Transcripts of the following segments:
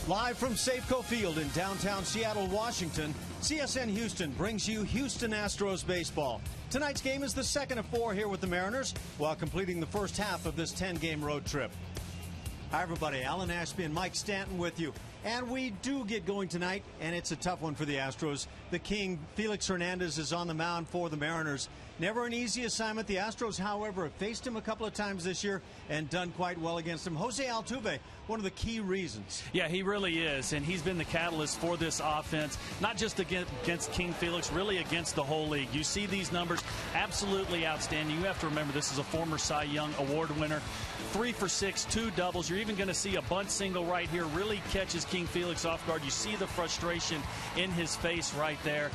Live from Safeco Field in downtown Seattle, Washington, CSN Houston brings you Houston Astros baseball. Tonight's game is the second of 4 here with the Mariners, while completing the first half of this 10-game road trip. Hi, everybody. Alan Ashby and Mike Stanton with you. And we do get going tonight, and it's a tough one for the Astros. The King, Felix Hernandez, is on the mound for the Mariners. Never an easy assignment. The Astros, however, have faced him a couple of times this year and done quite well against him. Jose Altuve, one of the key reasons. Yeah, he really is, and he's been the catalyst for this offense, not just against King Felix, really against the whole league. You see these numbers, absolutely outstanding. You have to remember this is a former Cy Young Award winner. 3 for 6, 2 doubles. You're even going to see a bunt single right here. Really catches King Felix off guard. You see the frustration in his face right there.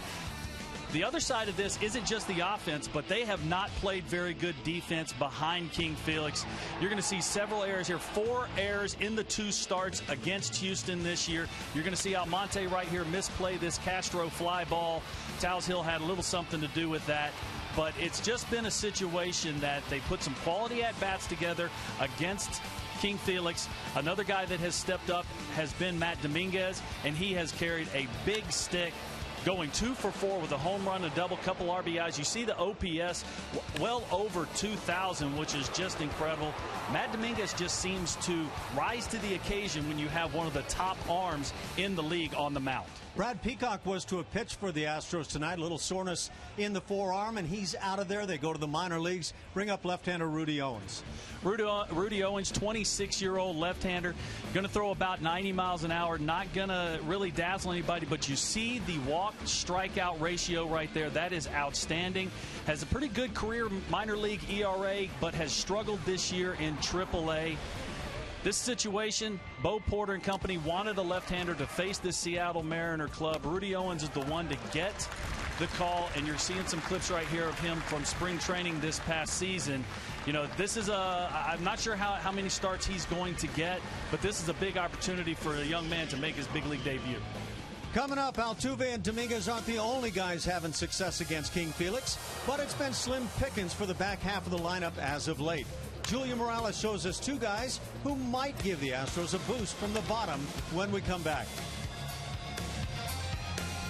The other side of this isn't just the offense, but they have not played very good defense behind King Felix. You're going to see several errors here. 4 errors in the 2 starts against Houston this year. You're going to see Almonte right here misplay this Castro fly ball. Towles Hill had a little something to do with that. But it's just been a situation that they put some quality at-bats together against King Felix. Another guy that has stepped up has been Matt Dominguez, and he has carried a big stick, going 2 for 4 with a home run, a double, couple RBIs. You see the OPS well over 2,000, which is just incredible. Matt Dominguez just seems to rise to the occasion when you have one of the top arms in the league on the mound. Brad Peacock was to a pitch for the Astros tonight. A little soreness in the forearm, and he's out of there. They go to the minor leagues. Bring up left-hander Rudy Owens. Rudy Owens, 26-year-old left-hander, going to throw about 90 miles an hour. Not going to really dazzle anybody, but you see the walk-strikeout ratio right there. That is outstanding. Has a pretty good career minor league ERA, but has struggled this year in AAA. This situation, Bo Porter and company wanted a left-hander to face this Seattle Mariner club. Rudy Owens is the one to get the call, and you're seeing some clips right here of him from spring training this past season. You know, this is I'm not sure how many starts he's going to get, but this is a big opportunity for a young man to make his big league debut. Coming up, Altuve and Dominguez aren't the only guys having success against King Felix, but it's been slim pickings for the back half of the lineup as of late. Julia Morales shows us 2 guys who might give the Astros a boost from the bottom when we come back.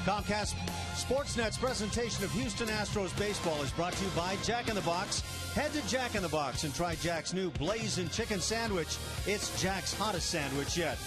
Comcast Sportsnet's presentation of Houston Astros baseball is brought to you by Jack in the Box. Head to Jack in the Box and try Jack's new Blazing Chicken Sandwich. It's Jack's hottest sandwich yet.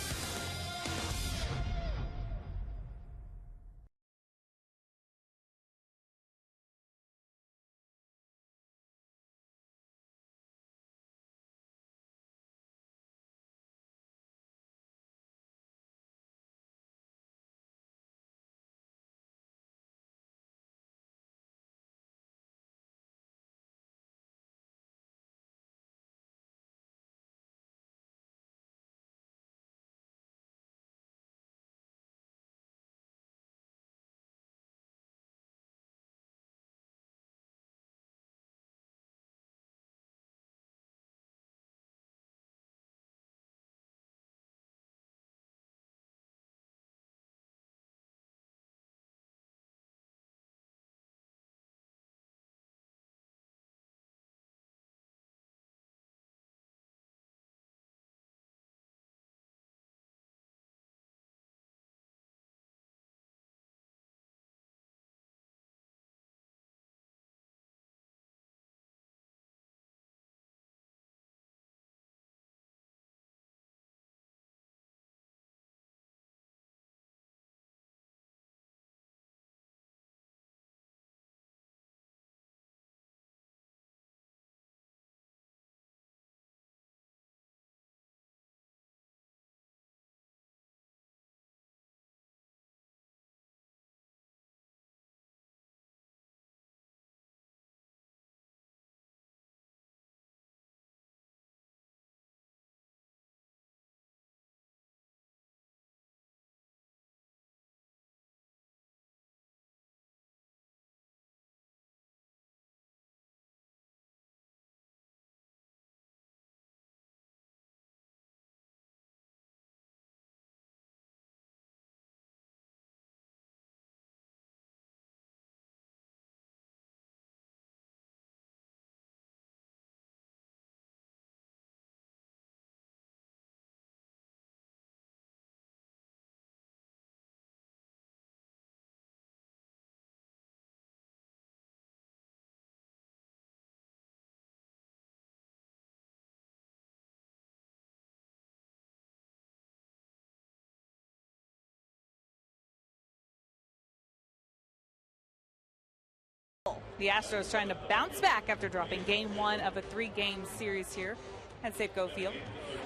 The Astros trying to bounce back after dropping game 1 of a 3-game series here at Safeco Field.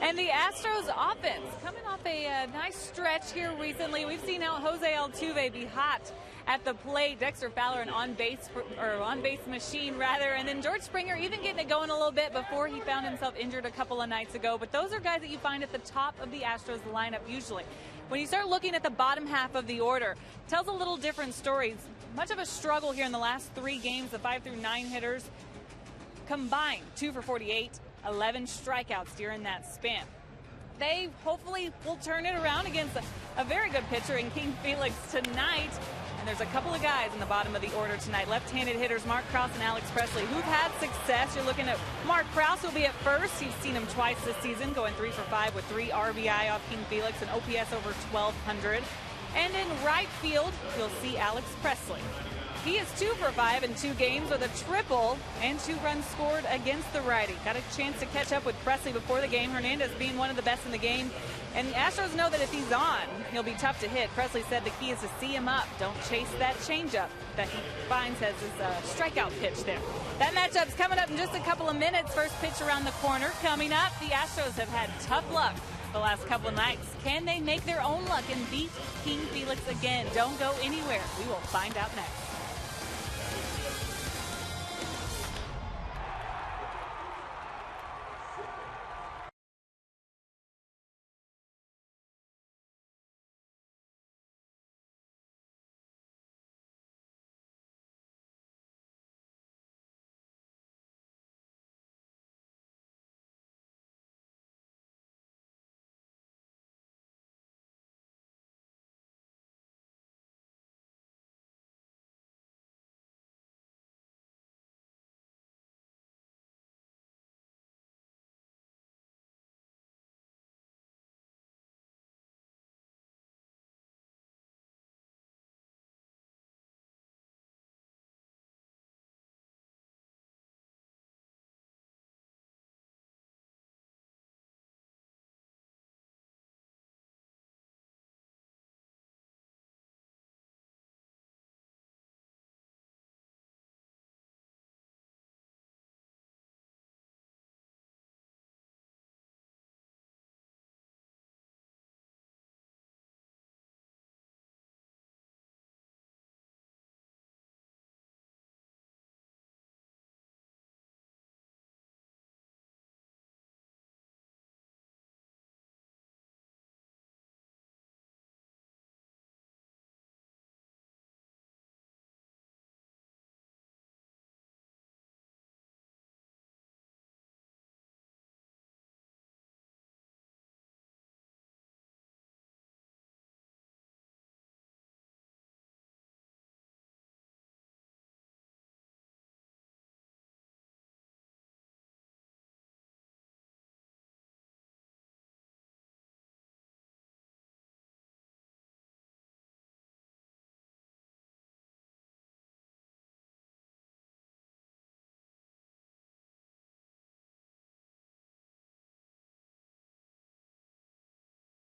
And the Astros offense coming off a nice stretch here recently. We've seen Jose Altuve be hot at the plate. Dexter Fowler an on-base machine rather, and then George Springer even getting it going a little bit before he found himself injured a couple of nights ago. But those are guys that you find at the top of the Astros lineup usually. When you start looking at the bottom half of the order, it tells a little different story. Much of a struggle here in the last 3 games. The 5 through 9 hitters combined 2 for 48, 11 strikeouts during that span. They hopefully will turn it around against a very good pitcher in King Felix tonight. And there's a couple of guys in the bottom of the order tonight. Left-handed hitters Mark Krause and Alex Presley, who've had success. You're looking at Mark Krause, who'll be at first. You've seen him twice this season, going 3 for 5 with 3 RBI off King Felix and OPS over 1,200. And in right field, you'll see Alex Presley. He is 2 for 5 in 2 games with a triple and 2 runs scored against the righty. Got a chance to catch up with Presley before the game. Hernandez being one of the best in the game. And the Astros know that if he's on, he'll be tough to hit. Presley said the key is to see him up. Don't chase that changeup that he finds as his strikeout pitch there. That matchup's coming up in just a couple of minutes. First pitch around the corner coming up. The Astros have had tough luck the last couple of nights. Can they make their own luck and beat King Felix again? Don't go anywhere. We will find out next.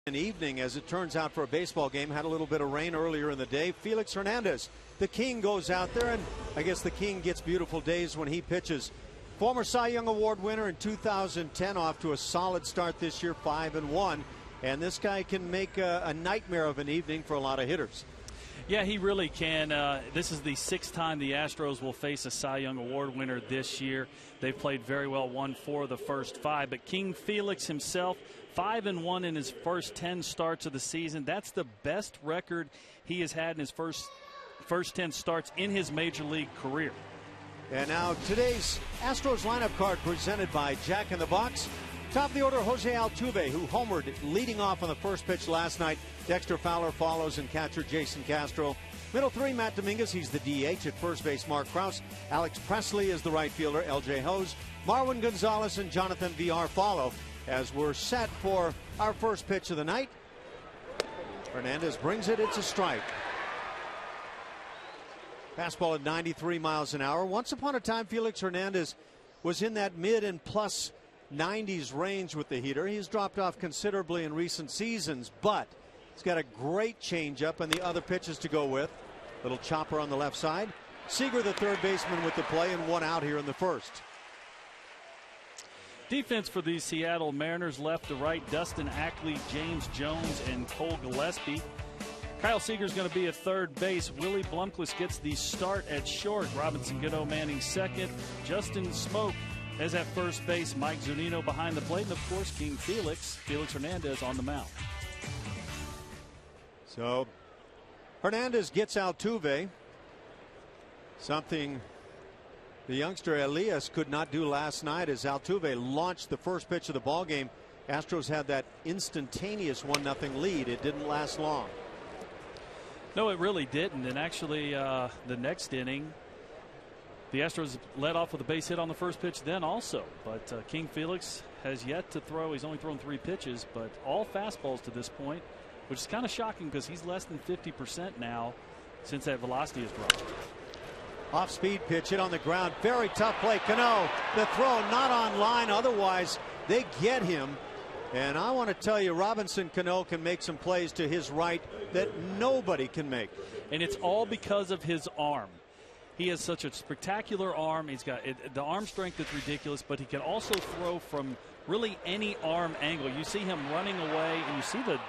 An evening, as it turns out, for a baseball game. Had a little bit of rain earlier in the day. Felix Hernandez, the King, goes out there, and I guess the King gets beautiful days when he pitches. Former Cy Young Award winner in 2010, off to a solid start this year, 5-1, and this guy can make a nightmare of an evening for a lot of hitters. Yeah, he really can. This is the 6th time the Astros will face a Cy Young Award winner this year. They've played very well, won 4 of the first 5. But King Felix himself, 5-1 in his first 10 starts of the season. That's the best record he has had in his first 10 starts in his major league career. And now today's Astros lineup card presented by Jack in the Box. Top of the order, Jose Altuve, who homered leading off on the first pitch last night. Dexter Fowler follows, and catcher Jason Castro. Middle 3, Matt Dominguez, he's the DH. At first base, Mark Krause. Alex Presley is the right fielder. LJ Hose, Marwin Gonzalez, and Jonathan VR follow as we're set for our first pitch of the night. Hernandez brings it. It's a strike. Fastball at 93 miles an hour. Once upon a time, Felix Hernandez was in that mid and plus 90s range with the heater. He's dropped off considerably in recent seasons, but he's got a great changeup and the other pitches to go with. Little chopper on the left side. Seager, the third baseman, with the play, and 1 out here in the first. Defense for the Seattle Mariners, left to right, Dustin Ackley, James Jones, and Cole Gillespie. Kyle Seager's going to be at third base. Willie Blomqvist gets the start at short. Robinson Goodell Manning second. Justin Smoke is at first base. Mike Zunino behind the plate. And, of course, King Felix Hernandez on the mound. So Hernandez gets Altuve. Something the youngster Elias could not do last night as Altuve launched the first pitch of the ballgame. Astros had that instantaneous 1-0 lead. It didn't last long. No, it really didn't. And actually, the next inning, the Astros led off with a base hit on the first pitch then also. But King Felix has yet to throw. He's only thrown 3 pitches, but all fastballs to this point, which is kind of shocking because he's less than 50% now since that velocity has dropped. Off-speed pitch hit on the ground. Very tough play. Cano, the throw not on line. Otherwise, they get him. And I want to tell you, Robinson Cano can make some plays to his right that nobody can make. And it's all because of his arm. He has such a spectacular arm. He's got the arm strength is ridiculous, but he can also throw from really any arm angle. You see him running away, and you see the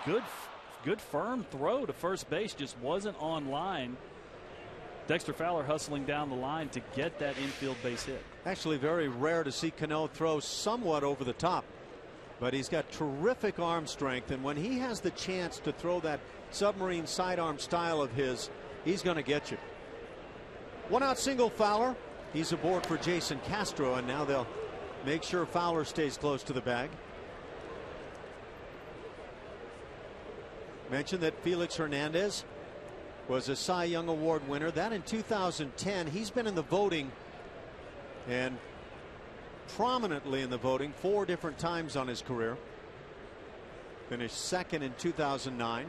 good firm throw to first base just wasn't on line. Dexter Fowler hustling down the line to get that infield base hit. Actually, very rare to see Cano throw somewhat over the top. But he's got terrific arm strength, and when he has the chance to throw that submarine sidearm style of his, he's going to get you. 1 out single Fowler. He's aboard for Jason Castro, and now they'll make sure Fowler stays close to the bag. Mentioned that Felix Hernandez was a Cy Young Award winner. That in 2010. He's been in the voting, and prominently in the voting 4 different times on his career. Finished second in 2009.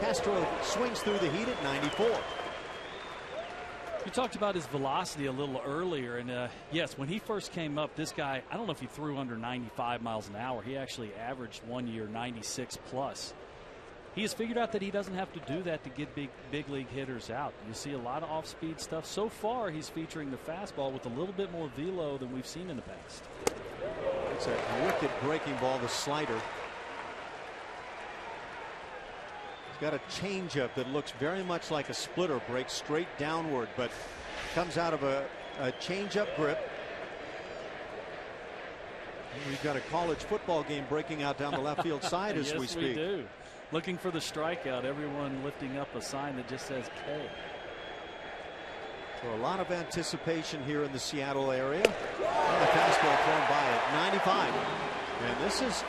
Castro swings through the heat at 94. You talked about his velocity a little earlier, and yes, when he first came up, this guy, I don't know if he threw under 95 miles an hour. He actually averaged one year 96 plus. He has figured out that he doesn't have to do that to get big league hitters out. You see a lot of off-speed stuff. So far, he's featuring the fastball with a little bit more velo than we've seen in the past. It's a wicked breaking ball, the slider. He's got a changeup that looks very much like a splitter, breaks straight downward, but comes out of a changeup grip. We've got a college football game breaking out down the left field side as we speak. Yes, we do. Looking for the strikeout. Everyone lifting up a sign that just says K. So a lot of anticipation here in the Seattle area. And the fastball thrown by at 95. And this is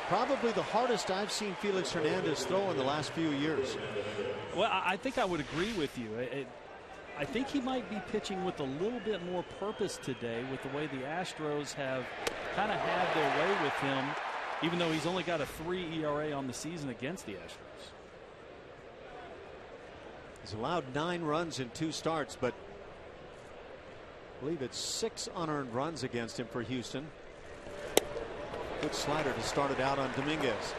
probably the hardest I've seen Felix Hernandez throw in the last few years. Well, I think I would agree with you. I think he might be pitching with a little bit more purpose today with the way the Astros have kind of had their way with him, even though he's only got a 3 ERA on the season against the Astros. He's allowed 9 runs in 2 starts, but I believe it's 6 unearned runs against him for Houston. Good slider to start it out on Dominguez.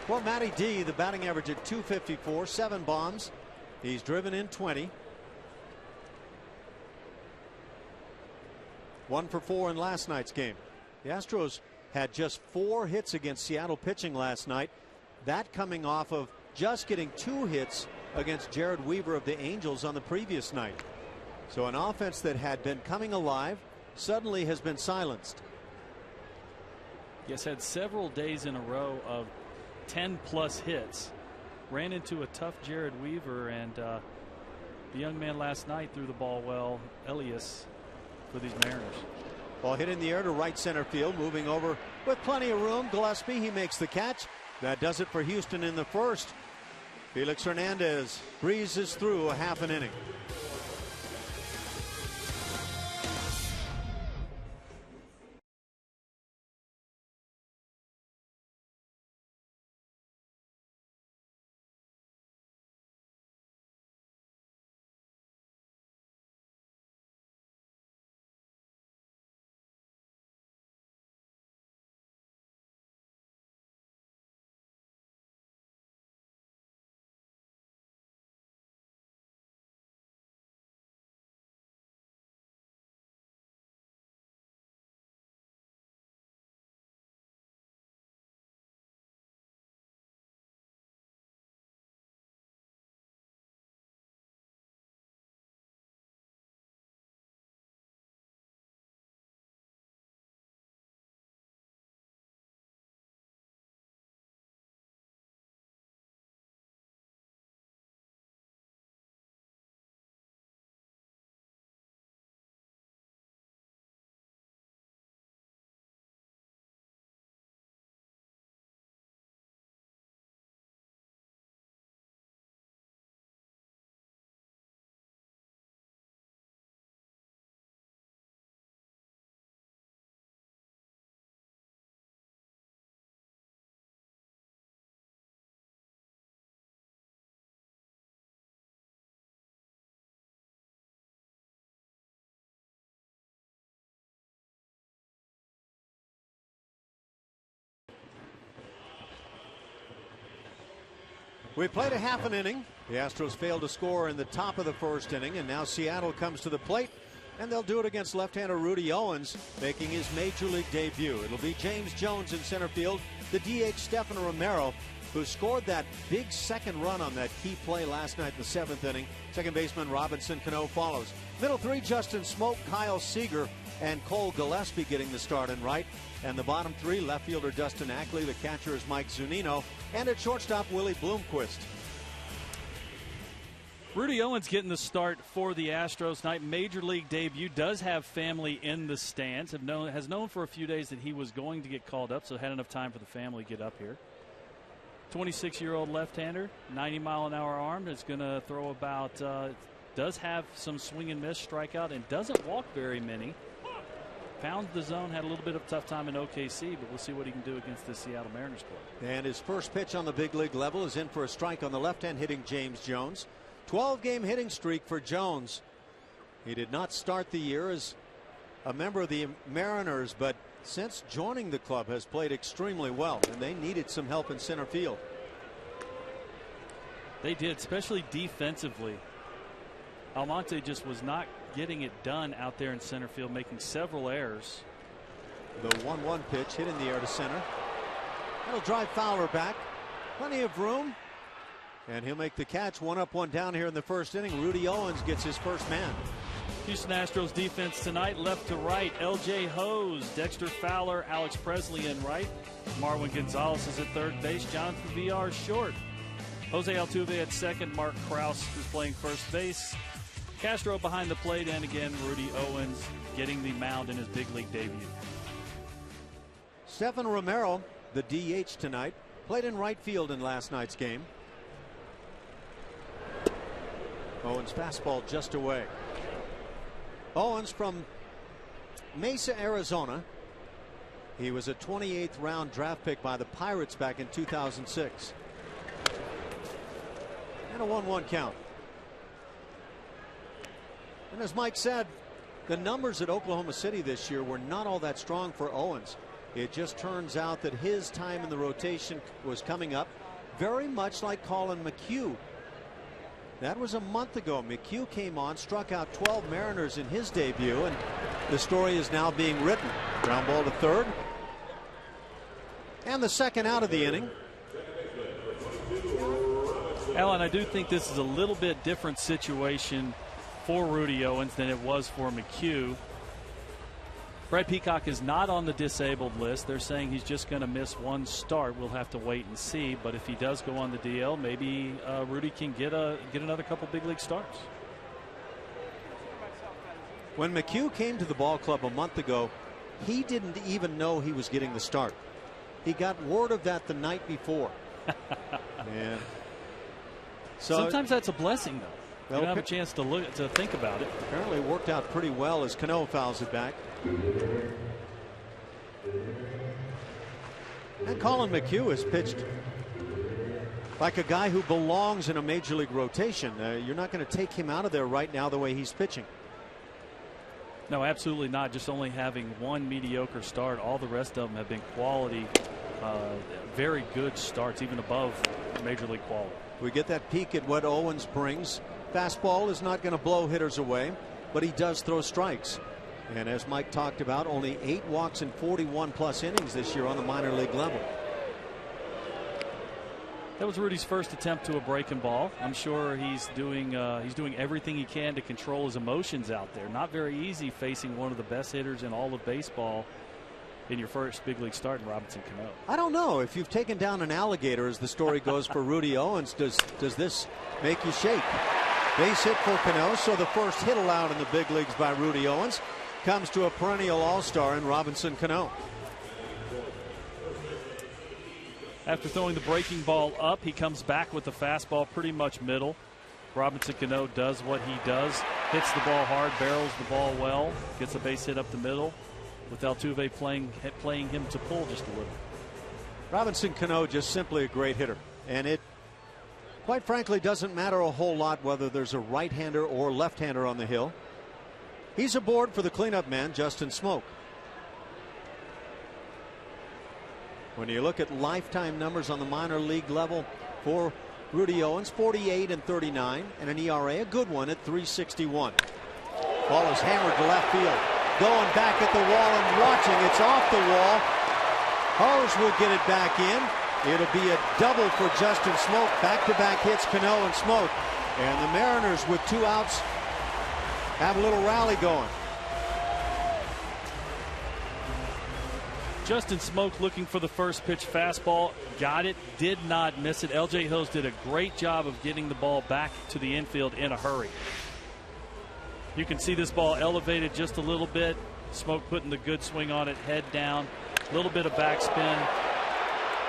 Well, Matty D, the batting average at .254, 7 bombs. He's driven in 20. 1 for 4 in last night's game. The Astros had just 4 hits against Seattle pitching last night. That coming off of just getting 2 hits against Jared Weaver of the Angels on the previous night. So an offense that had been coming alive suddenly has been silenced. Yes, had several days in a row of 10-plus hits. Ran into a tough Jared Weaver, and the young man last night threw the ball well, Elias, for these Mariners. Ball hit in the air to right center field, moving over with plenty of room. Gillespie, he makes the catch. That does it for Houston in the first. Felix Hernandez breezes through a half an inning. We played a half an inning. The Astros failed to score in the top of the first inning, and now Seattle comes to the plate, and they'll do it against left-hander Rudy Owens, making his major league debut. It'll be James Jones in center field, the DH Stephen Romero, who scored that big second run on that key play last night in the seventh inning. Second baseman Robinson Cano follows. Middle three, Justin Smoke, Kyle Seager, and Cole Gillespie getting the start in right. And the bottom three, left fielder Dustin Ackley, the catcher is Mike Zunino, and at shortstop Willie Bloomquist. Rudy Owens getting the start for the Astros tonight. Major league debut. Does have family in the stands. Has known for a few days that he was going to get called up, so had enough time for the family to get up here. 26-year-old left-hander, 90-mile-an-hour arm. Is going to throw about, does have some swing and miss, strikeout, and doesn't walk very many. Pounds the zone, had a little bit of a tough time in OKC, but we'll see what he can do against the Seattle Mariners club. And his first pitch on the big league level is in for a strike on the left hand, hitting James Jones. 12-game hitting streak for Jones. He did not start the year as a member of the Mariners, but since joining the club has played extremely well, and they needed some help in center field. They did, especially defensively. Almonte just was not getting it done out there in center field, making several errors. The 1-1 pitch hit in the air to center. That'll drive Fowler back. Plenty of room. And he'll make the catch. 1 up, 1 down here in the first inning. Rudy Owens gets his first man. Houston Astros defense tonight, left to right. L.J. Hose, Dexter Fowler, Alex Presley in right. Marwin Gonzalez is at third base. Jonathan Villar short. Jose Altuve at second. Mark Krause is playing first base. Castro behind the plate, and again Rudy Owens getting the mound in his big league debut. Stephen Romero, the DH tonight, played in right field in last night's game. Owens fastball just away. Owens from Mesa, Arizona. He was a 28th round draft pick by the Pirates back in 2006. And a 1-1 count. And as Mike said, the numbers at Oklahoma City this year were not all that strong for Owens. It just turns out that his time in the rotation was coming up, very much like Colin McHugh. That was a month ago. McHugh came on, struck out 12 Mariners in his debut, and the story is now being written. Ground ball to third. And the second out of the inning. Alan, I do think this is a little bit different situation for Rudy Owens than it was for McHugh. Brad Peacock is not on the disabled list. They're saying he's just going to miss one start. We'll have to wait and see. But if he does go on the DL, maybe Rudy can get another couple big league starts. When McHugh came to the ball club a month ago, he didn't even know he was getting the start. He got word of that the night before. And so sometimes that's a blessing, though. You don't have a chance to think about it. Apparently it worked out pretty well as Cano fouls it back. And Colin McHugh has pitched like a guy who belongs in a major league rotation. You're not going to take him out of there right now the way he's pitching. No, absolutely not. Just only having one mediocre start. All the rest of them have been quality, very good starts, even above major league quality. We get that peek at what Owens brings. Fastball is not going to blow hitters away, but he does throw strikes. And as Mike talked about, only 8 walks in 41+ innings this year on the minor league level. That was Rudy's first attempt to a breaking ball. I'm sure he's doing everything he can to control his emotions out there. Not very easy facing one of the best hitters in all of baseball in your first big league start in Robinson Cano. I don't know if you've taken down an alligator, as the story goes, for Rudy Owens. Does this make you shake? Base hit for Cano, so the first hit allowed in the big leagues by Rudy Owens comes to a perennial all-star in Robinson Cano. After throwing the breaking ball up, he comes back with the fastball pretty much middle. Robinson Cano does what he does, hits the ball hard, barrels the ball well, gets a base hit up the middle, with Altuve playing him to pull just a little. Robinson Cano just simply a great hitter, and it quite frankly doesn't matter a whole lot whether there's a right-hander or left-hander on the hill. He's aboard for the cleanup man, Justin Smoke. When you look at lifetime numbers on the minor league level for Rudy Owens, 48 and 39, and an ERA, a good one, at 3.61. Ball is hammered to left field. Going back at the wall and watching. It's off the wall. Hose will get it back in. It'll be a double for Justin Smoak. Back-to-back hits, Cano and Smoak. And the Mariners, with 2 outs, have a little rally going. Justin Smoak looking for the first pitch fastball. Got it. Did not miss it. L.J. Hose did a great job of getting the ball back to the infield in a hurry. You can see this ball elevated just a little bit. Smoak putting the good swing on it, head down, a little bit of backspin.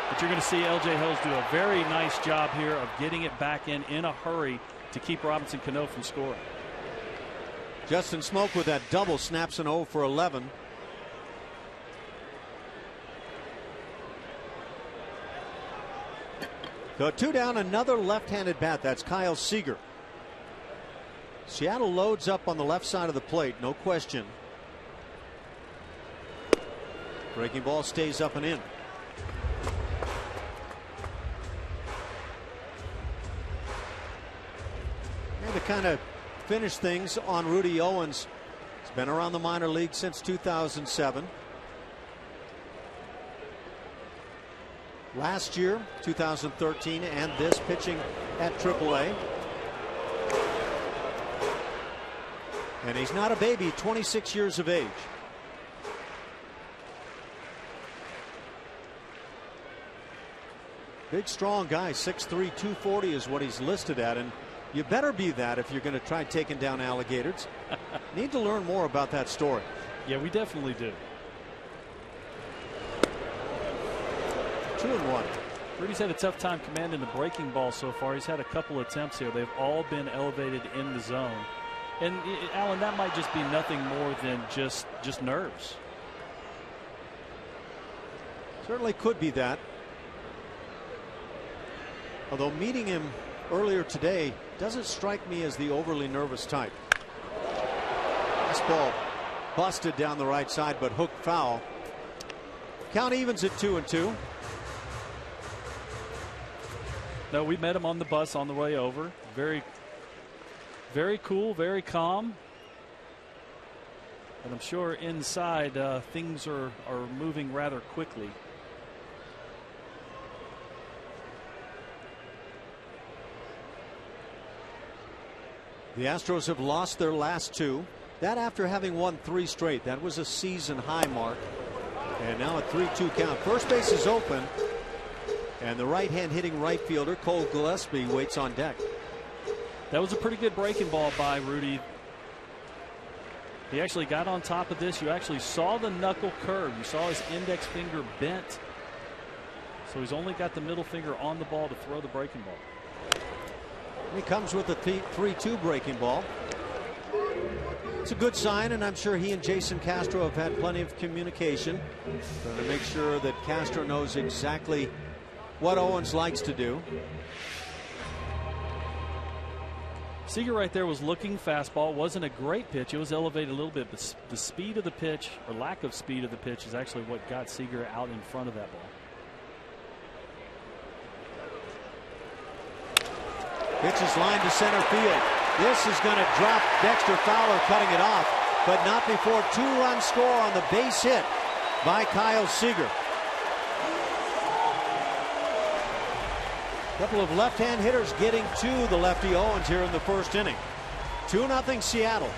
But you're going to see L.J. Hose do a very nice job here of getting it back in a hurry to keep Robinson Cano from scoring. Justin Smoak with that double snaps an 0 for 11. So 2 down, another left-handed bat. That's Kyle Seager. Seattle loads up on the left side of the plate, no question. Breaking ball stays up and in. And to kind of finish things on Rudy Owens, he's been around the minor league since 2007. Last year, 2013, and this pitching at AAA. And he's not a baby, 26 years of age. Big, strong guy, 6'3", 240 is what he's listed at, and you better be that if you're going to try taking down alligators. Need to learn more about that story. Yeah, we definitely do. 2-1. Rudy's had a tough time commanding the breaking ball so far. He's had a couple attempts here. They've all been elevated in the zone. And Alan, that might just be nothing more than just nerves. Certainly could be that. Although meeting him earlier today doesn't strike me as the overly nervous type. This ball busted down the right side, but hooked foul. Count evens at 2-2. No, we met him on the bus on the way over. Very cool, very calm. And I'm sure inside things are moving rather quickly. The Astros have lost their last 2. That after having won 3 straight. That was a season high mark. And now a 3-2 count. First base is open. And the right-hand hitting right fielder Cole Gillespie waits on deck. That was a pretty good breaking ball by Rudy. He actually got on top of this. You actually saw the knuckle curve. You saw his index finger bent. So he's only got the middle finger on the ball to throw the breaking ball. He comes with a 3-2 breaking ball. It's a good sign, and I'm sure he and Jason Castro have had plenty of communication. Trying to make sure that Castro knows exactly what Owens likes to do. Seager right there was looking fastball. Wasn't a great pitch. It was elevated a little bit, but the speed of the pitch, or lack of speed of the pitch, is actually what got Seager out in front of that ball. Pitch is lined to center field. This is going to drop. Dexter Fowler cutting it off, but not before 2-run score on the base hit by Kyle Seager. Couple of left-hand hitters getting to the lefty Owens here in the first inning. 2-0 Seattle.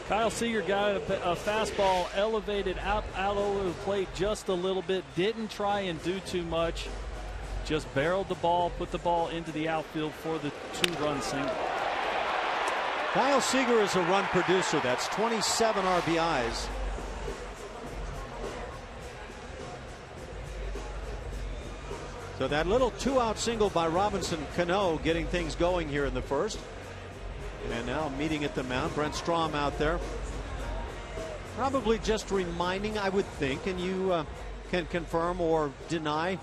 Kyle Seager got a fastball elevated out over the plate just a little bit. Didn't try and do too much. Just barreled the ball, put the ball into the outfield for the 2-run single. Kyle Seager is a run producer. That's 27 RBIs. So that little 2-out single by Robinson Cano getting things going here in the first. And now meeting at the mound, Brent Strom out there. Probably just reminding, I would think, and you can confirm or deny,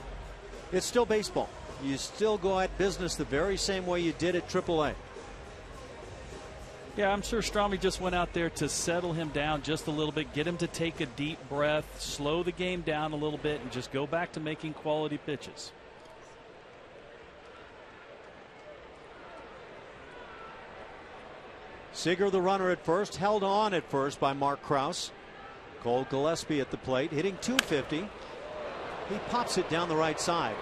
it's still baseball. You still go at business the very same way you did at AAA. Yeah, I'm sure Strami just went out there to settle him down just a little bit, get him to take a deep breath, slow the game down a little bit, and just go back to making quality pitches. Seager, the runner at first, held on at first by Mark Krause. Cole Gillespie at the plate, hitting .250. He pops it down the right side.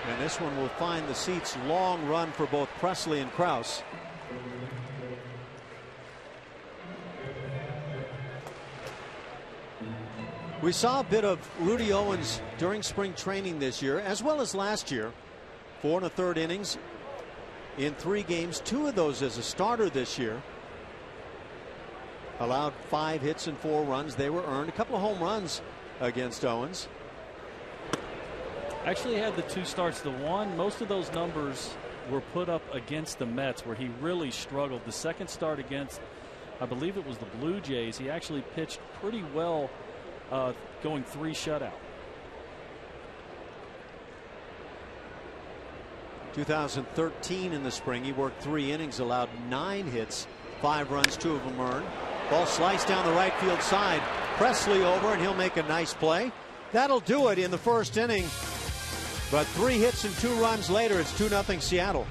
And this one will find the seats. Long run for both Presley and Krause. We saw a bit of Rudy Owens during spring training this year, as well as last year. 4 1/3 innings in 3 games, 2 of those as a starter this year. Allowed 5 hits and 4 runs. They were earned. A couple of home runs against Owens. Actually had the 2 starts. The one, most of those numbers were put up against the Mets, where he really struggled. The second start against, I believe it was the Blue Jays, he actually pitched pretty well, going 3 shutout. 2013 in the spring, he worked 3 innings, allowed 9 hits, 5 runs, 2 of them earned. Ball sliced down the right field side. Presley over, and he'll make a nice play. That'll do it in the first inning. But 3 hits and 2 runs later, it's 2-0 Seattle.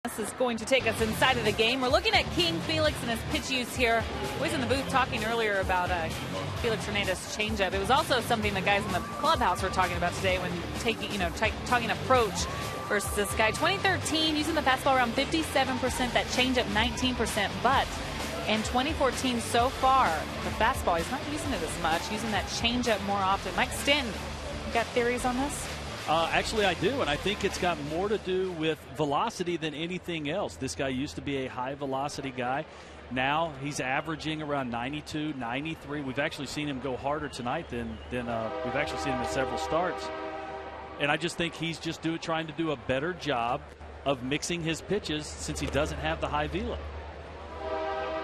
This is going to take us inside of the game. We're looking at King Felix and his pitch use here. I was in the booth talking earlier about Felix Hernandez changeup. It was also something the guys in the clubhouse were talking about today when talking approach versus this guy. 2013 using the fastball around 57%, that changeup 19%, but in 2014 so far, the fastball, he's not using it as much, using that changeup more often. Mike Stanton, you got theories on this? Actually, I do, and I think it's got more to do with velocity than anything else. This guy used to be a high-velocity guy. Now he's averaging around 92, 93. We've actually seen him go harder tonight than we've actually seen him in several starts. And I just think he's just trying to do a better job of mixing his pitches since he doesn't have the high velo.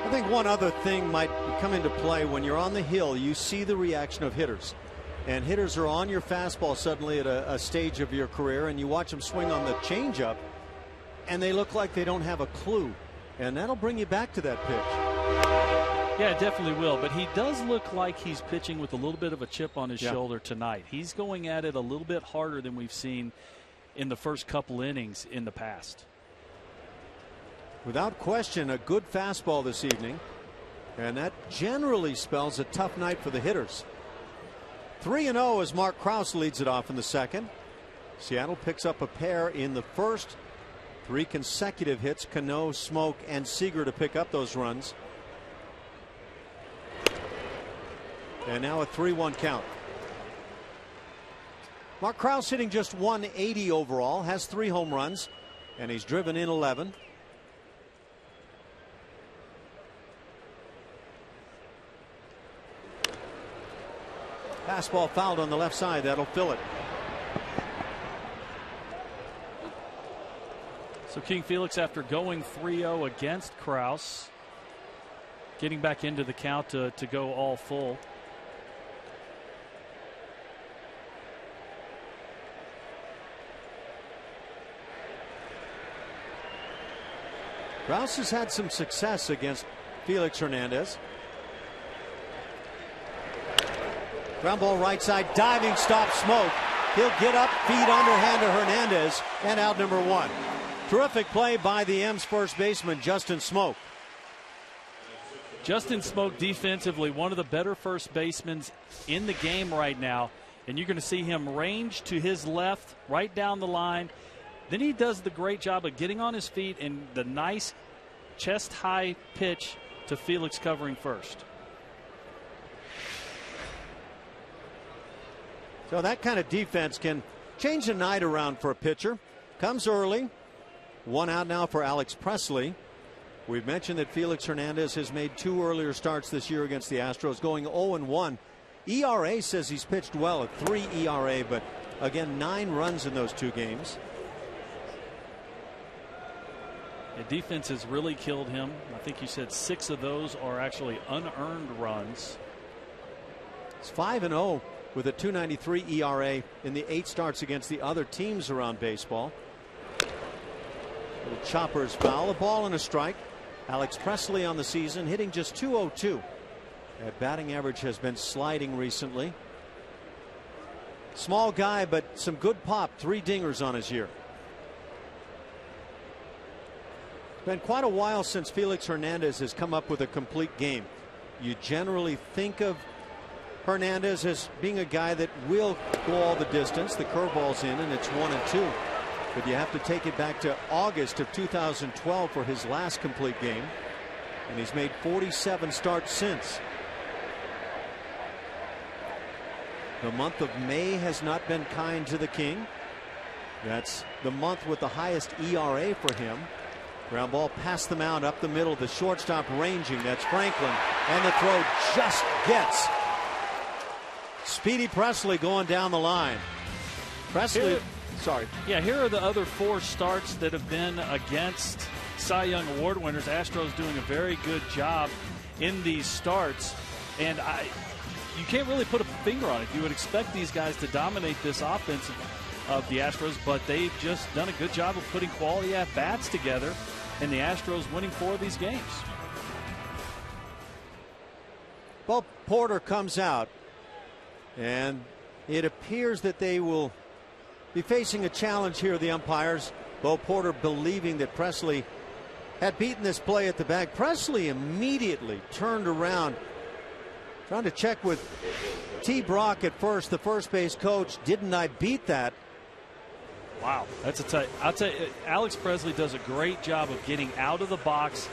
I think one other thing might come into play. When you're on the hill, you see the reaction of hitters. And hitters are on your fastball suddenly at a stage of your career, and you watch them swing on the changeup, and they look like they don't have a clue. And that'll bring you back to that pitch. Yeah, it definitely will. But he does look like he's pitching with a little bit of a chip on his shoulder tonight. He's going at it a little bit harder than we've seen in the first couple innings in the past. Without question, a good fastball this evening. And that generally spells a tough night for the hitters. 3-0 as Mark Krause leads it off in the second. Seattle picks up a pair in the first. 3 consecutive hits. Cano, Smoke, and Seager to pick up those runs. And now a 3-1 count. Mark Krause hitting just 180 overall, has 3 home runs, and he's driven in 11. fastball fouled on the left side. That'll fill it. So King Felix, after going 3-0 against Kraus, getting back into the count to go all full. Kraus has had some success against Felix Hernandez. Ground ball right side, diving stop, Smoke. He'll get up, feed underhand to Hernandez, and out number 1. Terrific play by the M's first baseman, Justin Smoke. Justin Smoke defensively, one of the better first basemen in the game right now. And you're going to see him range to his left, right down the line. Then he does the great job of getting on his feet and the nice chest-high pitch to Felix covering first. So that kind of defense can change the night around for a pitcher. Comes early. 1 out now for Alex Presley. We've mentioned that Felix Hernandez has made 2 earlier starts this year against the Astros, going 0-1. ERA says he's pitched well, a 3 ERA, but again, 9 runs in those 2 games. The defense has really killed him. I think you said 6 of those are actually unearned runs. It's 5-0 with a 2.93 ERA in the 8 starts against the other teams around baseball. Little chopper's foul, a ball and a strike. Alex Presley on the season hitting just .202. That batting average has been sliding recently. Small guy, but some good pop. 3 dingers on his year. It's been quite a while since Felix Hernandez has come up with a complete game. You generally think of Hernandez as being a guy that will go all the distance. The curveball's in and it's 1-2. But you have to take it back to August of 2012 for his last complete game. And he's made 47 starts since. The month of May has not been kind to the King. That's the month with the highest ERA for him. Ground ball past the mound, up the middle. The shortstop ranging. That's Franklin. And the throw just gets Speedy Presley going down the line. Presley. Sorry. Yeah, here are the other 4 starts that have been against Cy Young Award winners. Astros doing a very good job in these starts. And you can't really put a finger on it. You would expect these guys to dominate this offense of the Astros, but they've just done a good job of putting quality at-bats together, and the Astros winning 4 of these games. Well, Porter comes out, and it appears that they will be facing a challenge here, the umpires. Bo Porter believing that Presley had beaten this play at the bag. Presley immediately turned around, trying to check with T. Brock at first, the first base coach. Didn't I beat that? Wow, that's a tight. I'll tell you, Alex Presley does a great job of getting out of the box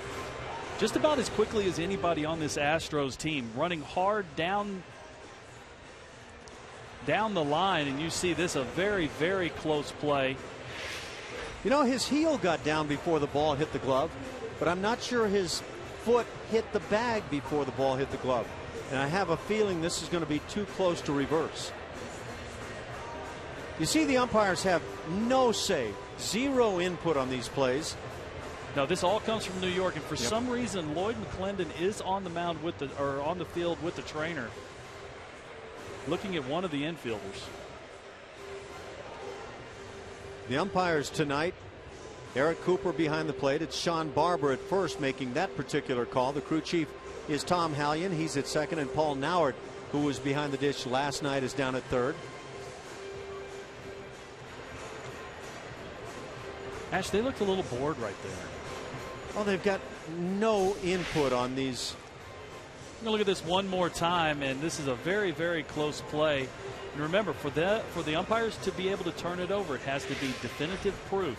just about as quickly as anybody on this Astros team, running hard down the line, and you see this a very, very close play. You know, his heel got down before the ball hit the glove, but I'm not sure his foot hit the bag before the ball hit the glove. And I have a feeling this is going to be too close to reverse. You see, the umpires have no say, 0 input on these plays. No, this all comes from New York, and for some reason, Lloyd McClendon is on the mound with on the field with the trainer, looking at one of the infielders. The umpires tonight, Eric Cooper behind the plate. It's Sean Barber at first making that particular call. The crew chief is Tom Hallion. He's at second, and Paul Nauert, who was behind the dish last night, is down at third. Ash, they looked a little bored right there. Well, they've got no input on these. I'm going to look at this one more time, and this is a very, very close play. And remember, for the umpires to be able to turn it over, it has to be definitive proof,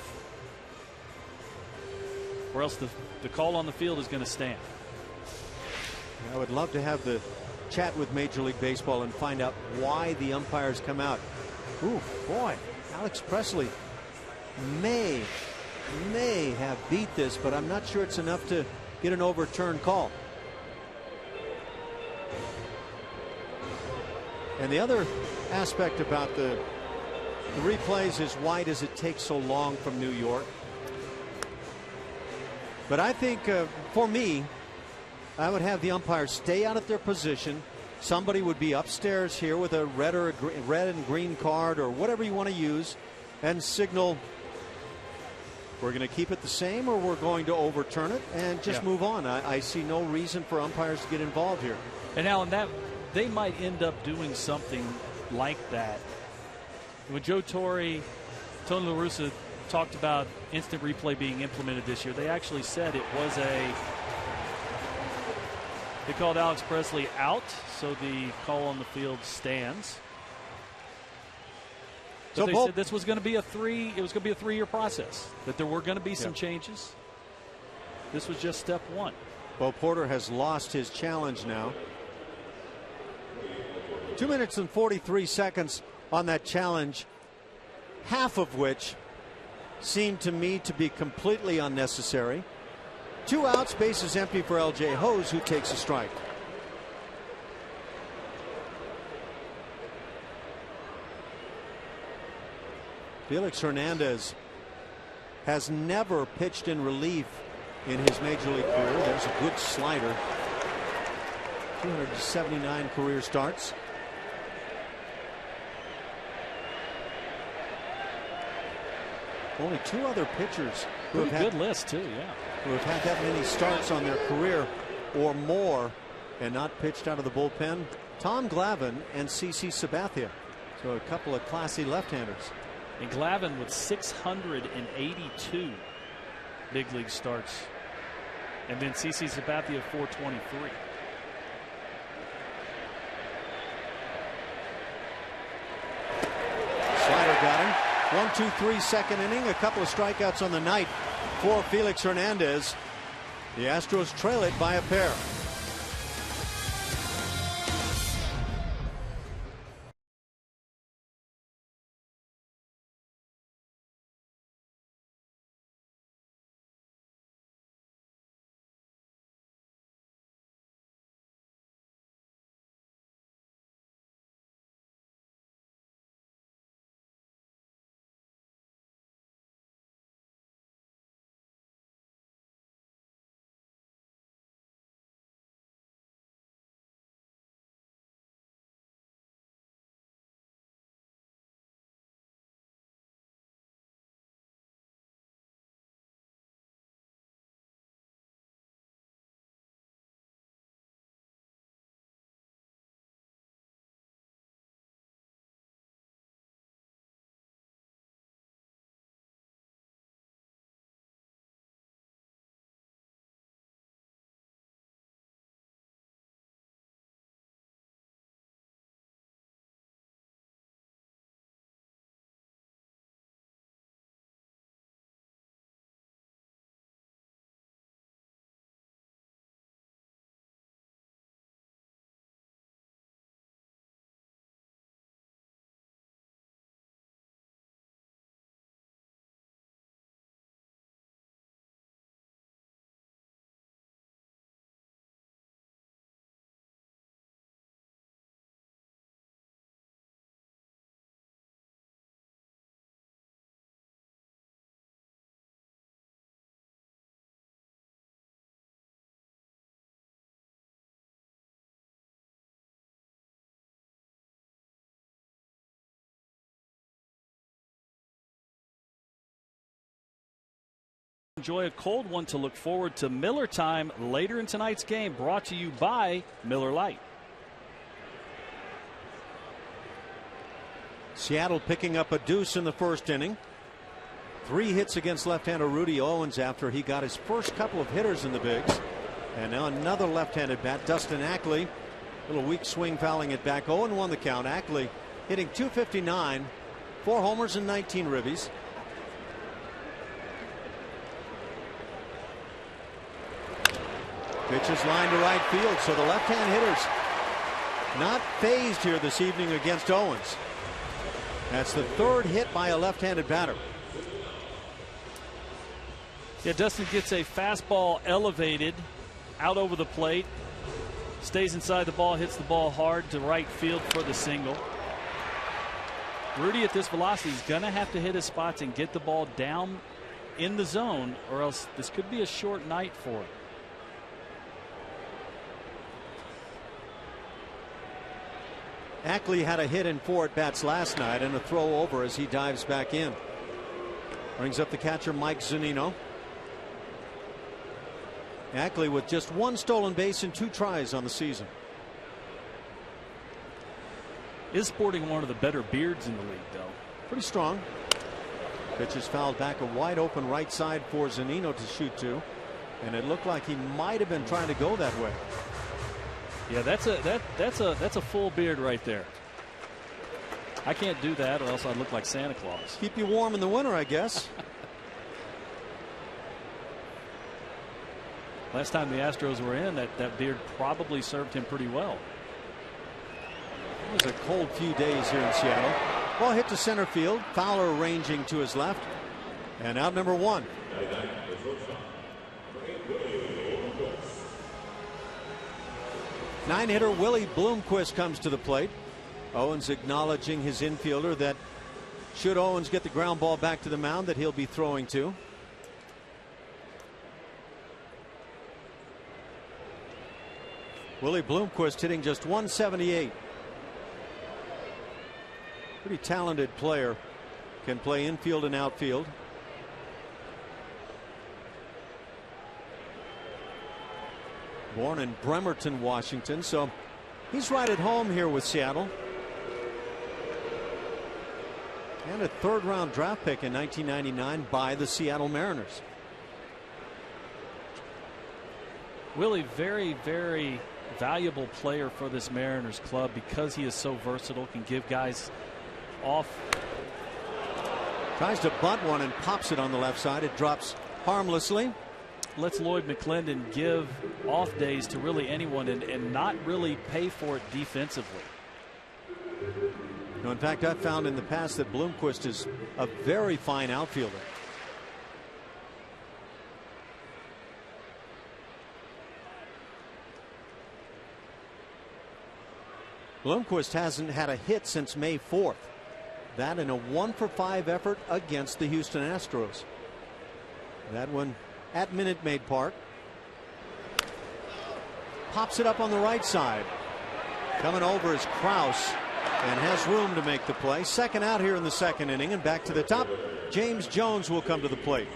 or else the call on the field is going to stand. I would love to have the chat with Major League Baseball and find out why the umpires come out. Ooh, boy, Alex Presley may have beat this, but I'm not sure it's enough to get an overturned call. And the other aspect about the replays is why does it take so long from New York? But I think for me, I would have the umpires stay out of their position. Somebody would be upstairs here with a red and green card or whatever you want to use and signal we're going to keep it the same or we're going to overturn it and just move on. I see no reason for umpires to get involved here. And Alan, that they might end up doing something like that. When Joe Torre, Tony La Russa talked about instant replay being implemented this year, they actually said it was they called Alex Presley out, so the call on the field stands. But they said this was going to be a 3-year process, that there were going to be some changes. This was just step one. Bo Porter has lost his challenge now. 2 minutes and 43 seconds on that challenge, half of which seemed to me to be completely unnecessary. 2 outs, bases empty for L.J. Hose, who takes a strike. Felix Hernandez has never pitched in relief in his major league career. There's a good slider. 279 career starts. Only 2 other pitchers who have had good list too, who have had that many starts on their career or more and not pitched out of the bullpen. Tom Glavine and CC Sabathia. So a couple of classy left-handers. And Glavine with 682 big league starts. And then CC Sabathia 423. Slider got him. 1-2-3 second inning. A couple of strikeouts on the night for Felix Hernandez. The Astros trail it by a pair. Enjoy a cold one to look forward to Miller time later in tonight's game, brought to you by Miller Lite. Seattle picking up a deuce in the first inning. 3 hits against left-hander Rudy Owens after he got his first couple of hitters in the bigs. And now another left-handed bat, Dustin Ackley. Little weak swing fouling it back. 0-1 the count. Ackley hitting .259, 4 homers and 19 ribbies. Pitch is lined to right field, so the left-hand hitters not phased here this evening against Owens. That's the 3rd hit by a left-handed batter. Yeah, Dustin gets a fastball elevated out over the plate. Stays inside the ball, hits the ball hard to right field for the single. Rudy at this velocity is going to have to hit his spots and get the ball down in the zone, or else this could be a short night for him. Ackley had a hit in 4 at-bats last night and a throw over as he dives back in. Brings up the catcher Mike Zunino. Ackley with just 1 stolen base in 2 tries on the season. Is sporting one of the better beards in the league, though. Pretty strong. Pitch is fouled back, a wide open right side for Zunino to shoot to, and it looked like he might have been trying to go that way. Yeah, that's a full beard right there. I can't do that, or else I'd look like Santa Claus. Keep you warm in the winter, I guess. Last time the Astros were in, that beard probably served him pretty well. It was a cold few days here in Seattle. Ball hit to center field. Fowler ranging to his left. And out number 1. Nine-hitter Willie Bloomquist comes to the plate. Owens acknowledging his infielder that should Owens get the ground ball back to the mound that he'll be throwing to. Willie Bloomquist hitting just 178. Pretty talented player. Can play infield and outfield. Born in Bremerton, Washington, so he's right at home here with Seattle. And a 3rd-round draft pick in 1999 by the Seattle Mariners. Willie, very, very valuable player for this Mariners club because he is so versatile, can give guys off. Tries to bunt one and pops it on the left side. It drops harmlessly. Lets Lloyd McClendon give off days to really anyone and not really pay for it defensively. No, in fact, I've found in the past that Bloomquist is a very fine outfielder. Bloomquist hasn't had a hit since May 4th. That in a 1-for-5 effort against the Houston Astros. That one at Minute Maid Park. Pops it up on the right side. Coming over is Krause and has room to make the play. Second out here in the 2nd inning, and back to the top. James Jones will come to the plate.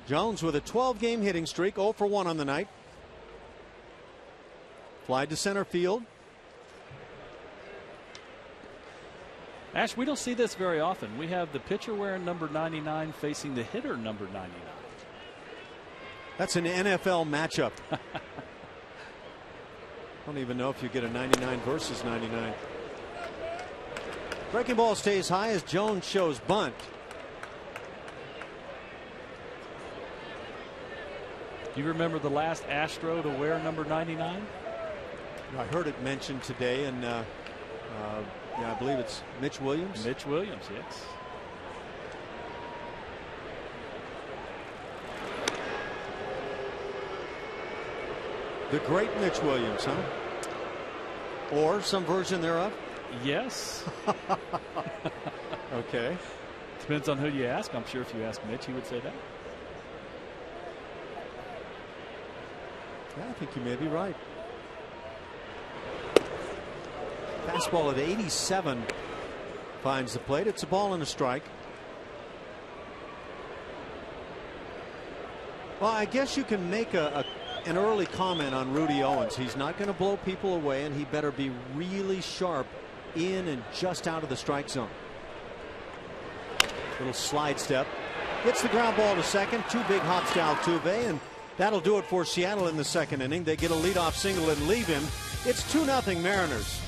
Jones with a 12-game hitting streak, 0 for 1 on the night. Fly to center field. Ash, we don't see this very often. We have the pitcher wearing number 99 facing the hitter number 99. That's an NFL matchup. I don't even know if you get a 99 versus 99. Breaking ball stays high as Jones shows bunt. Do you remember the last Astro to wear number 99? I heard it mentioned today, and yeah, I believe it's Mitch Williams. Mitch Williams, yes. The great Mitch Williams, huh? Or some version thereof? Yes. Okay. Depends on who you ask. I'm sure if you ask Mitch, he would say that. Yeah, I think you may be right. Fastball at 87 finds the plate. It's a ball and a strike. Well, I guess you can make an early comment on Rudy Owens. He's not going to blow people away, and he better be really sharp in and just out of the strike zone. Little slide step. Hits the ground ball to second. 2 big hops to Altuve, and that'll do it for Seattle in the 2nd inning. They get a leadoff single and leave him. It's 2-0 Mariners.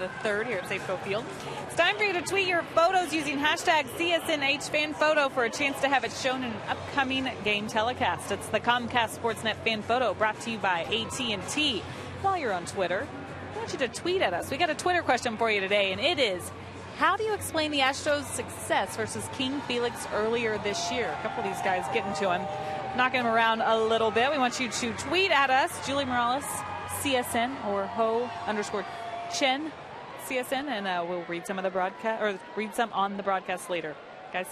the third here at Safeco Field. It's time for you to tweet your photos using hashtag CSNHFanPhoto for a chance to have it shown in an upcoming game telecast. It's the Comcast Sportsnet Fan Photo brought to you by AT&T. While you're on Twitter, I want you to tweet at us. We got a Twitter question for you today, and it is, how do you explain the Astros' success versus King Felix earlier this year? A couple of these guys getting to him, knocking him around a little bit. We want you to tweet at us, Julie Morales, CSN, or HO_Chen. CSN, and we'll read some of the broadcast, or read some on the broadcast later, guys.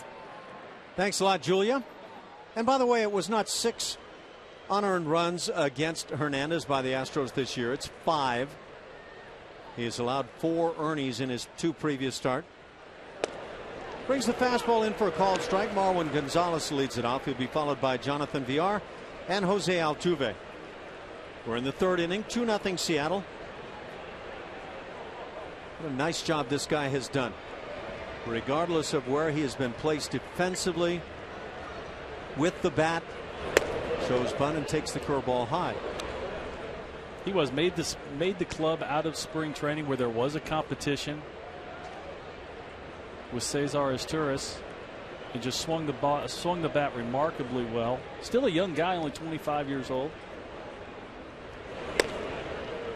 Thanks a lot, Julia. And by the way, it was not 6 unearned runs against Hernandez by the Astros this year. It's 5. He has allowed 4 earnies in his 2 previous starts. Brings the fastball in for a called strike. Marwin Gonzalez leads it off. He'll be followed by Jonathan Villar and Jose Altuve. We're in the 3rd inning, 2-0 Seattle. What a nice job this guy has done. Regardless of where he has been placed defensively, with the bat, shows bunt and takes the curveball high. He made the club out of spring training where there was a competition with Cesar Astros. He just swung the bat remarkably well. Still a young guy, only 25 years old.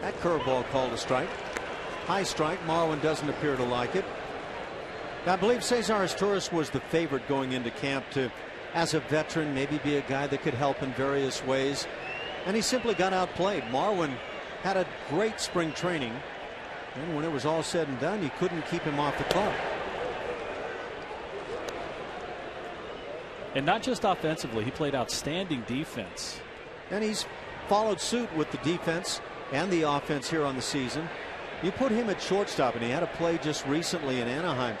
That curveball called a strike. High strike. Marwin doesn't appear to like it. I believe Cesar Astros was the favorite going into camp to, as a veteran, maybe be a guy that could help in various ways. And he simply got outplayed. Marwin had a great spring training. And when it was all said and done, you couldn't keep him off the club. And not just offensively, he played outstanding defense. And he's followed suit with the defense and the offense here on the season. You put him at shortstop, and he had a play just recently in Anaheim,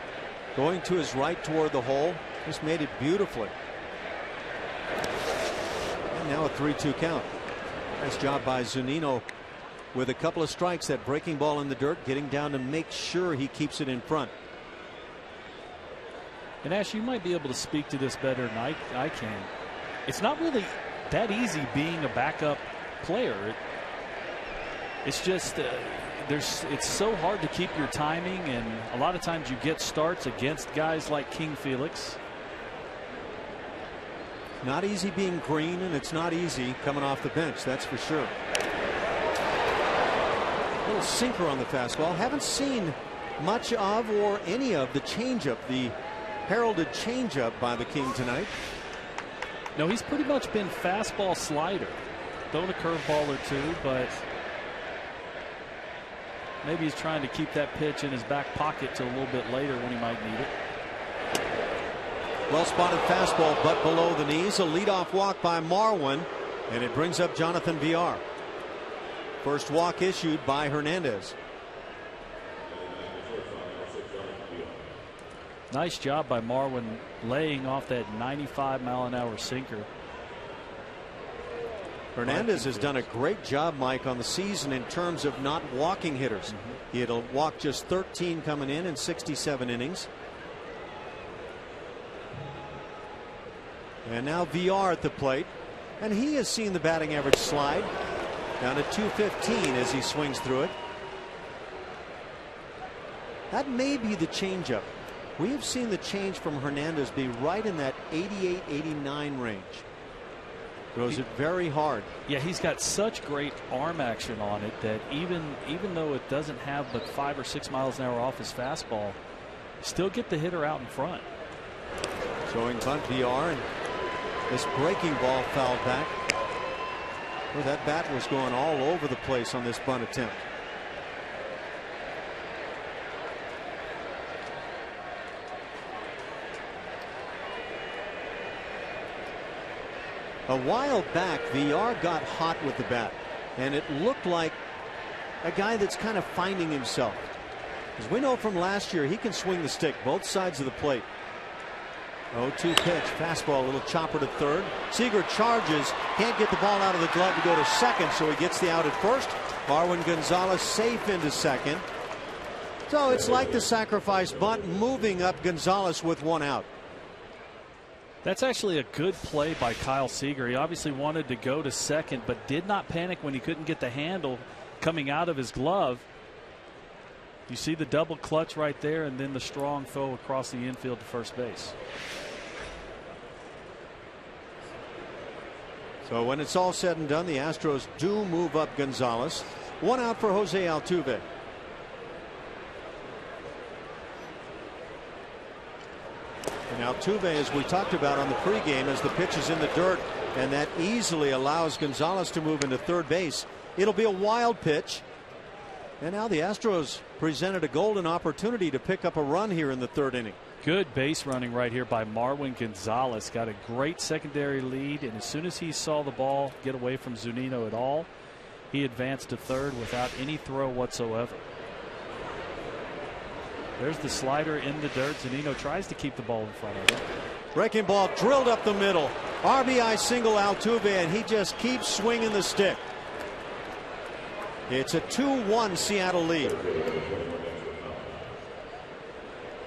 going to his right toward the hole. Just made it beautifully. And now a 3-2 count. Nice job by Zunino with a couple of strikes. That breaking ball in the dirt, getting down to make sure he keeps it in front. And Ash, you might be able to speak to this better than I can. It's not really that easy being a backup player. It's just it's so hard to keep your timing, and a lot of times you get starts against guys like King Felix. Not easy being green, and it's not easy coming off the bench, that's for sure. A little sinker on the fastball. Haven't seen much of or any of the changeup, the heralded changeup by the King tonight. No, he's pretty much been fastball slider. Thrown a curveball or two, but maybe he's trying to keep that pitch in his back pocket till a little bit later when he might need it. Well spotted fastball, but below the knees. A leadoff walk by Marwin, and it brings up Jonathan Villar. First walk issued by Hernandez. Nice job by Marwin laying off that 95-mile-an-hour sinker. Hernandez has done a great job, Mike, on the season in terms of not walking hitters. He had walked just 13 coming in 67 innings. And now Villar at the plate, and he has seen the batting average slide down to 215 as he swings through it. That may be the changeup. We have seen the change from Hernandez be right in that 88-89 range. Throws it very hard. Yeah, he's got such great arm action on it that even though it doesn't have but 5 or 6 miles an hour off his fastball, still get the hitter out in front. Showing bunt Villar, and this breaking ball fouled back. Well, that bat was going all over the place on this bunt attempt. A while back, Villar got hot with the bat, and it looked like a guy that's kind of finding himself. As we know from last year, he can swing the stick both sides of the plate. 0-2 pitch, fastball, a little chopper to third. Seager charges, can't get the ball out of the glove to go to second, so he gets the out at first. Marwin Gonzalez safe into second. So it's like the sacrifice bunt, moving up Gonzalez with 1 out. That's actually a good play by Kyle Seager. He obviously wanted to go to second, but did not panic when he couldn't get the handle coming out of his glove. You see the double clutch right there, and then the strong throw across the infield to first base. So when it's all said and done, the Astros do move up Gonzalez. One out for Jose Altuve. And Altuve, as we talked about on the pregame, as the pitch is in the dirt, and that easily allows Gonzalez to move into third base. It'll be a wild pitch. And now the Astros presented a golden opportunity to pick up a run here in the third inning. Good base running right here by Marwin Gonzalez. Got a great secondary lead, and as soon as he saw the ball get away from Zunino at all, he advanced to third without any throw whatsoever. There's the slider in the dirt. Zunino tries to keep the ball in front of him. Breaking ball drilled up the middle. RBI single Altuve, and he just keeps swinging the stick. It's a 2-1 Seattle lead.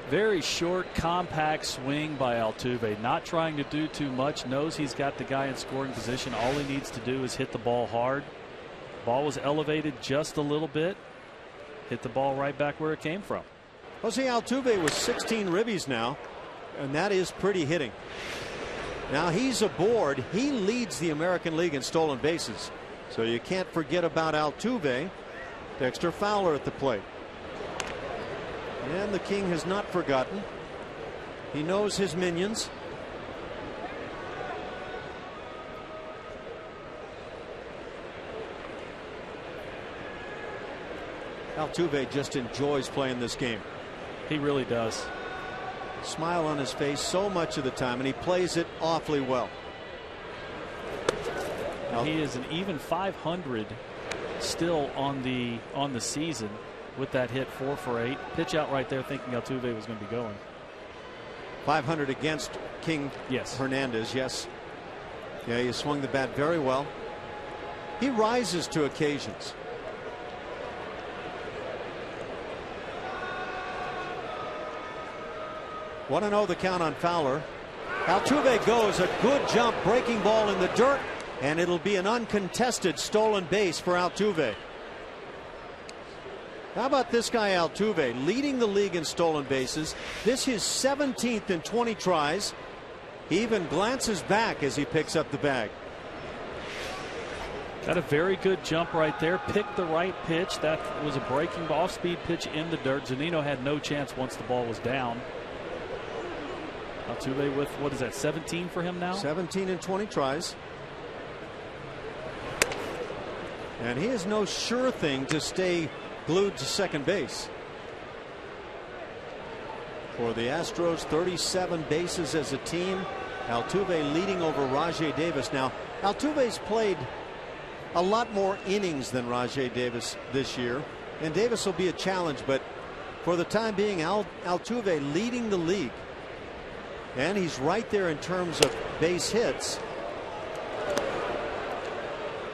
Very short, compact swing by Altuve. Not trying to do too much. Knows he's got the guy in scoring position. All he needs to do is hit the ball hard. Ball was elevated just a little bit. Hit the ball right back where it came from. Jose Altuve with 16 ribbies now, and that is pretty hitting. Now he's aboard. He leads the American League in stolen bases. So you can't forget about Altuve. Dexter Fowler at the plate. And the King has not forgotten. He knows his minions. Altuve just enjoys playing this game. He really does. Smile on his face so much of the time, and he plays it awfully well. He is an even 500 still on the season with that hit. 4 for 8. Pitch out right there, thinking Altuve was going to be going. 500 against King. Yes. Hernandez. Yes. Yeah, he swung the bat very well. He rises to occasions. Want to know the count on Fowler. Altuve goes, a good jump, breaking ball in the dirt, and it'll be an uncontested stolen base for Altuve. How about this guy Altuve, leading the league in stolen bases. This his 17th in 20 tries. He even glances back as he picks up the bag. Got a very good jump right there. Picked the right pitch. That was a breaking off-speed pitch in the dirt. Zunino had no chance once the ball was down. Altuve with, what is that, 17 for him now? 17 in 20 tries. And he is no sure thing to stay glued to second base. For the Astros, 37 bases as a team. Altuve leading over Rajai Davis. Now, Altuve's played a lot more innings than Rajai Davis this year, and Davis will be a challenge, but for the time being, Altuve leading the league. And he's right there in terms of base hits.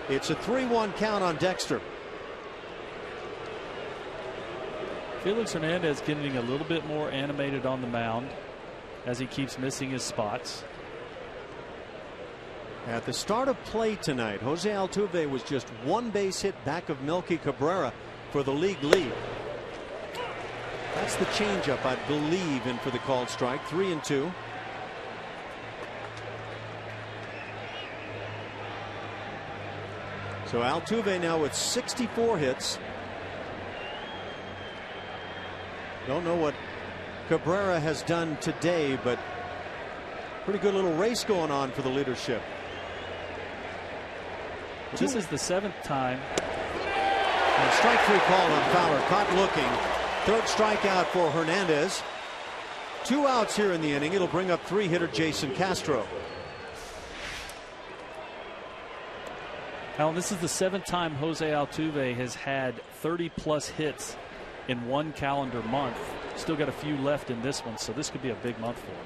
It's a 3-1 count on Dexter. Felix Hernandez getting a little bit more animated on the mound as he keeps missing his spots. At the start of play tonight, Jose Altuve was just one base hit back of Melky Cabrera for the league lead. That's the changeup, I believe, in for the called strike. 3-2. So Altuve now with 64 hits. Don't know what Cabrera has done today, but pretty good little race going on for the leadership. This is the 7th time. And strike 3 call on Fowler. Caught looking. 3rd strikeout for Hernandez. 2 outs here in the inning. It'll bring up 3-hitter Jason Castro. Alan, this is the 7th time Jose Altuve has had 30-plus hits in one calendar month. Still got a few left in this one, so this could be a big month for him.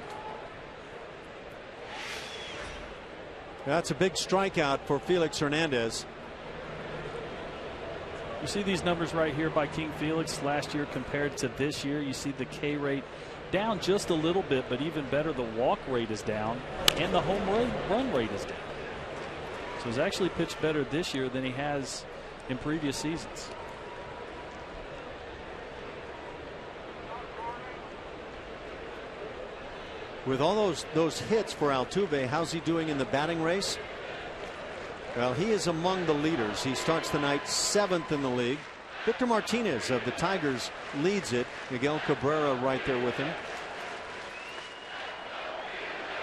That's a big strikeout for Felix Hernandez. You see these numbers right here by King Felix last year compared to this year. You see the K rate down just a little bit, but even better, the walk rate is down and the home run rate is down. So he's actually pitched better this year than he has in previous seasons. With all those hits for Altuve, how's he doing in the batting race? Well, he is among the leaders. He starts the night 7th in the league. Victor Martinez of the Tigers leads it. Miguel Cabrera right there with him.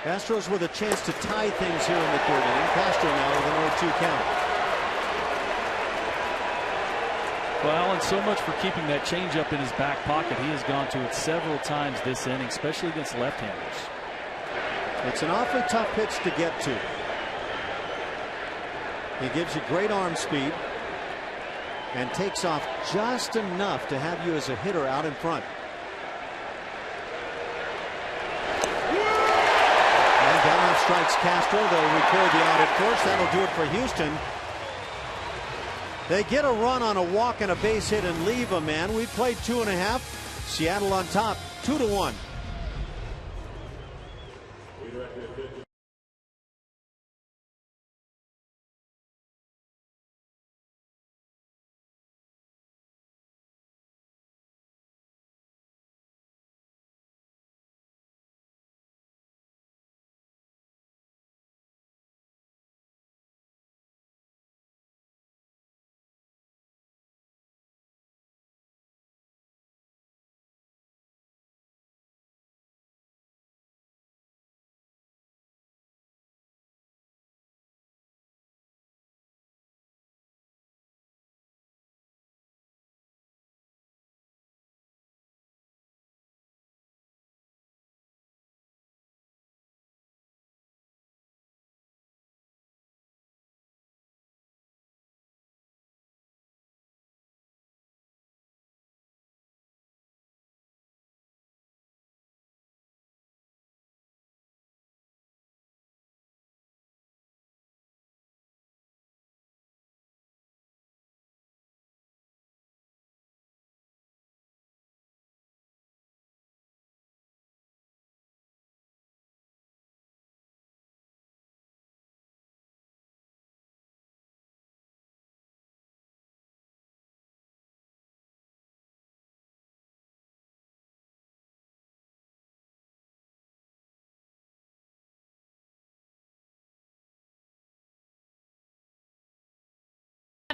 Astros with a chance to tie things here in the 3rd inning. Castro now with an 0-2 count. Well, Alan, so much for keeping that changeup in his back pocket. He has gone to it several times this inning, especially against left-handers. It's an awfully tough pitch to get to. He gives you great arm speed and takes off just enough to have you as a hitter out in front. And down strikes Castro. They'll record the out at first. That'll do it for Houston. They get a run on a walk and a base hit and leave a man. We played 2.5. Seattle on top 2-1.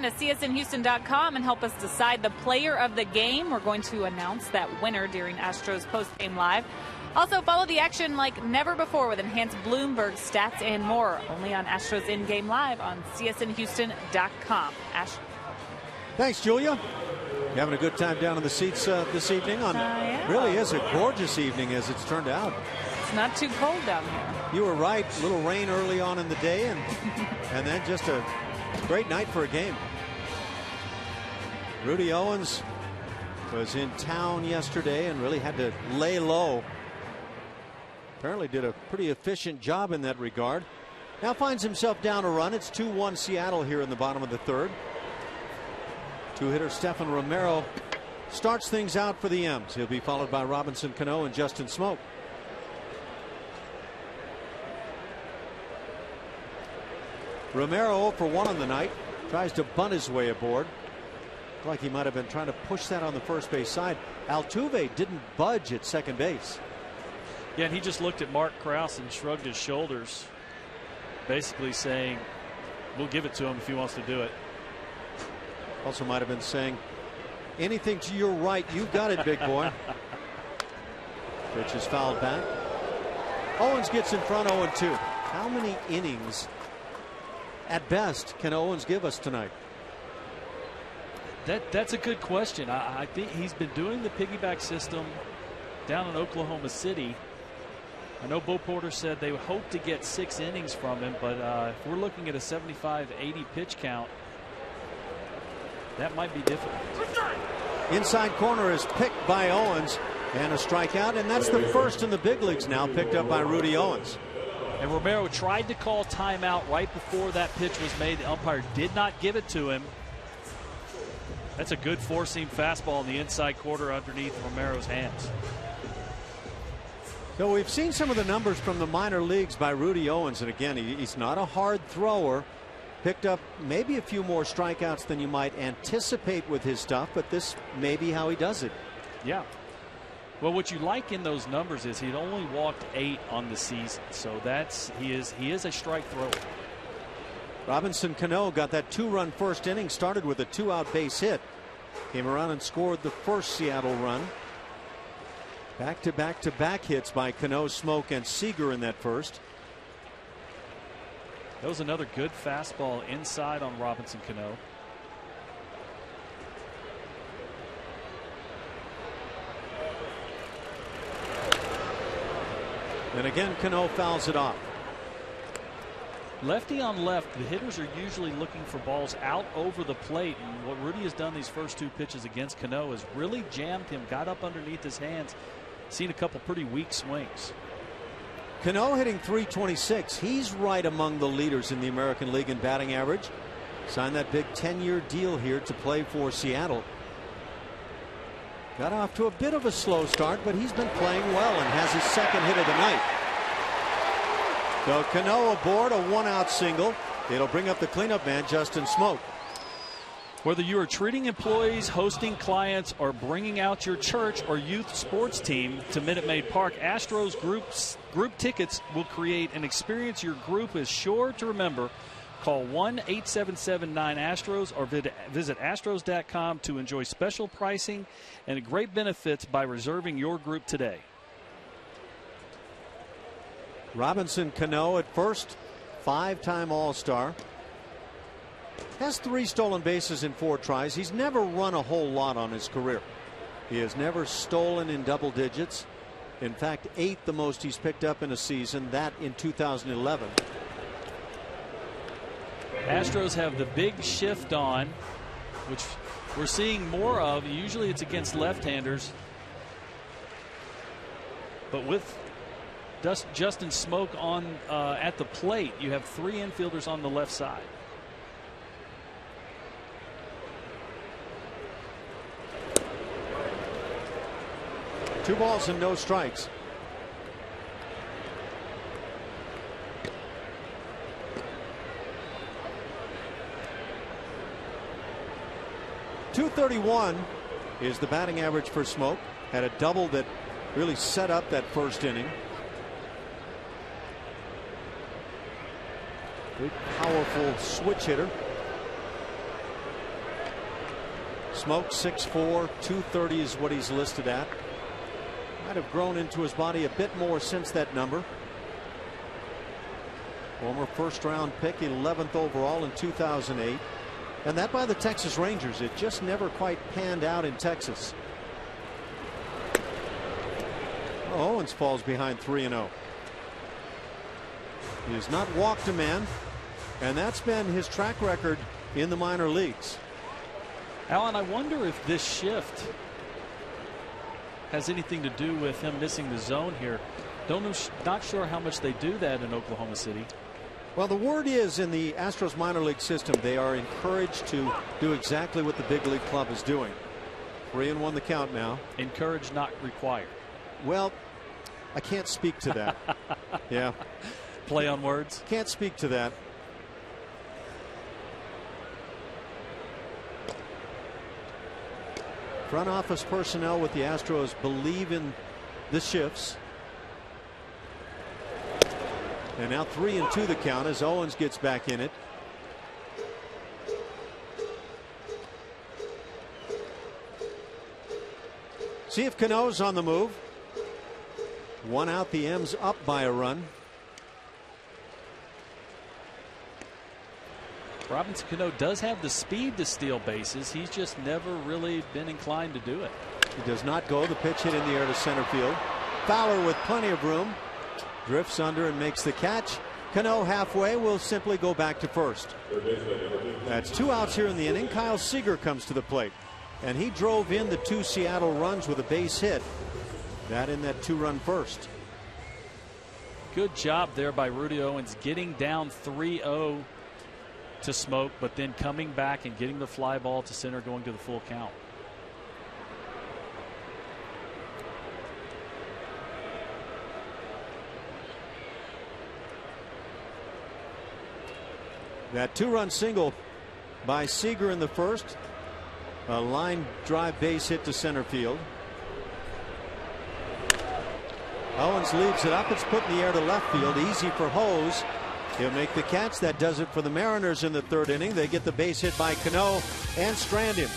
To CSNHouston.com and help us decide the player of the game. We're going to announce that winner during Astros postgame live. Also, follow the action like never before with enhanced Bloomberg stats and more. Only on Astros in-game live on CSNHouston.com. Ash. Thanks, Julia. You having a good time down in the seats this evening? Really is a gorgeous evening as it's turned out. It's not too cold down here. You were right. A little rain early on in the day, and then just a great night for a game. Rudy Owens was in town yesterday and really had to lay low. Apparently did a pretty efficient job in that regard. Now finds himself down a run. It's 2-1 Seattle here in the bottom of the 3rd. Two-hitter Stephan Romero starts things out for the M's. He'll be followed by Robinson Cano and Justin Smoke. Romero 0 for 1 on the night. Tries to bunt his way aboard. Looked like he might have been trying to push that on the first base side. Altuve didn't budge at second base. Yeah, and he just looked at Mark Krause and shrugged his shoulders, basically saying, we'll give it to him if he wants to do it. Also might have been saying, anything to your right, you got it, big boy. Pitch is fouled back. Owens gets in front 0-2. How many innings at best can Owens give us tonight? That's a good question. I think he's been doing the piggyback system down in Oklahoma City. I know Bo Porter said they would hope to get 6 innings from him, but if we're looking at a 75-80 pitch count, that might be difficult. Inside corner is picked by Owens, and a strikeout, and that's the first in the big leagues now picked up by Rudy Owens. And Romero tried to call timeout right before that pitch was made. The umpire did not give it to him. That's a good four-seam fastball in the inside quarter underneath Romero's hands. So we've seen some of the numbers from the minor leagues by Rudy Owens, and again, he's not a hard thrower. Picked up maybe a few more strikeouts than you might anticipate with his stuff, but this may be how he does it. Yeah. Well, what you like in those numbers is he'd only walked 8 on the season, so he is a strike thrower. Robinson Cano got that 2-run first inning, started with a 2-out base hit, came around and scored the first Seattle run. Back-to-back hits by Cano, Smoke, and Seager in that first. That was another good fastball inside on Robinson Cano. And again, Cano fouls it off. Lefty on left, the hitters are usually looking for balls out over the plate, and what Rudy has done these first 2 pitches against Cano is really jammed him, got up underneath his hands, seen a couple pretty weak swings. Cano hitting .326. He's right among the leaders in the American League in batting average. Signed that big 10-year deal here to play for Seattle. Got off to a bit of a slow start, but he's been playing well and has his second hit of the night. So Cano aboard, a 1-out single. It'll bring up the cleanup man, Justin Smoke. Whether you are treating employees, hosting clients, or bringing out your church or youth sports team to Minute Maid Park, Astros group tickets will create an experience your group is sure to remember. Call 1-877-9-ASTROS or visit Astros.com to enjoy special pricing and great benefits by reserving your group today. Robinson Cano at first, 5-time All-Star. Has 3 stolen bases in 4 tries. He's never run a whole lot on his career. He has never stolen in double digits. In fact, 8 the most he's picked up in a season, that in 2011. Astros have the big shift on, which we're seeing more of. Usually it's against left-handers. But with Justin Smoke on at the plate, you have 3 infielders on the left side. Two balls and no strikes. .231 is the batting average for Smoke. Had a double that really set up that first inning. Big, powerful switch hitter. Smoke 6'4", 230 is what he's listed at. Might have grown into his body a bit more since that number. Former first-round pick, 11th overall in 2008. And that by the Texas Rangers. It just never quite panned out in Texas. Owens falls behind 3-0. He has not walked a man, and that's been his track record in the minor leagues. Alan, I wonder if this shift has anything to do with him missing the zone here. Not sure how much they do that in Oklahoma City. Well, the word is in the Astros minor league system, they are encouraged to do exactly what the big league club is doing. 3-1 the count now. Encouraged, not required. Well, I can't speak to that. Yeah. Play on words. Can't speak to that. Front office personnel with the Astros believe in the shifts. And now 3-2 the count as Owens gets back in it. See if Cano's on the move. 1 out, the M's up by a run. Robinson Cano does have the speed to steal bases. He's just never really been inclined to do it. He does not go. The pitch hit in the air to center field. Fowler with plenty of room. Drifts under and makes the catch. Cano halfway will simply go back to first. That's 2 outs here in the inning. Kyle Seager comes to the plate. And he drove in the 2 Seattle runs with a base hit. That in that 2-run first. Good job there by Rudy Owens getting down 3-0 to Smoke, but then coming back and getting the fly ball to center, going to the full count. That 2-run single by Seager in the first. A line drive base hit to center field. Owens leaves it up. It's put in the air to left field. Easy for HOU's. He'll make the catch. That does it for the Mariners in the third inning. They get the base hit by Cano and strand him.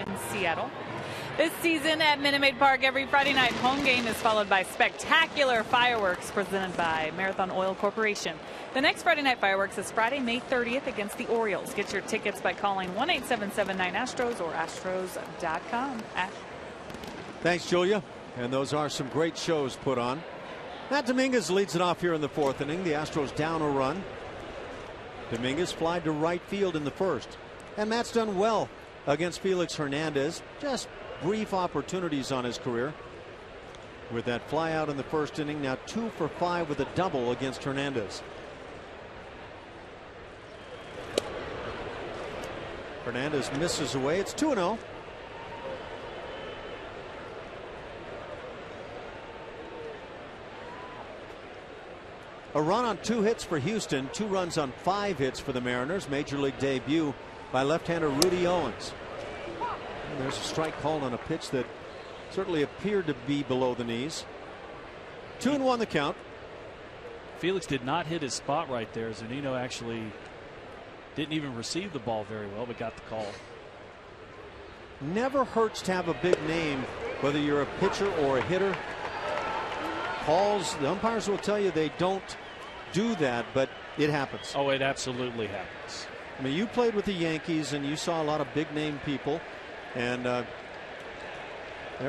In Seattle. This season at Minute Maid Park, every Friday night home game is followed by spectacular fireworks presented by Marathon Oil Corporation. The next Friday night fireworks is Friday, May 30th against the Orioles. Get your tickets by calling 1-877-9-ASTROS or astros.com. Thanks, Julia. And those are some great shows put on. Matt Dominguez leads it off here in the fourth inning. The Astros down a run. Dominguez flied to right field in the first. And Matt's done well against Felix Hernandez. Just brief opportunities on his career. With that fly out in the first inning, now 2 for 5 with a double against Hernandez. Hernandez misses away. It's 2-0. A run on 2 hits for Houston, 2 runs on 5 hits for the Mariners. Major league debut by left-hander Rudy Owens. And there's a strike called on a pitch that certainly appeared to be below the knees. 2-1 the count. Felix did not hit his spot right there. Zunino actually didn't even receive the ball very well, but got the call. Never hurts to have a big name, whether you're a pitcher or a hitter. Calls, the umpires will tell you they don't do that, but it happens. Oh, it absolutely happens. I mean, you played with the Yankees and you saw a lot of big name people, and there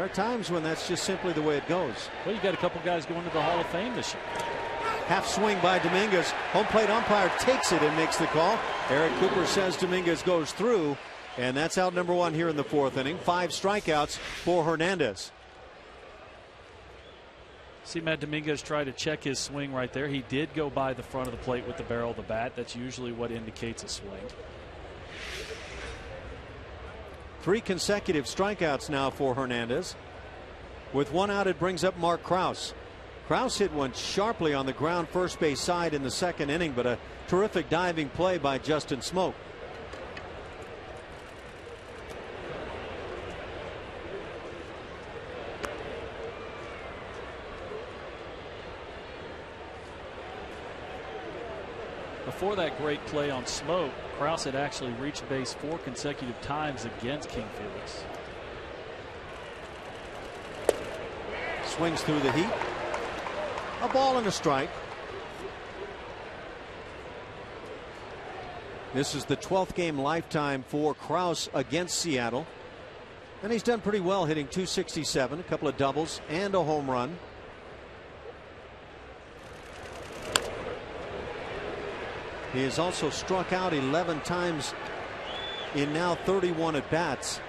are times when that's just simply the way it goes. Well, you got a couple guys going to the Hall of Fame this year. Half swing by Dominguez. Home plate umpire takes it and makes the call. Eric Cooper says Dominguez goes through, and that's out number 1 here in the fourth inning. 5 strikeouts for Hernandez. See Matt Dominguez try to check his swing right there. He did go by the front of the plate with the barrel of the bat. That's usually what indicates a swing. 3 consecutive strikeouts now for Hernandez. With 1 out, it brings up Mark Krause. Krause hit one sharply on the ground first base side in the second inning, but a terrific diving play by Justin Smoke. Before that great play on Smoke, Krause had actually reached base 4 consecutive times against King Felix. Swings through the heat. A ball and a strike. This is the 12th game lifetime for Krause against Seattle. And he's done pretty well, hitting .267, a couple of doubles and a home run. He has also struck out 11 times in now 31 at bats.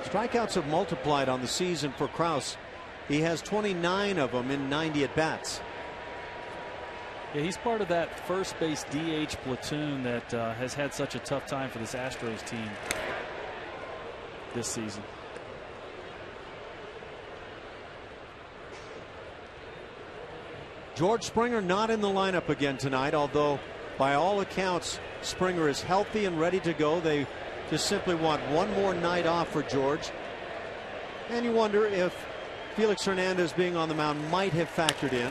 Strikeouts have multiplied on the season for Krause. He has 29 of them in 90 at bats. Yeah, he's part of that first base DH platoon that has had such a tough time for this Astros team this season. George Springer not in the lineup again tonight, although by all accounts Springer is healthy and ready to go. They just simply want one more night off for George. And you wonder if Felix Hernandez being on the mound might have factored in.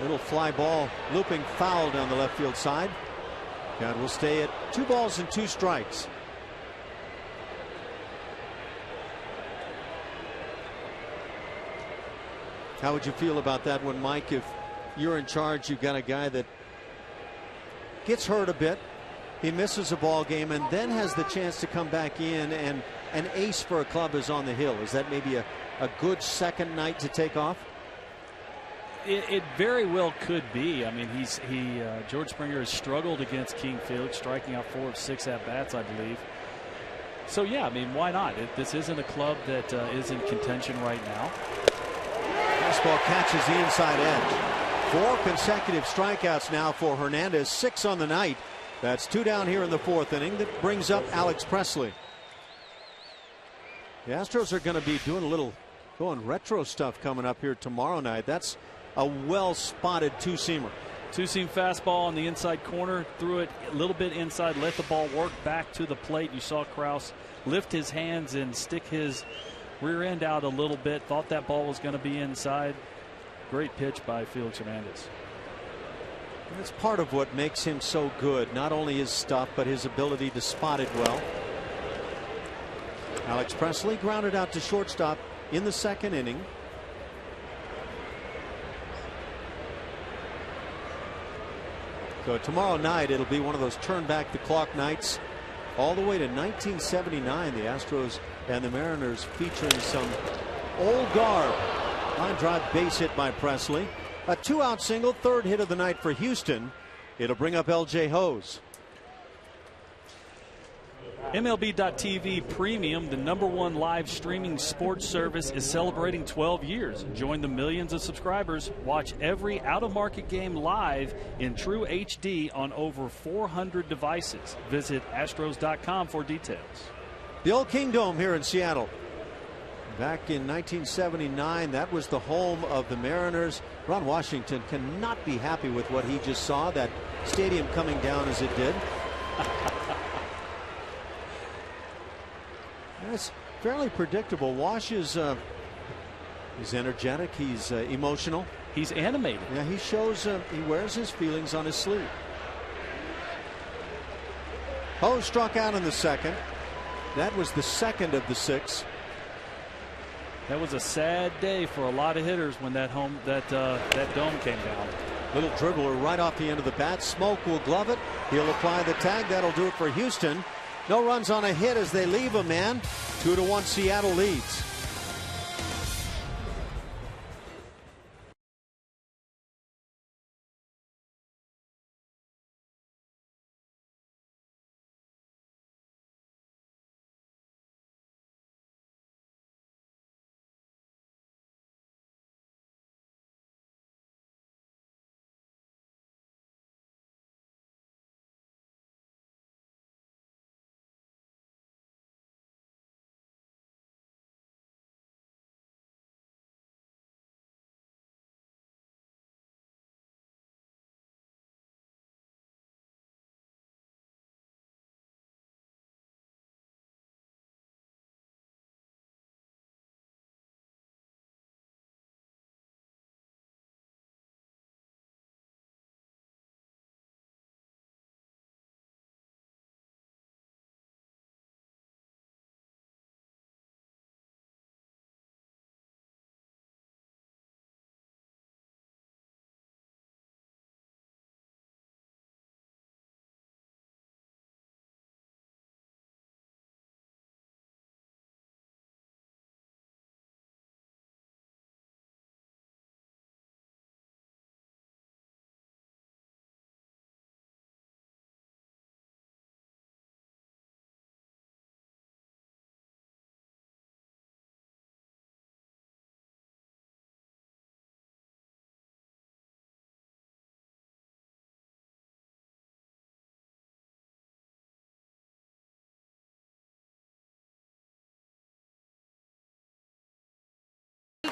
Little fly ball looping foul down the left field side. Count will stay at 2 balls and 2 strikes. How would you feel about that one, Mike? If you're in charge, you've got a guy that gets hurt a bit, he misses a ball game, and then has the chance to come back in, and an ace for a club is on the hill. Is that maybe a good second night to take off? It very well could be. I mean, George Springer has struggled against King Felix, striking out 4 of 6 at bats, I believe. So yeah, I mean, why not? This isn't a club that is in contention right now. Fastball catches the inside edge. 4 consecutive strikeouts now for Hernandez, 6 on the night. That's 2 down here in the 4th inning. That brings up Alex Presley. The Astros are going to be doing a little retro stuff coming up here tomorrow night. That's a well spotted two-seamer. Two-seam fastball on the inside corner, threw it a little bit inside, let the ball work back to the plate. You saw Krause lift his hands and stick his rear end out a little bit. Thought that ball was going to be inside. Great pitch by Felix Hernandez. That's part of what makes him so good. Not only his stuff, but his ability to spot it well. Alex Presley grounded out to shortstop in the 2nd inning. So tomorrow night it'll be one of those turn back the clock nights. All the way to 1979, the Astros and the Mariners featuring some old guard. Line drive base hit by Presley. A 2-out single, 3rd hit of the night for Houston. It'll bring up LJ Hose. MLB.TV Premium, the #1 live streaming sports service, is celebrating 12 years. Join the millions of subscribers. Watch every out-of-market game live in true HD on over 400 devices. Visit Astros.com for details. The old Kingdome here in Seattle. Back in 1979, that was the home of the Mariners. Ron Washington cannot be happy with what he just saw, that stadium coming down as it did. That's fairly predictable. Wash is he's energetic. He's emotional. He's animated. Yeah, he shows. He wears his feelings on his sleeve. Hose struck out in the 2nd. That was the 2nd of the 6. That was a sad day for a lot of hitters when that dome came down. Little dribbler right off the end of the bat. Smoke will glove it. He'll apply the tag. That'll do it for Houston. No runs on a hit as they leave a man. 2-1 Seattle leads.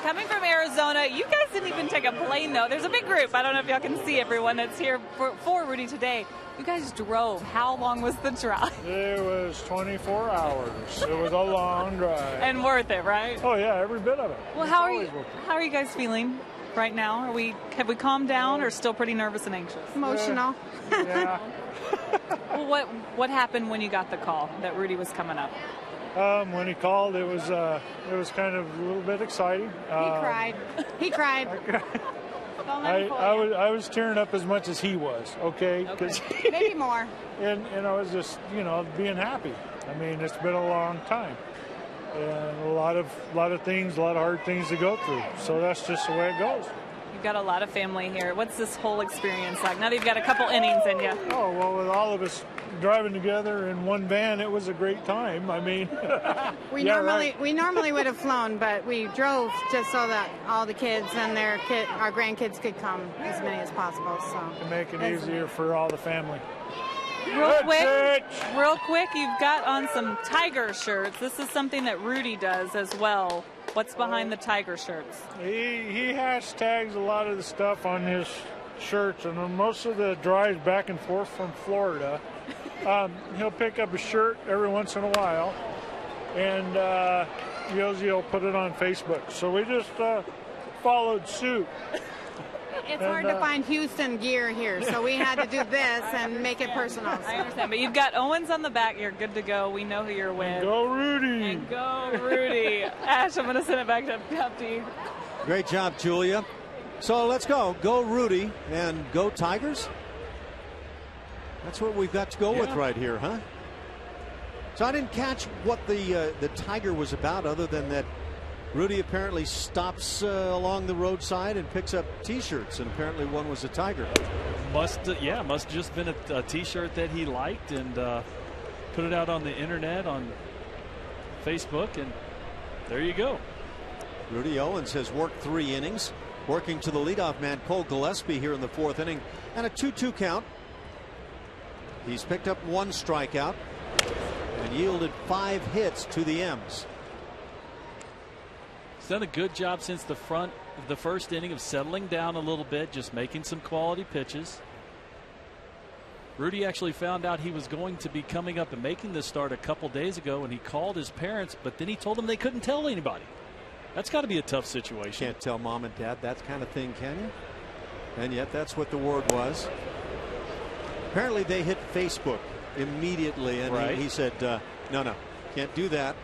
coming from Arizona. You guys didn't even take a plane, though. There's a big group. I don't know if y'all can see everyone that's here for Rudy today. You guys drove. How long was the drive? It was 24 hours. It was a long drive. And worth it, right? Oh, yeah, every bit of it. Well, how are you guys feeling right now? Have we calmed down or still pretty nervous and anxious? Emotional. Yeah. Well, what happened when you got the call that Rudy was coming up? When he called, it was kind of a little bit exciting. He cried. I was tearing up as much as he was. Okay. Maybe more. And I was just being happy. I mean, it's been a long time, and a lot of things, a lot of hard things to go through. So that's just the way it goes. You've got a lot of family here. What's this whole experience like? Now that you've got a couple innings in you. Oh, well, with all of us driving together in one van, it was a great time. I mean, we normally would have flown, but we drove just so that all the kids and our grandkids could come, as many as possible. So to make it easier for all the family. Real quick, you've got on some Tiger shirts. This is something that Rudy does as well. What's behind the Tiger shirts? He hashtags a lot of the stuff on his shirts, and on most of the drives back and forth from Florida, he'll pick up a shirt every once in a while, and he'll put it on Facebook. So we just followed suit. It's hard to find Houston gear here, so we had to do this and make it personal. So. I understand, but you've got Owens on the back. You're good to go. We know who you're with. And go Rudy! And go Rudy. Ash, I'm going to send it back to you. Great job, Julia. So let's go. Go Rudy and go Tigers. That's what we've got to go with right here, huh? So I didn't catch what the Tiger was about, other than that Rudy apparently stops along the roadside and picks up T-shirts, and apparently one was a Tiger. Must just been a T-shirt that he liked, and put it out on the internet on Facebook, and there you go. Rudy Owens has worked 3 innings, working to the leadoff man Cole Gillespie here in the 4th inning, and a 2-2 count. He's picked up 1 strikeout and yielded 5 hits to the M's. Done a good job since the front of the 1st inning of settling down a little bit, just making some quality pitches. Rudy actually found out he was going to be coming up and making this start a couple days ago, and he called his parents, but then he told them they couldn't tell anybody. That's got to be a tough situation. Can't tell mom and dad that kind of thing, can you? And yet that's what the word was. Apparently they hit Facebook immediately, and he said, no, can't do that.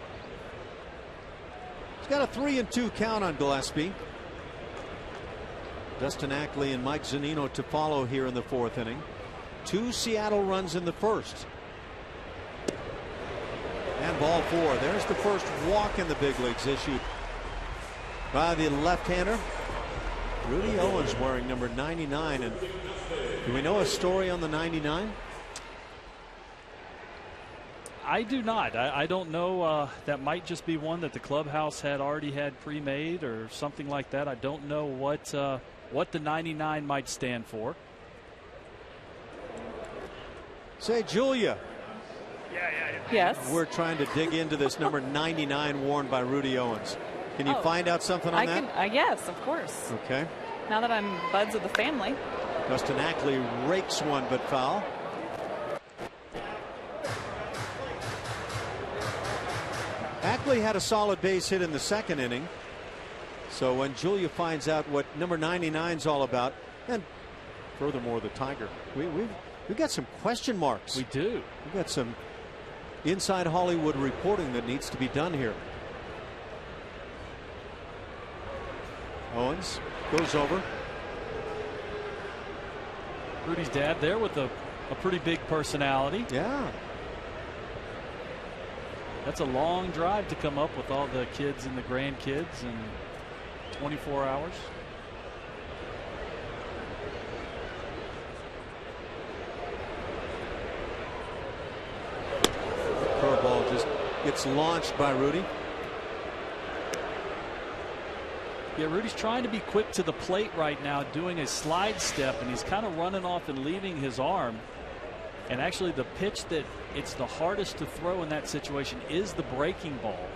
He's got a 3-2 count on Gillespie. Dustin Ackley and Mike Zunino to follow here in the 4th inning. 2 Seattle runs in the 1st. And ball 4. There's the first walk in the big leagues issued by the left-hander. Rudy Owens wearing number 99. And do we know a story on the 99? I do not. I don't know. That might just be one that the clubhouse had already had pre-made or something like that. I don't know what the 99 might stand for. Say, Julia. Yes. We're trying to dig into this number 99 worn by Rudy Owens. Can you find out something on that? Yes, of course. Okay. Now that I'm buds of the family. Dustin Ackley rakes one, but foul. Ackley had a solid base hit in the 2nd inning. So when Julia finds out what number 99 is all about, and furthermore the Tiger, we've got some question marks. We do. We've got some inside Hollywood reporting that needs to be done here. Owens goes over. Rudy's dad there with a pretty big personality. Yeah. That's a long drive to come up with all the kids and the grandkids in 24 hours. Curveball just gets launched by Rudy. Yeah, Rudy's trying to be quick to the plate right now, doing a slide step, and he's kind of running off and leaving his arm. And actually the pitch that it's the hardest to throw in that situation is the breaking ball.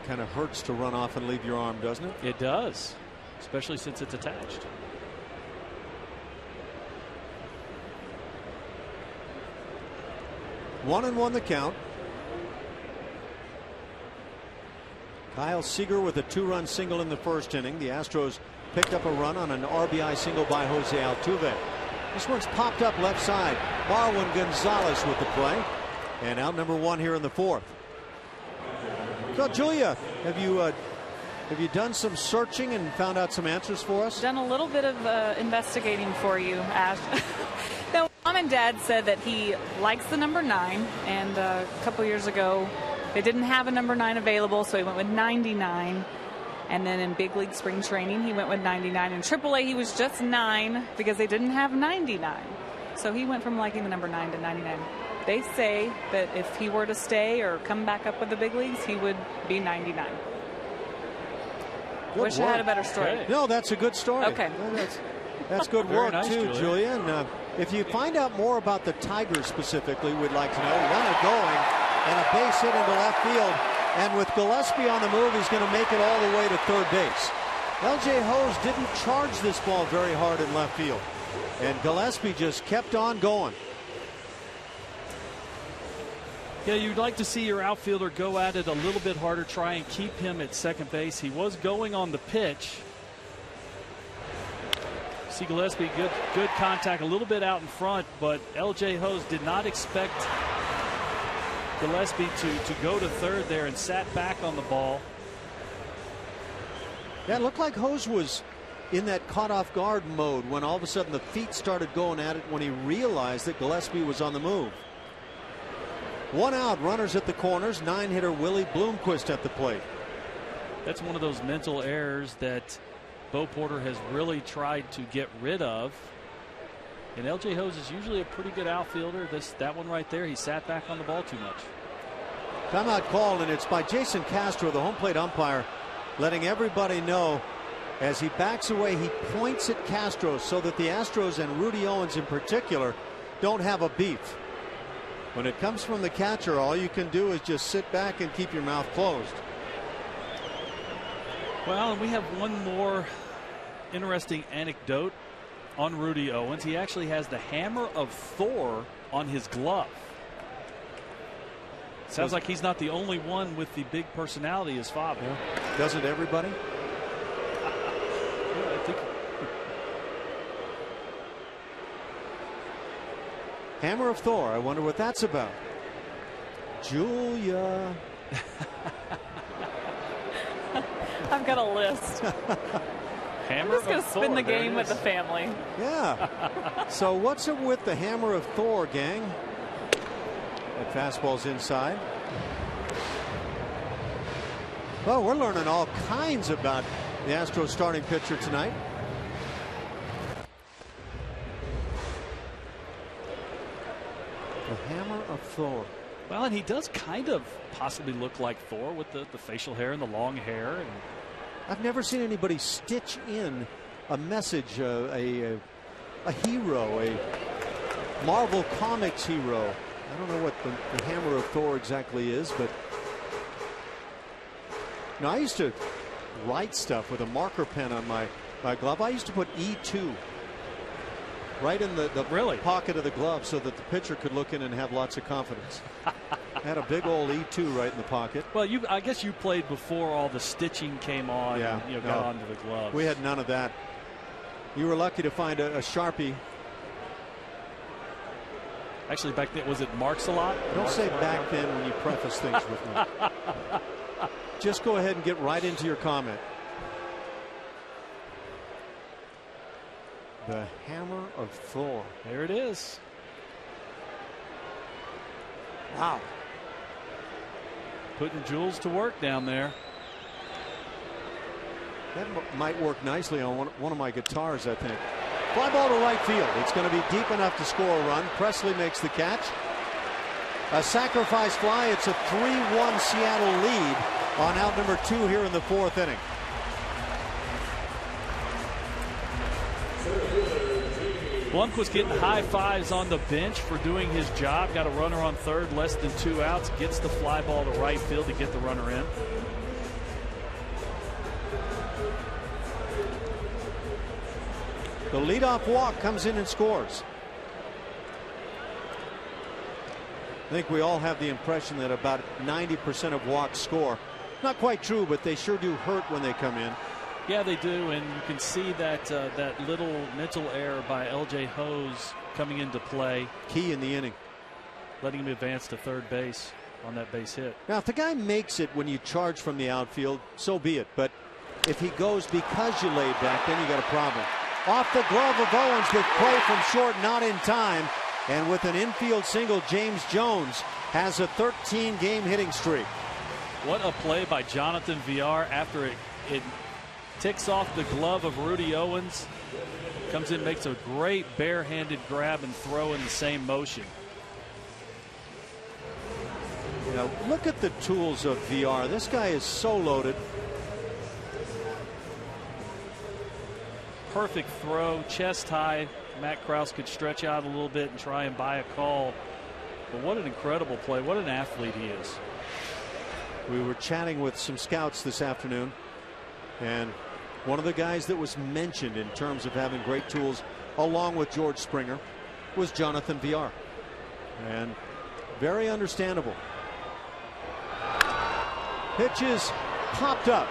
kind of hurts to run off and leave your arm, doesn't it? It does, especially since it's attached. 1-1 the count. Kyle Seager with a 2-run single in the first inning. The Astros picked up a run on an RBI single by Jose Altuve. This one's popped up left side. Marwin Gonzalez with the play. And out number 1 here in the 4th. So, Julia, have you done some searching and found out some answers for us? Done a little bit of investigating for you, Ash. Now, Mom and Dad said that he likes the number 9, and a couple years ago they didn't have a number 9 available, so he went with 99. And then in big league spring training, he went with 99. In AAA, he was just 9 because they didn't have 99. So he went from liking the number 9 to 99. They say that if he were to stay or come back up with the big leagues, he would be 99. Good Wish work. I had a better story. Okay. No, that's a good story. Okay. Well, that's good Very work, nice, too, Julia. And if you find out more about the Tigers specifically, we'd like to know. Runner going and a base hit into left field. And with Gillespie on the move, he's going to make it all the way to third base. L.J. Hose didn't charge this ball very hard in left field. And Gillespie just kept on going. Yeah, you'd like to see your outfielder go at it a little bit harder, try and keep him at second base. He was going on the pitch. See Gillespie, good contact, a little bit out in front, but L.J. Hose did not expect Gillespie to go to third there and sat back on the ball. Yeah, it looked like Hose was in that caught off guard mode when all of a sudden the feet started going at it when he realized that Gillespie was on the move. 1 out, runners at the corners. 9-hitter Willie Bloomquist at the plate. That's one of those mental errors that Bo Porter has really tried to get rid of. And L.J. Hose is usually a pretty good outfielder. That one right there, he sat back on the ball too much. Timeout called, and it's by Jason Castro, the home plate umpire, letting everybody know as he backs away, he points at Castro so that the Astros and Rudy Owens in particular don't have a beef. When it comes from the catcher, all you can do is just sit back and keep your mouth closed. Well, and we have one more interesting anecdote on Rudy Owens. He actually has the hammer of Thor on his glove. Sounds like he's not the only one with the big personality, his father. Yeah. Doesn't everybody? Yeah, I think. Hammer of Thor. I wonder what that's about. Julia. I've got a list. I'm just going to spin the game with the family. Yeah. So what's it with the Hammer of Thor, gang? That fastball's inside. Well, we're learning all kinds about the Astros starting pitcher tonight. The Hammer of Thor. Well, and he does kind of possibly look like Thor with the facial hair and the long hair. And I've never seen anybody stitch in a message, a hero, a Marvel Comics hero. I don't know what the Hammer of Thor exactly is, but no, I used to write stuff with a marker pen on my glove. I used to put E2 right in the pocket of the glove so that the pitcher could look in and have lots of confidence. I had a big old E2 right in the pocket. Well, I guess you played before all the stitching came on. Yeah, and, got onto the gloves. We had none of that. You were lucky to find a Sharpie. Actually, back then, was it Marks a lot? Don't say back then when you preface things with me. Just go ahead and get right into your comment. The Hammer of Thor. There it is. Wow. Putting Jules to work down there. That might work nicely on one of my guitars, I think. Fly ball to right field. It's going to be deep enough to score a run. Presley makes the catch. A sacrifice fly. It's a 3-1 Seattle lead on out number 2 here in the 4th inning. Blomquist getting high fives on the bench for doing his job. Got a runner on third, less than 2 outs. Gets the fly ball to right field to get the runner in. The leadoff walk comes in and scores. I think we all have the impression that about 90% of walks score. Not quite true, but they sure do hurt when they come in. Yeah, they do, and you can see that that little mental error by L.J. Hose coming into play. Key in the inning. Letting him advance to third base on that base hit. Now, if the guy makes it when you charge from the outfield, so be it. But if he goes because you laid back, then you got a problem. Off the glove of Owens with play from short, not in time. And with an infield single, James Jones has a 13-game hitting streak. What a play by Jonathan Villar after it ticks off the glove of Rudy Owens. Comes in, makes a great barehanded grab and throw in the same motion. You know, look at the tools of Villar. This guy is so loaded. Perfect throw, chest high. Matt Krause could stretch out a little bit and try and buy a call. But what an incredible play. What an athlete he is. We were chatting with some scouts this afternoon, and one of the guys that was mentioned in terms of having great tools, along with George Springer, was Jonathan Villar. And very understandable. Pitches popped up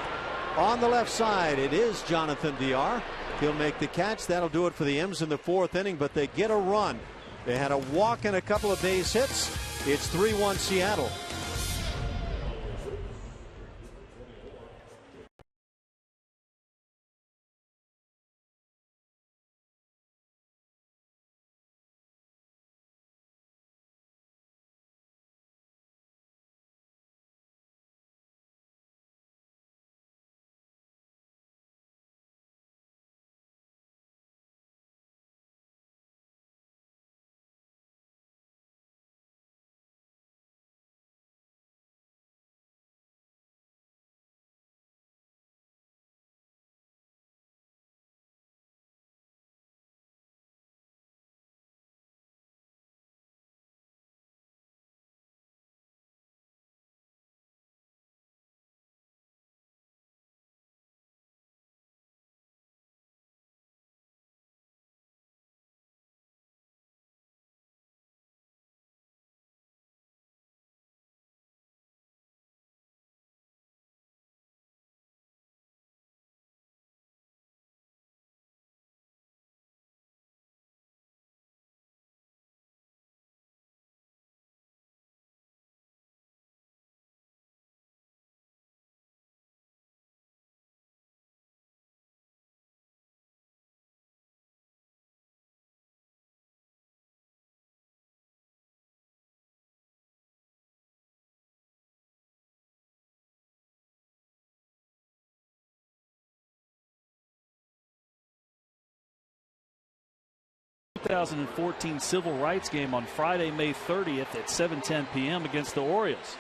on the left side. It is Jonathan Villar. He'll make the catch. That'll do it for the M's in the fourth inning, but they get a run. They had a walk and a couple of base hits. It's 3-1 Seattle. The 2014 Civil Rights game on Friday, May 30th at 7:10 p.m. against the Orioles.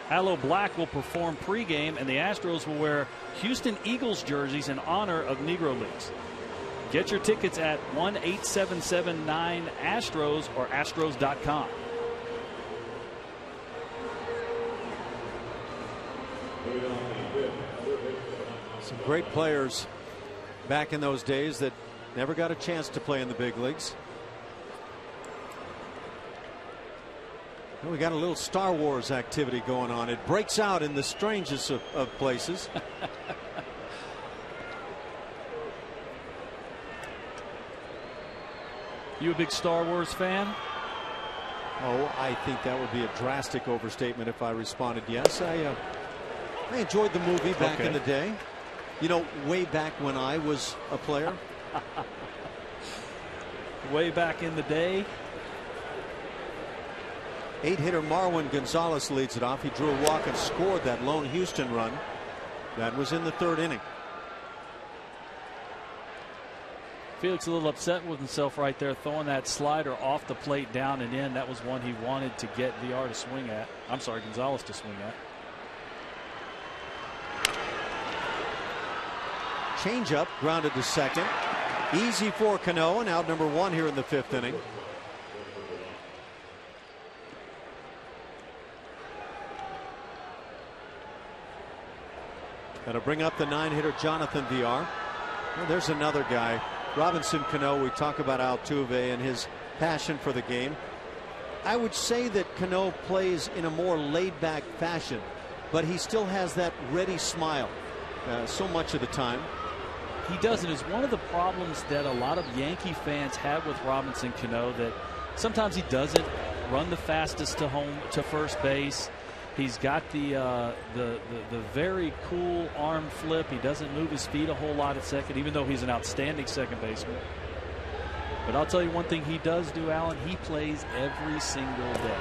Aloe Black will perform pregame, and the Astros will wear Houston Eagles jerseys in honor of Negro Leagues. Get your tickets at 1-877-9-ASTROS or Astros.com. Some great players back in those days that never got a chance to play in the big leagues. Well, we got a little Star Wars activity going on. It breaks out in the strangest of places. You a big Star Wars fan? Oh, I think that would be a drastic overstatement if I responded yes. I enjoyed the movie back in the day. You know, way back when I was a player. Way back in the day. 8-hitter Marwin Gonzalez leads it off. He drew a walk and scored that lone Houston run. That was in the third inning. Felix a little upset with himself right there, throwing that slider off the plate down and in. That was one he wanted to get VR to swing at. I'm sorry, Gonzalez to swing at. Changeup grounded to second. Easy for Cano, and out number one here in the fifth inning. That'll bring up the 9-hitter Jonathan Villar. Well, there's another guy, Robinson Cano. We talk about Altuve and his passion for the game. I would say that Cano plays in a more laid-back fashion, but he still has that ready smile so much of the time. He does, and it's one of the problems that a lot of Yankee fans have with Robinson Cano, that sometimes he doesn't run the fastest to first base. He's got the very cool arm flip. He doesn't move his feet a whole lot at second, even though he's an outstanding second baseman. But I'll tell you one thing he does do, Alan. He plays every single day.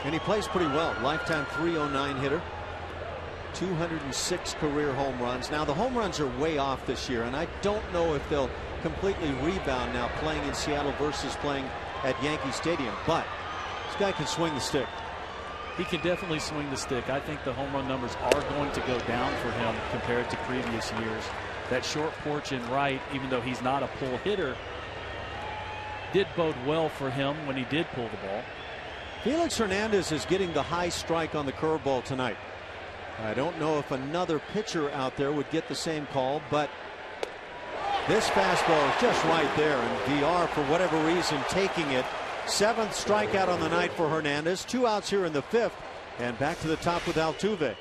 And he plays pretty well. Lifetime .309 hitter. 206 career home runs. Now the home runs are way off this year, and I don't know if they'll completely rebound now playing in Seattle versus playing at Yankee Stadium. But this guy can swing the stick. He can definitely swing the stick. I think the home run numbers are going to go down for him compared to previous years. That short porch in right, even though he's not a pull hitter, did bode well for him when he did pull the ball. Felix Hernandez is getting the high strike on the curveball tonight. I don't know if another pitcher out there would get the same call, but this fastball is just right there, and VR, for whatever reason, taking it. 7th strikeout on the night for Hernandez. 2 outs here in the 5th, and back to the top with Altuve.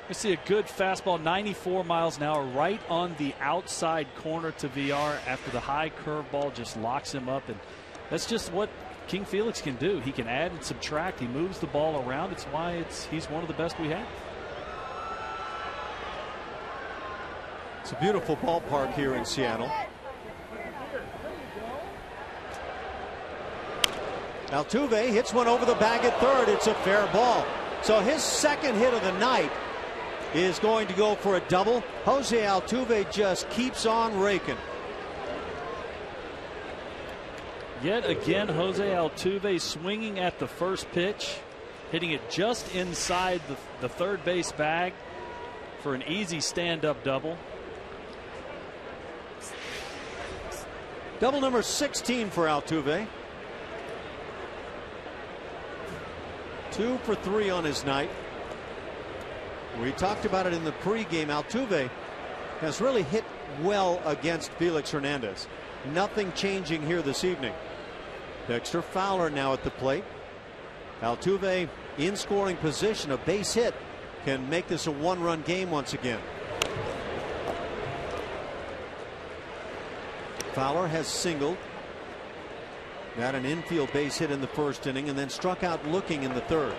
We see a good fastball, 94 miles an hour, right on the outside corner to VR after the high curveball just locks him up. And that's just what King Felix can do. He can add and subtract. He moves the ball around. It's why he's one of the best we have. It's a beautiful ballpark here in Seattle. Altuve hits one over the bag at third. It's a fair ball. So his second hit of the night is going to go for a double. Jose Altuve just keeps on raking. Yet again, Jose Altuve swinging at the first pitch, hitting it just inside the third base bag for an easy stand-up double. Double number 16 for Altuve. 2 for 3 on his night. We talked about it in the pregame. Altuve has really hit well against Felix Hernandez. Nothing changing here this evening. Dexter Fowler now at the plate. Altuve in scoring position. A base hit can make this a 1-run game once again. Fowler has singled. Got an infield base hit in the first inning and then struck out looking in the third.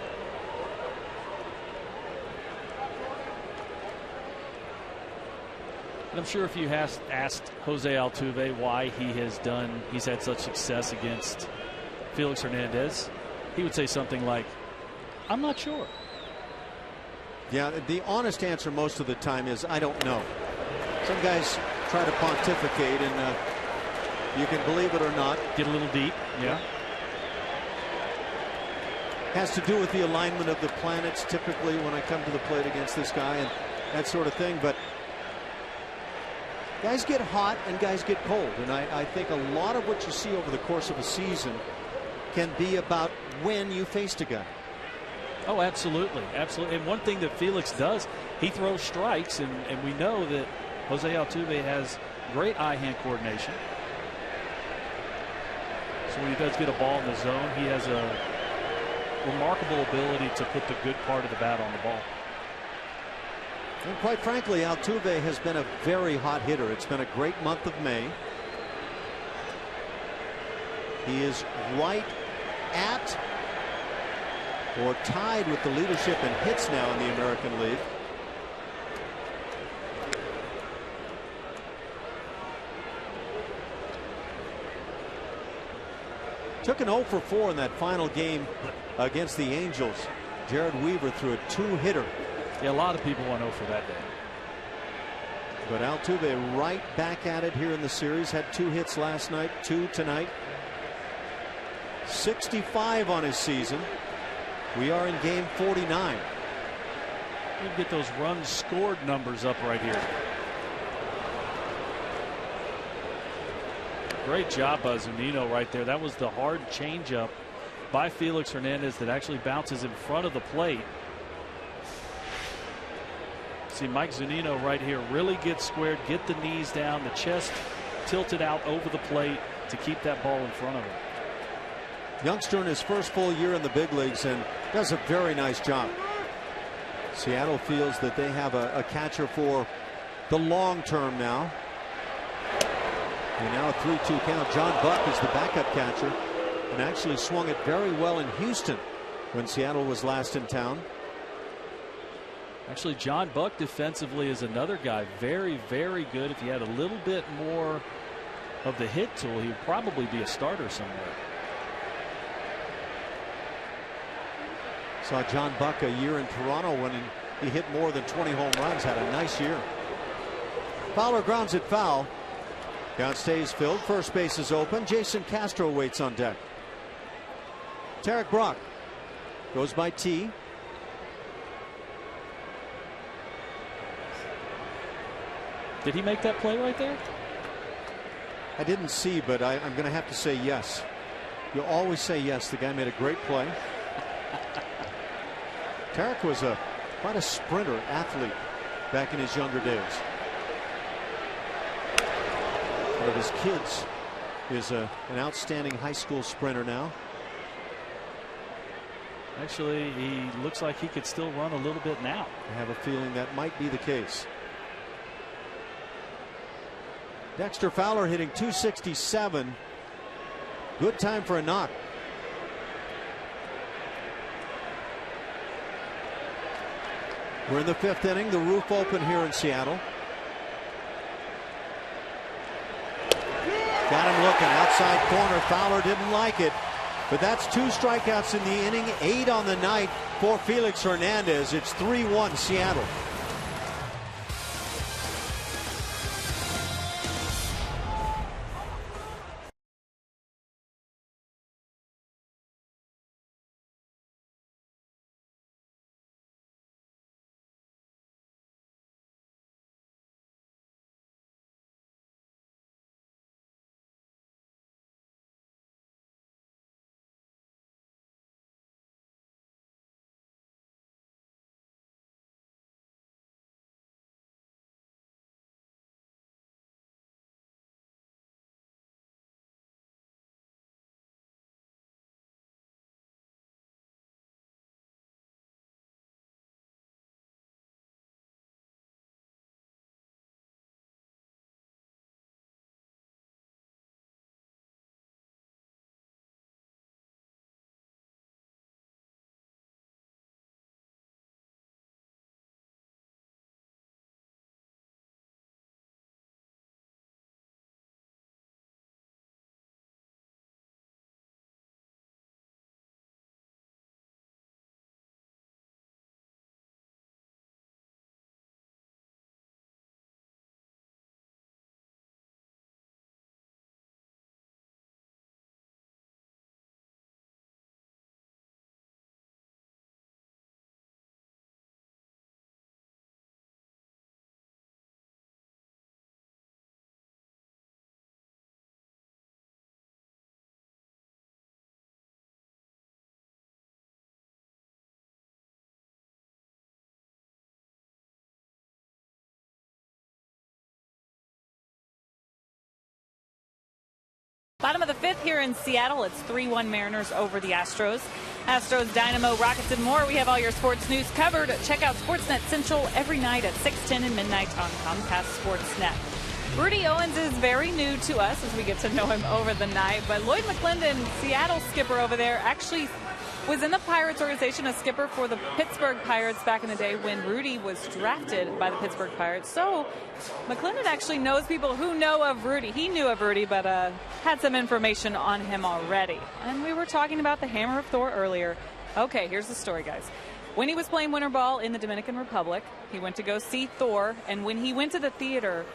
I'm sure if you asked Jose Altuve why he's had such success against Felix Hernandez, he would say something like, I'm not sure. Yeah, the honest answer most of the time is, I don't know. Some guys try to pontificate, and you can believe it or not. Get a little deep. Yeah. Has to do with the alignment of the planets typically when I come to the plate against this guy and that sort of thing. But guys get hot and guys get cold. And I think a lot of what you see over the course of a season can be about when you faced a guy. Oh, absolutely. Absolutely. And one thing that Felix does, he throws strikes, and we know that Jose Altuve has great eye-hand coordination. So when he does get a ball in the zone, he has a remarkable ability to put the good part of the bat on the ball. And quite frankly, Altuve has been a very hot hitter. It's been a great month of May. He is right at or tied with the leadership in hits now in the American League. Took an 0 for 4 in that final game against the Angels. Jared Weaver threw a 2-hitter. Yeah, a lot of people went 0 for that day. But Altuve right back at it here in the series. Had 2 hits last night, 2 tonight. 65 on his season. We are in game 49. We get those runs scored numbers up right here. Great job by Zunino right there. That was the hard changeup by Felix Hernandez that actually bounces in front of the plate. See Mike Zunino right here really get squared, get the knees down, the chest tilted out over the plate to keep that ball in front of him. Youngster in his first full year in the big leagues and does a very nice job. Seattle feels that they have a catcher for the long term now. And now a 3-2 count. John Buck is the backup catcher and actually swung it very well in Houston when Seattle was last in town. Actually, John Buck defensively is another guy very, very good. If he had a little bit more of the hit tool, he would probably be a starter somewhere. Saw John Buck a year in Toronto when he hit more than 20 home runs. Had a nice year. Fowler grounds it foul. Count stays filled. First base is open. Jason Castro waits on deck. Tarek Brock goes by T. Did he make that play right there? I didn't see, but I'm going to have to say yes. You always say yes. The guy made a great play. Tarek was quite a sprinter athlete back in his younger days. One of his kids is an outstanding high school sprinter now. Actually, he looks like he could still run a little bit now. I have a feeling that might be the case. Dexter Fowler hitting .267. Good time for a knock. We're in the fifth inning. The roof open here in Seattle. Got him looking outside corner. Fowler didn't like it, but that's 2 strikeouts in the inning, 8 on the night for Felix Hernandez. It's 3-1 Seattle. Bottom of the fifth here in Seattle. It's 3-1 Mariners over the Astros. Astros, Dynamo, Rockets, and more. We have all your sports news covered. Check out Sportsnet Central every night at 6:10 and midnight on Comcast Sportsnet. Rudy Owens is very new to us as we get to know him over the night. But Lloyd McClendon, Seattle skipper over there, actually was in the Pirates organization, a skipper for the Pittsburgh Pirates back in the day when Rudy was drafted by the Pittsburgh Pirates. So McClendon actually knows people who know of Rudy. He knew of Rudy, but had some information on him already. And we were talking about the Hammer of Thor earlier. Okay, here's the story, guys. When he was playing winter ball in the Dominican Republic, he went to go see Thor. And when he went to the theater,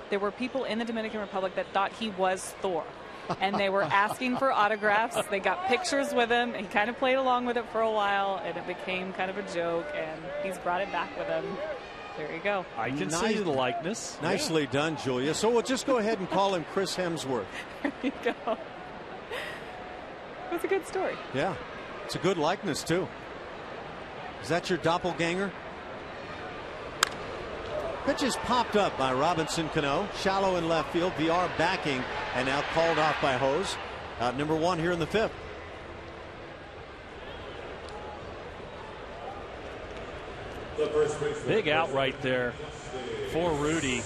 there were people in the Dominican Republic that thought he was Thor. And they were asking for autographs. They got pictures with him. He kind of played along with it for a while, and it became kind of a joke, and he's brought it back with him. There you go. I can see the likeness. Nicely done, Julia. So we'll just go ahead and call him Chris Hemsworth. There you go. That's a good story. Yeah. It's a good likeness, too. Is that your doppelganger? Pitch is popped up by Robinson Cano, shallow in left field. VR backing, and now called off by Hose. Out number 1 here in the 5th. Big out right there for Rudy.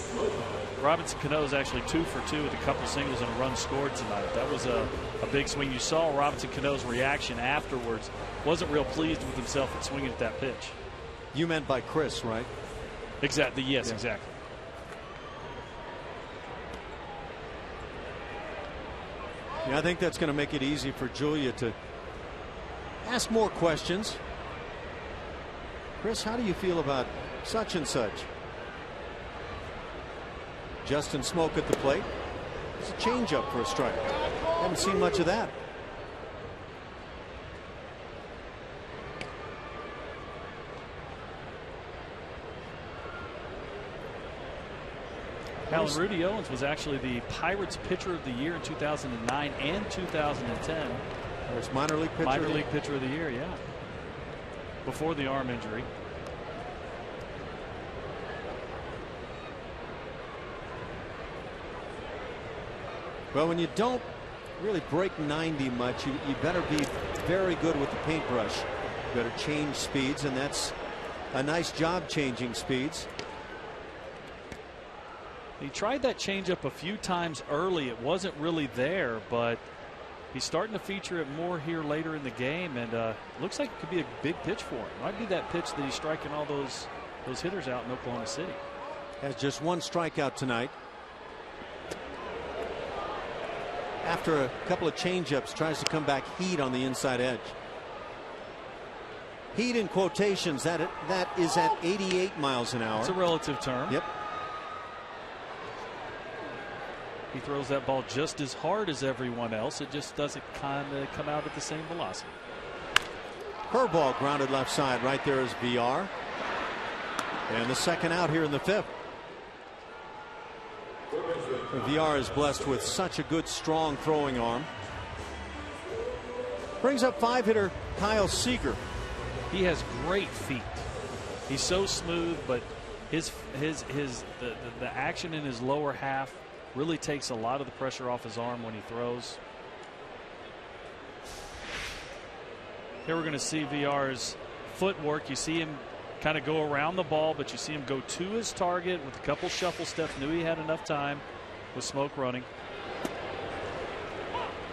Robinson Cano is actually 2 for 2 with a couple singles and a run scored tonight. That was a big swing. You saw Robinson Cano's reaction afterwards. Wasn't real pleased with himself at swinging at that pitch. You meant by Chris, right? Exactly. Yes, yeah. Exactly. Yeah, I think that's going to make it easy for Julia to ask more questions. Chris, how do you feel about such and such? Justin Smoke at the plate. It's a changeup for a strike. Haven't seen much of that. Alan, Rudy Owens was actually the Pirates Pitcher of the Year in 2009 and 2010. There's minor league pitcher of the year, yeah. Before the arm injury. Well, when you don't really break 90 much, you better be very good with the paintbrush. You better change speeds, and that's a nice job changing speeds. He tried that changeup a few times early. It wasn't really there, but he's starting to feature it more here later in the game, and looks like it could be a big pitch for him. Might be that pitch that he's striking all those hitters out in Oklahoma City. Has just 1 strikeout tonight. After a couple of changeups, tries to come back heat on the inside edge. Heat in quotations, that is at 88 miles an hour. It's a relative term. Yep. He throws that ball just as hard as everyone else. It just doesn't kind of come out at the same velocity. Curveball grounded left side. Right there is VR. And the second out here in the 5th. VR is blessed with such a good, strong throwing arm. Brings up 5-hitter Kyle Seager. He has great feet. He's so smooth, but the action in his lower half really takes a lot of the pressure off his arm when he throws. Here we're going to see VR's footwork. You see him kind of go around the ball, but you see him go to his target with a couple shuffle steps. Knew he had enough time with Smoke running.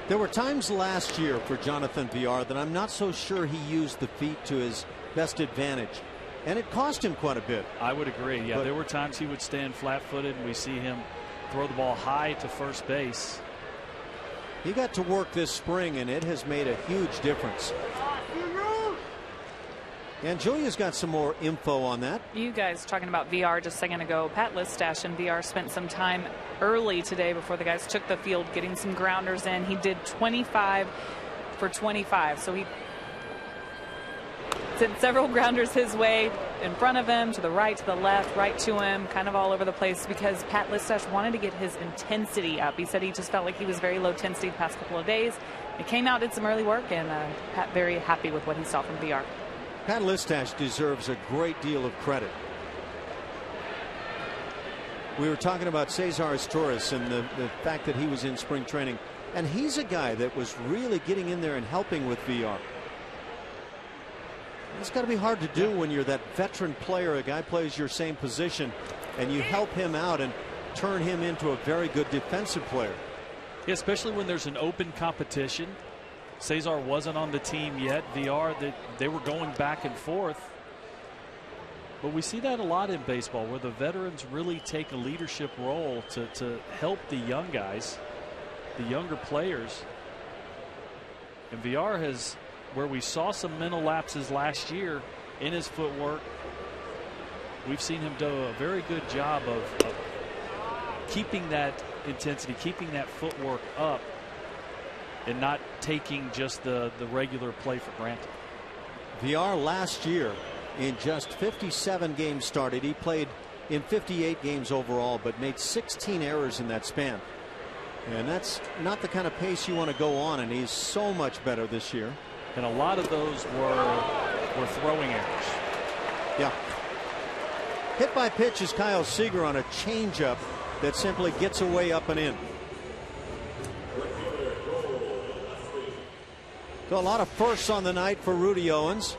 There were times last year for Jonathan VR that I'm not so sure he used the feet to his best advantage, and it cost him quite a bit. I would agree. Yeah, there were times he would stand flat-footed, and we see him throw the ball high to first base. He got to work this spring, and it has made a huge difference. And Julia's got some more info on that. You guys talking about VR just a second ago. Pat Listash and VR spent some time early today before the guys took the field getting some grounders in. He did 25 for 25. So he sent several grounders his way, in front of him, to the right, to the left, right to him, kind of all over the place, because Pat Listash wanted to get his intensity up. He said he just felt like he was very low intensity the past couple of days. He came out, did some early work, and Pat very happy with what he saw from VR. Pat Listash deserves a great deal of credit. We were talking about Cesar Torres and the fact that he was in spring training, and he's a guy that was really getting in there and helping with VR. It's got to be hard to do when you're that veteran player. A guy plays your same position, and you help him out and turn him into a very good defensive player. Yeah, especially when there's an open competition. Cesar wasn't on the team yet. VR, they were going back and forth. But we see that a lot in baseball, where the veterans really take a leadership role to help the young guys, the younger players. And VR has, where we saw some mental lapses last year in his footwork, we've seen him do a very good job of keeping that intensity, keeping that footwork up, and not taking just the regular play for granted. VR last year, in just 57 games started, he played in 58 games overall, but made 16 errors in that span. And that's not the kind of pace you want to go on, and he's so much better this year. And a lot of those were throwing errors. Yeah. Hit by pitch is Kyle Seager on a changeup that simply gets away up and in. So a lot of firsts on the night for Rudy Owens.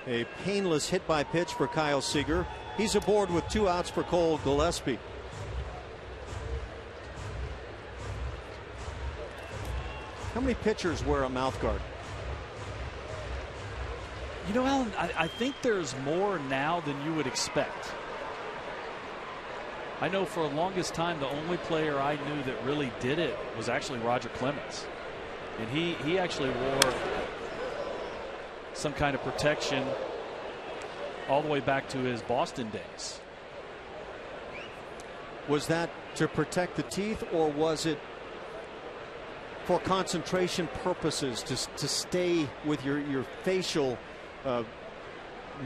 A painless hit by pitch for Kyle Seager. He's aboard with 2 outs for Cole Gillespie. How many pitchers wear a mouth guard? You know, Alan, I think there's more now than you would expect. I know for the longest time the only player I knew that really did it was actually Roger Clemens. And he actually wore some kind of protection all the way back to his Boston days. Was that to protect the teeth, or was it for concentration purposes, to stay with your facial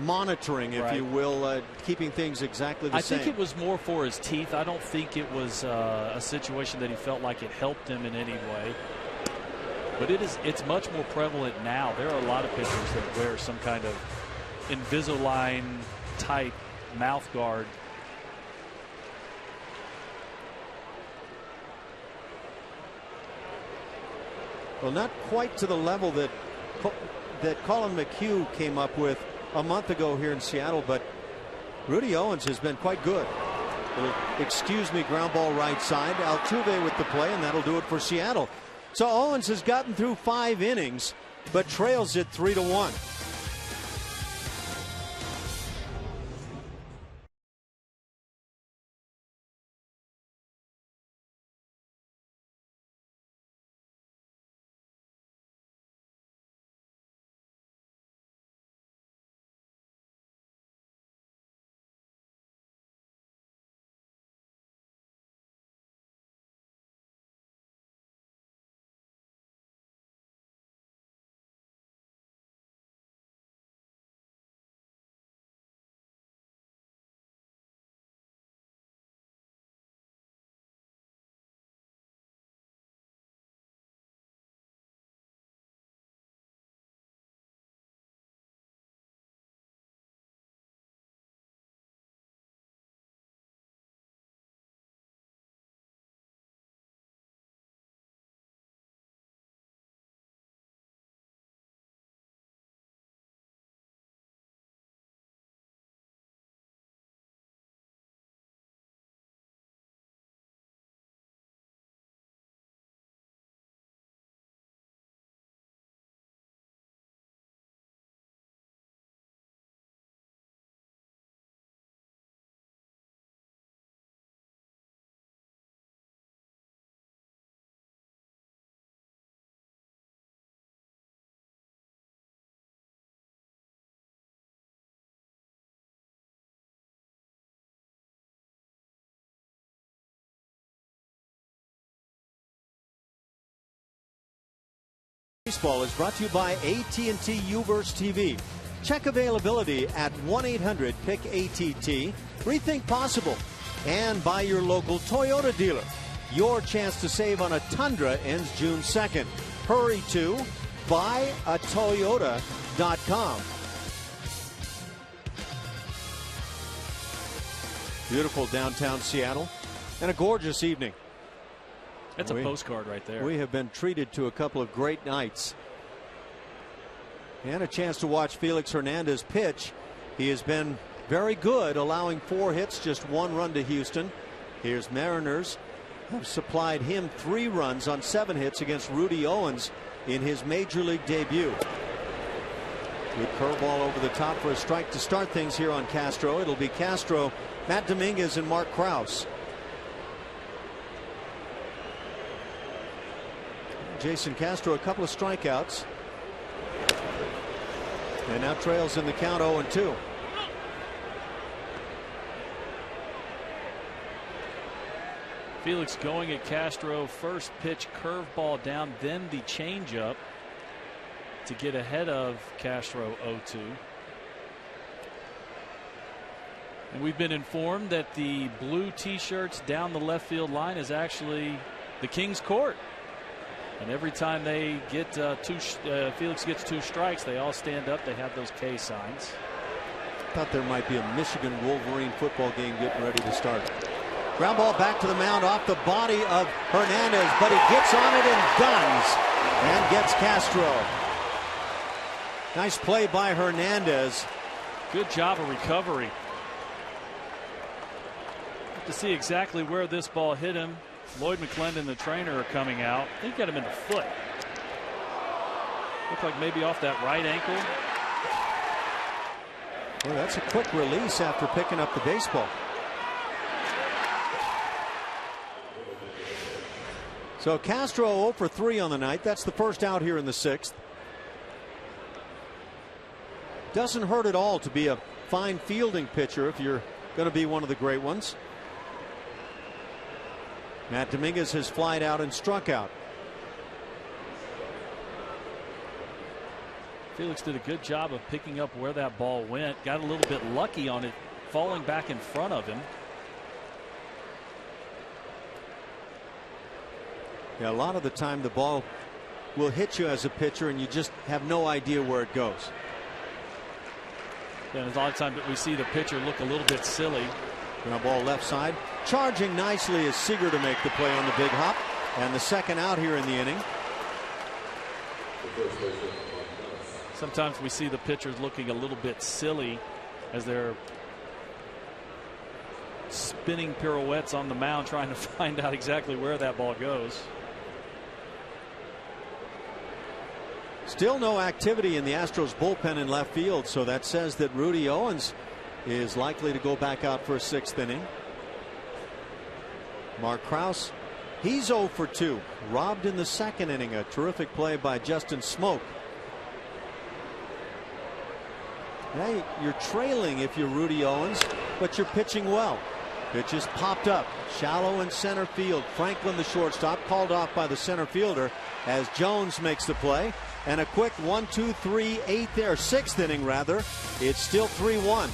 monitoring, if you will, keeping things exactly the same? I think it was more for his teeth. I don't think it was a situation that he felt like it helped him in any way. But it's much more prevalent now. There are a lot of pitchers that wear some kind of Invisalign type mouth guard. Well, not quite to the level that Colin McHugh came up with a month ago here in Seattle, but Rudy Owens has been quite good. Excuse me, ground ball right side. Altuve with the play, and that'll do it for Seattle. So Owens has gotten through 5 innings, but trails it 3-1. Baseball is brought to you by AT&T Uverse TV. Check availability at 1-800-PICK-ATT. Rethink possible. And by your local Toyota dealer. Your chance to save on a Tundra ends June 2nd. Hurry to buyatoyota.com. Beautiful downtown Seattle and a gorgeous evening. That's a postcard right there. We have been treated to a couple of great nights. And a chance to watch Felix Hernandez pitch. He has been very good, allowing 4 hits, just 1 run to Houston. Here's Mariners have supplied him 3 runs on 7 hits against Rudy Owens in his major league debut. Good curveball over the top for a strike to start things here on Castro. It'll be Castro, Matt Dominguez, and Mark Krause. Jason Castro, a couple of strikeouts. And now trails in the count 0-2. Felix going at Castro. First pitch curveball down, then the changeup to get ahead of Castro 0-2. And we've been informed that the blue T-shirts down the left field line is actually the King's Court. And every time they get Felix gets 2 strikes, they all stand up. They have those K signs. Thought there might be a Michigan Wolverine football game getting ready to start. Ground ball back to the mound off the body of Hernandez, but he gets on it and guns and gets Castro. Nice play by Hernandez. Good job of recovery. To see exactly where this ball hit him. Lloyd McClendon, the trainer, are coming out. I think got him in the foot. Looked like maybe off that right ankle. Well, that's a quick release after picking up the baseball. So Castro 0 for 3 on the night. That's the first out here in the 6th. Doesn't hurt at all to be a fine fielding pitcher if you're going to be one of the great ones. Matt Dominguez has flied out and struck out. Felix did a good job of picking up where that ball went. Got a little bit lucky on it falling back in front of him. Yeah, a lot of the time the ball will hit you as a pitcher and you just have no idea where it goes. And a lot of times we see the pitcher look a little bit silly. Ground ball left side. Charging nicely is Seager to make the play on the big hop. And the second out here in the inning. Sometimes we see the pitchers looking a little bit silly as they're spinning pirouettes on the mound trying to find out exactly where that ball goes. Still no activity in the Astros bullpen in left field, so that says that Rudy Owens is likely to go back out for a 6th inning. Mark Krause, he's 0 for 2. Robbed in the 2nd inning. A terrific play by Justin Smoke. Hey, you're trailing if you're Rudy Owens, but you're pitching well. Pitch is popped up shallow in center field. Franklin, the shortstop, called off by the center fielder as Jones makes the play. And a quick 1, 2, 3, 8 there, 6th inning rather. It's still 3-1.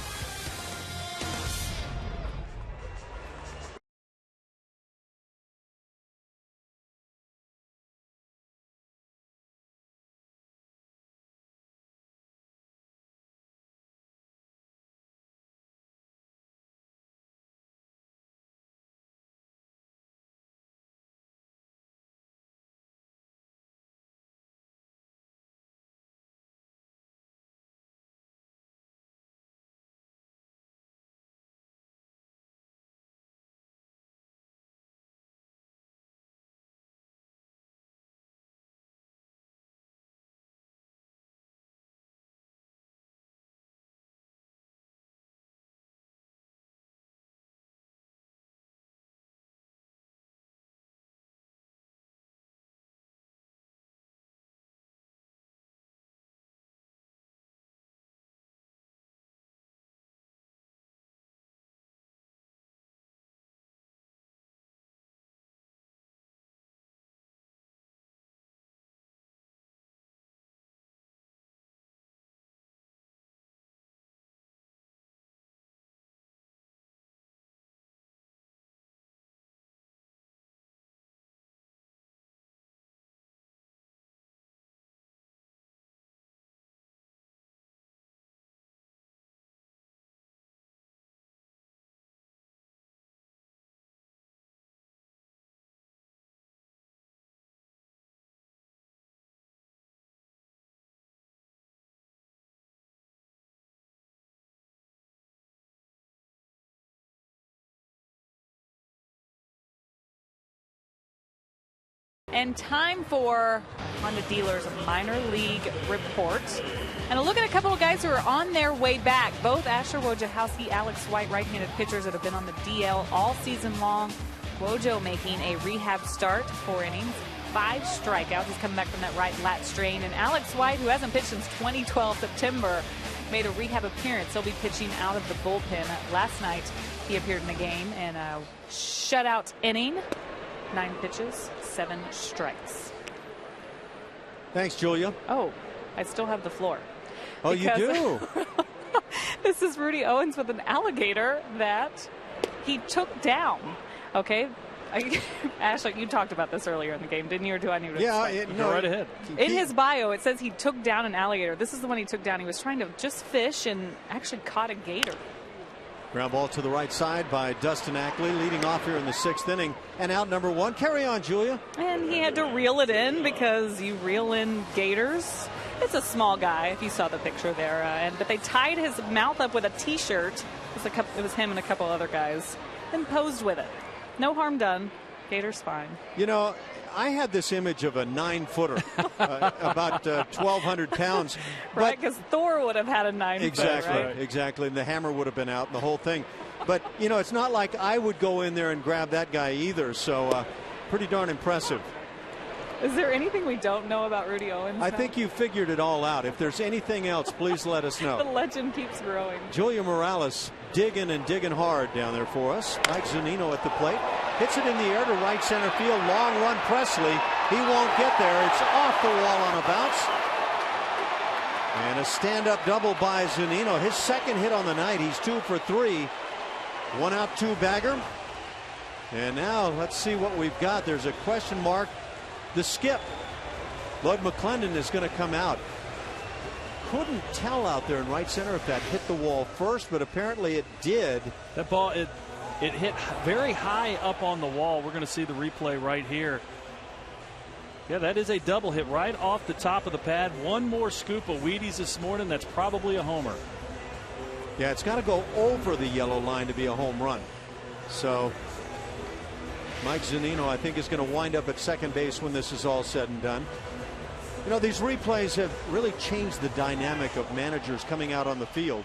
And time for Honda Dealers minor league report. And a look at a couple of guys who are on their way back. Both Asher Wojciechowski, Alex White, right-handed pitchers that have been on the DL all season long. Wojo making a rehab start, 4 innings, 5 strikeouts. He's coming back from that right lat strain. And Alex White, who hasn't pitched since 2012 September, made a rehab appearance. He'll be pitching out of the bullpen. Last night, he appeared in the game in a shutout inning. 9 pitches, 7 strikes. Thanks, Julia. Oh, I still have the floor. Oh, you do? This is Rudy Owens with an alligator that he took down. Okay, Ashley, you talked about this earlier in the game, didn't you, or do I need to explain? Go right ahead. In his bio, it says he took down an alligator. This is the one he took down. He was trying to just fish and actually caught a gator. Ground ball to the right side by Dustin Ackley, leading off here in the 6th inning. And out number 1. Carry on, Julia. And he had to reel it in because you reel in gators. It's a small guy, if you saw the picture there. But they tied his mouth up with a T-shirt. It was him and a couple other guys. And posed with it. No harm done. Gator's fine. You know, I had this image of a 9-footer, about 1,200 pounds. Right, because Thor would have had a 9-footer. Exactly, right? exactly. And the hammer would have been out and the whole thing. But, you know, it's not like I would go in there and grab that guy either. So pretty darn impressive. Is there anything we don't know about Rudy Owens? I think you figured it all out. If there's anything else, please let us know. The legend keeps growing. Julia Morales digging and digging hard down there for us. Mike Zunino at the plate. Hits it in the air to right center field. Long run, Presley. He won't get there. It's off the wall on a bounce. And a stand-up double by Zunino. His second hit on the night. He's 2 for 3. 1 out, 2 bagger. And now let's see what we've got. There's a question mark. The skip. Lloyd McClendon is going to come out. Couldn't tell out there in right center if that hit the wall first, but apparently it did. That ball, it hit very high up on the wall. We're going to see the replay right here. Yeah, that is a double hit right off the top of the pad. One more scoop of Wheaties this morning. That's probably a homer. Yeah, it's got to go over the yellow line to be a home run. So Mike Zunino, I think, is going to wind up at second base when this is all said and done. You know, these replays have really changed the dynamic of managers coming out on the field.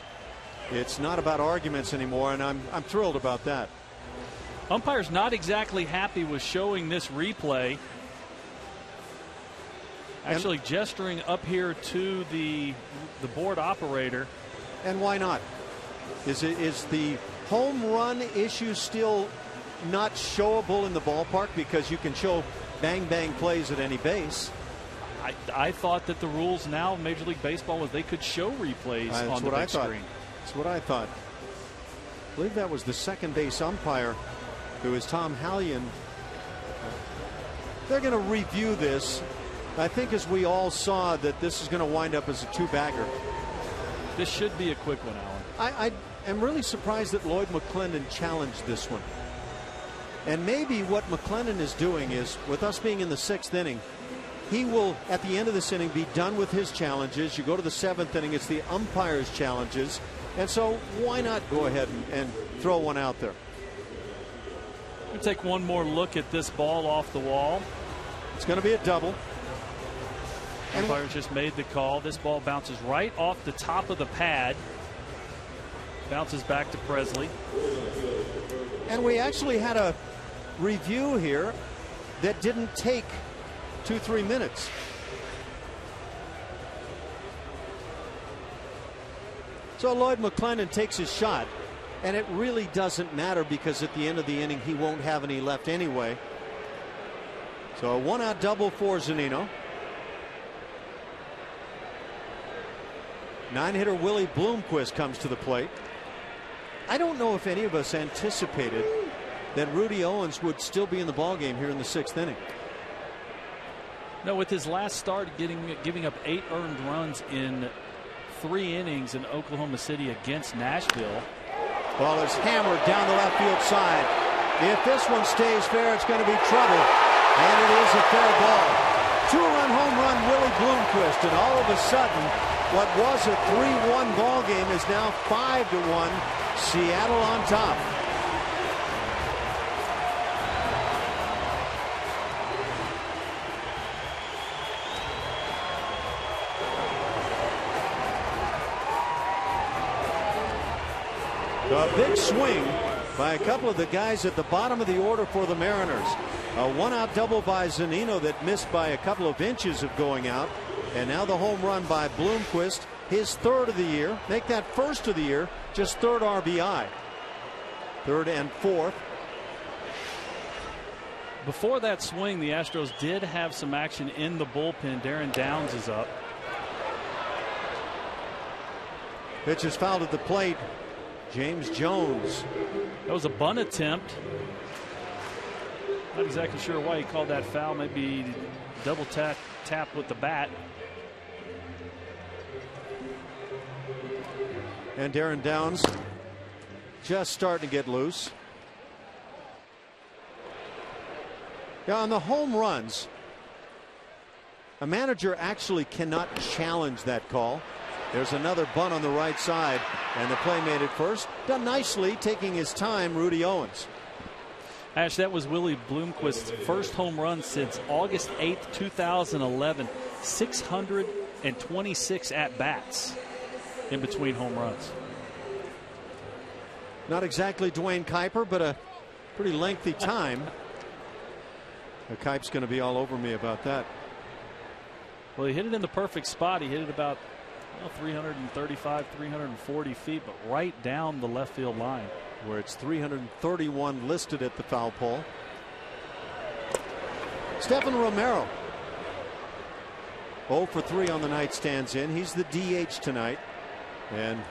It's not about arguments anymore, and I'm thrilled about that. Umpire's not exactly happy with showing this replay. Actually gesturing up here to the board operator. And why not? Is the home run issue still not showable in the ballpark because you can show bang bang plays at any base? I thought that the rules now in Major League Baseball was they could show replays on the big screen. That's what I thought. I believe that was the second base umpire, who is Tom Hallion. They're going to review this. I think, as we all saw, that this is going to wind up as a 2-bagger. This should be a quick one, Alan. I am really surprised that Lloyd McClendon challenged this one. And maybe what McClendon is doing is, with us being in the 6th inning, he will, at the end of this inning, be done with his challenges. You go to the 7th inning, it's the umpire's challenges. And so why not go ahead and throw one out there? We'll take one more look at this ball off the wall. It's going to be a double. Umpire just made the call. This ball bounces right off the top of the pad. Bounces back to Presley. And we actually had a review here that didn't take 2-3 minutes. So Lloyd McClendon takes his shot, and it really doesn't matter because at the end of the inning he won't have any left anyway. So a 1-out double for Zunino. 9-hitter Willie Bloomquist comes to the plate. I don't know if any of us anticipated that Rudy Owens would still be in the ballgame here in the 6th inning. No, with his last start giving up 8 earned runs in 3 innings in Oklahoma City against Nashville. Ball is hammered down the left field side. If this one stays fair, it's going to be trouble. And it is a fair ball. 2-run home run, Willie Bloomquist. And all of a sudden, what was a 3-1 ball game is now 5-1. Seattle on top. A big swing by a couple of the guys at the bottom of the order for the Mariners. A 1-out double by Zunino that missed by a couple of inches of going out. And now the home run by Bloomquist, his 3rd of the year. Make that 1st of the year, just 3rd RBI. 3rd and 4th. Before that swing, the Astros did have some action in the bullpen. Darren Downs is up. Pitch is fouled at the plate. James Jones. That was a bunt attempt. Not exactly sure why he called that foul. Maybe double tap with the bat. And Darren Downs just starting to get loose. Yeah, on the home runs, a manager actually cannot challenge that call. There's another bunt on the right side, and the play made it first. Done nicely, taking his time, Rudy Owens. Ash, that was Willie Bloomquist's first home run since August 8th, 2011. 626 at-bats in between home runs. Not exactly Dwayne Kuiper, but a pretty lengthy time. Kuip's going to be all over me about that. Well, he hit it in the perfect spot. He hit it about 335, 340 feet, but right down the left field line. Where it's 331 listed at the foul pole. Stephen Romero, 0 for 3 on the night, stands in. He's the DH tonight. And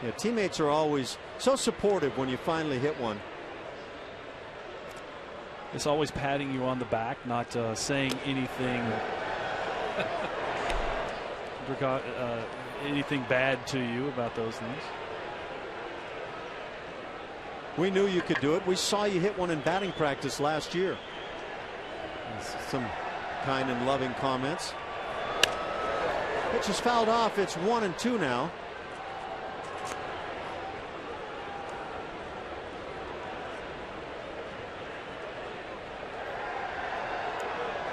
yeah, teammates are always so supportive when you finally hit one. It's always patting you on the back, not saying anything anything bad to you about those things. We knew you could do it. We saw you hit one in batting practice last year. Some kind and loving comments. Pitch is fouled off. It's 1-2 now.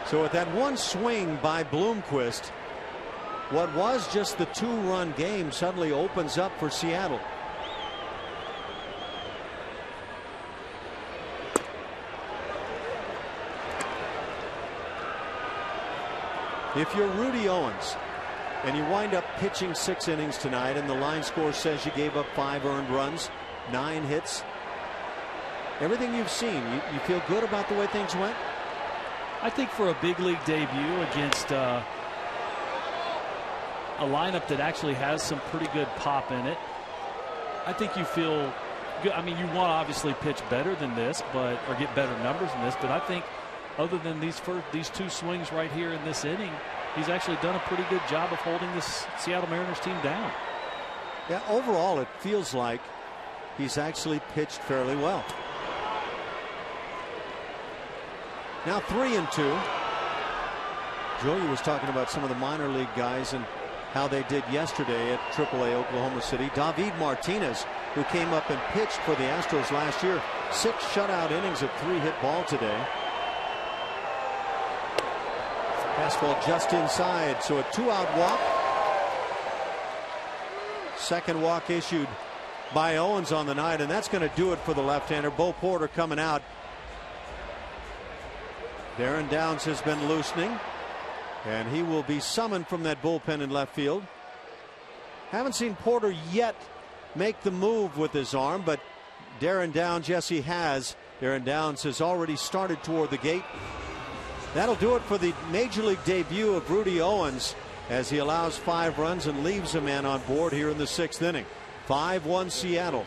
So with that one swing by Bloomquist, what was just the 2-run game suddenly opens up for Seattle. If you're Rudy Owens and you wind up pitching 6 innings tonight and the line score says you gave up 5 earned runs, 9 hits, everything you've seen, you feel good about the way things went? I think for a big league debut against a lineup that actually has some pretty good pop in it, I think you feel good. I mean, you want to obviously pitch better than this, or get better numbers than this, but I think other than these 2 swings right here in this inning, he's actually done a pretty good job of holding this Seattle Mariners team down. Yeah, overall it feels like he's actually pitched fairly well. Now 3-2. Joey was talking about some of the minor league guys and how they did yesterday at AAA Oklahoma City. David Martinez, who came up and pitched for the Astros last year, 6 shutout innings of 3-hit ball today. Fastball just inside, so a 2-out walk. Second walk issued by Owens on the night, and that's going to do it for the left-hander. Bo Porter coming out. Darren Downs has been loosening, and he will be summoned from that bullpen in left field. Haven't seen Porter yet make the move with his arm, but Darren Downs, yes, he has. Darren Downs has already started toward the gate. That'll do it for the major league debut of Rudy Owens as he allows 5 runs and leaves a man on board here in the 6th inning. 5-1 Seattle.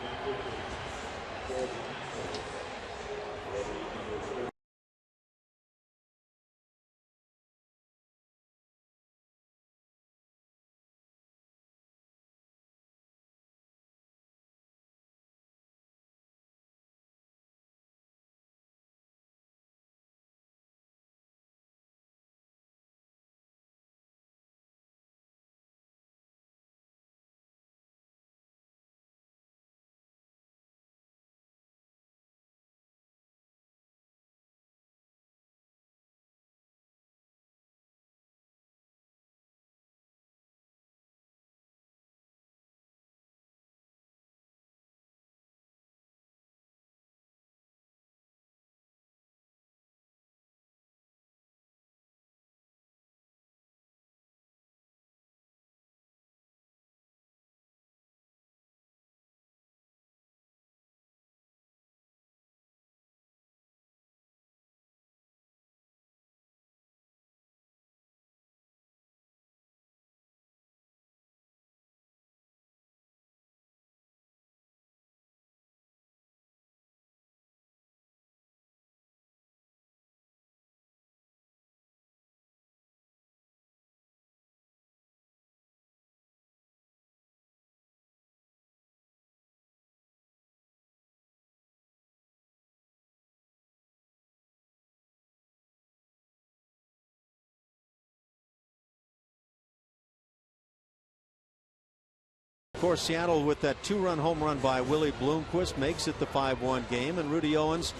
Of course, Seattle with that 2-run home run by Willie Bloomquist makes it the 5-1 game, and Rudy Owens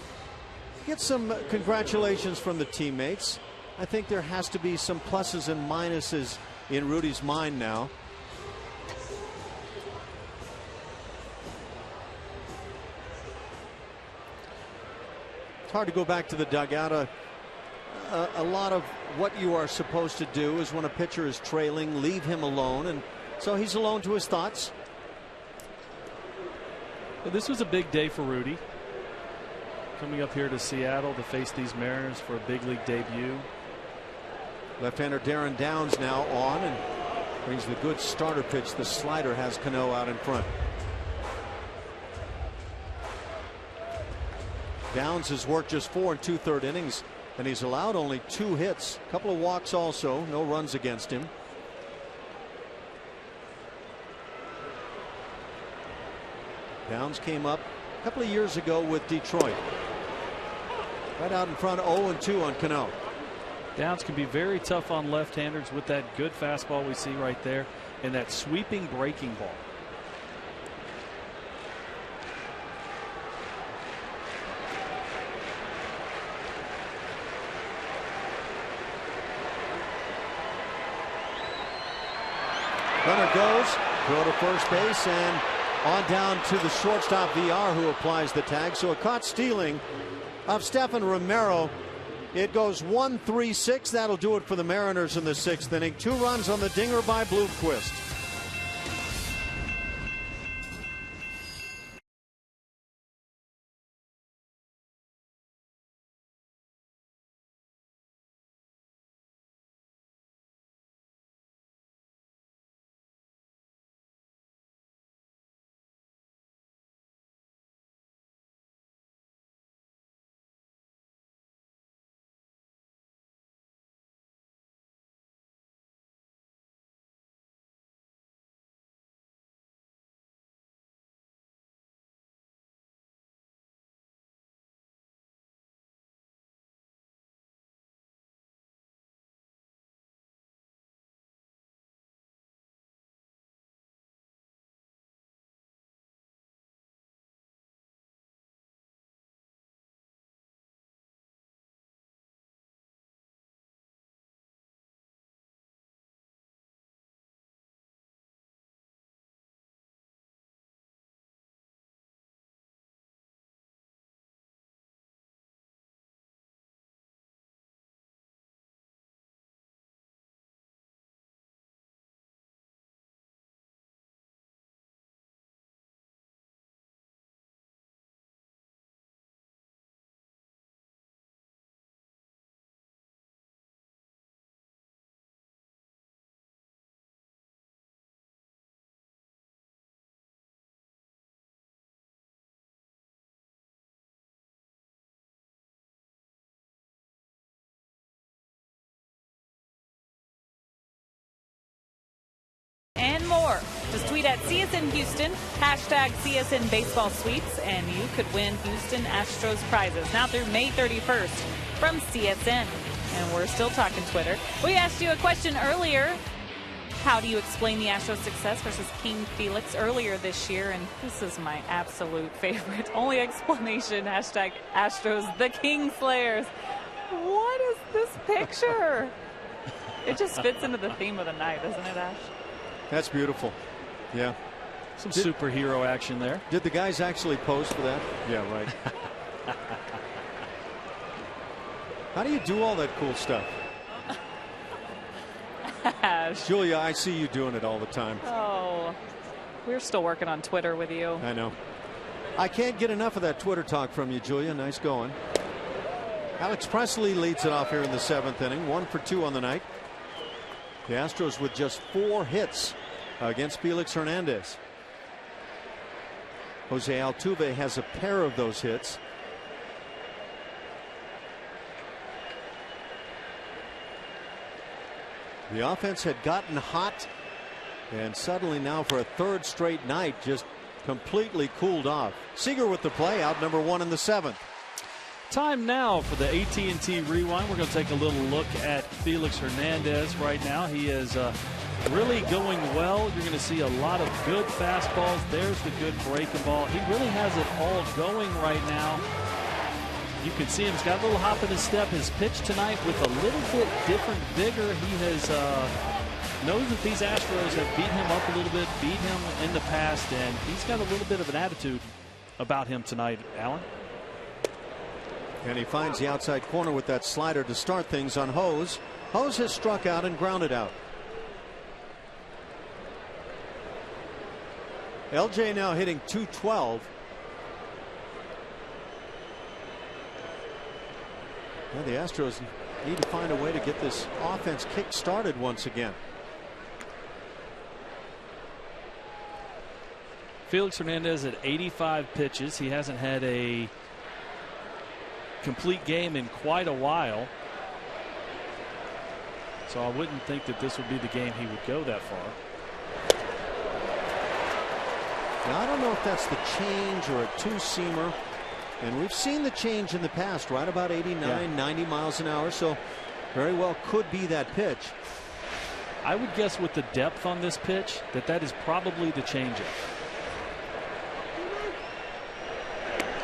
gets some congratulations from the teammates. I think there has to be some pluses and minuses in Rudy's mind now. It's hard to go back to the dugout. A lot of what you are supposed to do is when a pitcher is trailing, leave him alone, and so he's alone to his thoughts. Well, this was a big day for Rudy. Coming up here to Seattle to face these Mariners for a big league debut. Left-hander Darren Downs now on and brings the good starter pitch. The slider has Cano out in front. Downs has worked just 4 2/3 innings, and he's allowed only 2 hits. A couple of walks also. No runs against him. Downs came up a couple of years ago with Detroit. Right out in front, 0-2 on Cano. Downs can be very tough on left-handers with that good fastball we see right there and that sweeping breaking ball. Runner goes, throw to first base, and on down to the shortstop VR, who applies the tag. So a caught stealing of Stephan Romero. It goes 1-3-6. That'll do it for the Mariners in the 6th inning. 2 runs on the dinger by Bloomquist. And more. Just tweet at CSN Houston, hashtag CSN Baseball Sweeps, and you could win Houston Astros prizes now through May 31st from CSN. And we're still talking Twitter. We asked you a question earlier. How do you explain the Astros' success versus King Felix earlier this year? And this is my absolute favorite. Only explanation, hashtag Astros, the King Slayers. What is this picture? It just fits into the theme of the night, doesn't it, Ash? That's beautiful. Yeah. Some superhero action there. Did the guys actually pose for that? Yeah, right. How do you do all that cool stuff? Julia, I see you doing it all the time. Oh, we're still working on Twitter with you. I know. I can't get enough of that Twitter talk from you, Julia. Nice going. Alex Presley leads it off here in the 7th inning. 1 for 2 on the night. The Astros with just 4 hits against Felix Hernandez. Jose Altuve has a pair of those hits. The offense had gotten hot, and suddenly now for a 3rd straight night just completely cooled off. Seager with the play, out number 1 in the 7th. Time now for the AT&T Rewind. We're going to take a little look at Felix Hernandez right now. He has really going well. You're going to see a lot of good fastballs. There's the good breaking ball. He really has it all going right now. You can see him. He's got a little hop in his step. His pitch tonight with a little bit different vigor. He has knows that these Astros have beat him up a little bit, beat him in the past, and he's got a little bit of an attitude about him tonight, Alan. And he finds the outside corner with that slider to start things on Hose. Hose has struck out and grounded out. LJ now hitting .212. Well, the Astros need to find a way to get this offense kick-started once again. Felix Hernandez at 85 pitches. He hasn't had a complete game in quite a while. So I wouldn't think that this would be the game he would go that far. Now, I don't know if that's the change or a two-seamer. And we've seen the change in the past, right about 89, 90 miles an hour. So very well could be that pitch. I would guess with the depth on this pitch that is probably the changeup.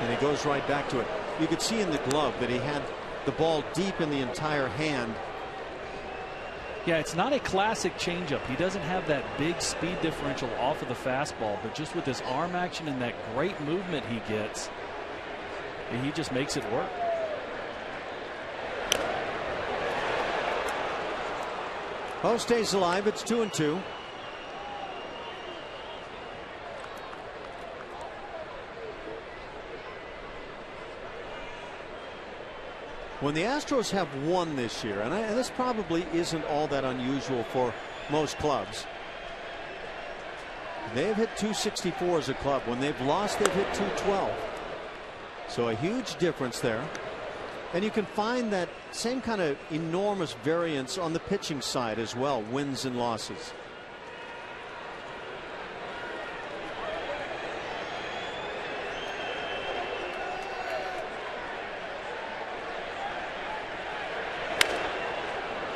And he goes right back to it. You could see in the glove that he had the ball deep in the entire hand. Yeah, it's not a classic changeup. He doesn't have that big speed differential off of the fastball, but just with his arm action and that great movement he gets, he just makes it work. Oh, stays alive. It's 2-2. When the Astros have won this year, and this probably isn't all that unusual for most clubs, they've hit .264 as a club. When they've lost, they've hit .212. So a huge difference there. And you can find that same kind of enormous variance on the pitching side as well, wins and losses.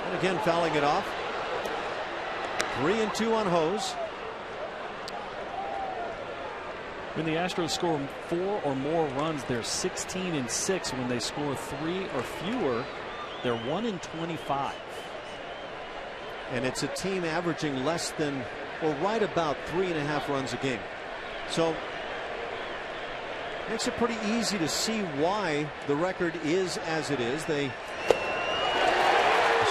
And again, fouling it off. 3-2 on Hose. When the Astros score 4 or more runs, they're 16-6. When they score 3 or fewer, they're 1-25. And it's a team averaging less than, or right about 3.5 runs a game. So makes it pretty easy to see why the record is as it is. They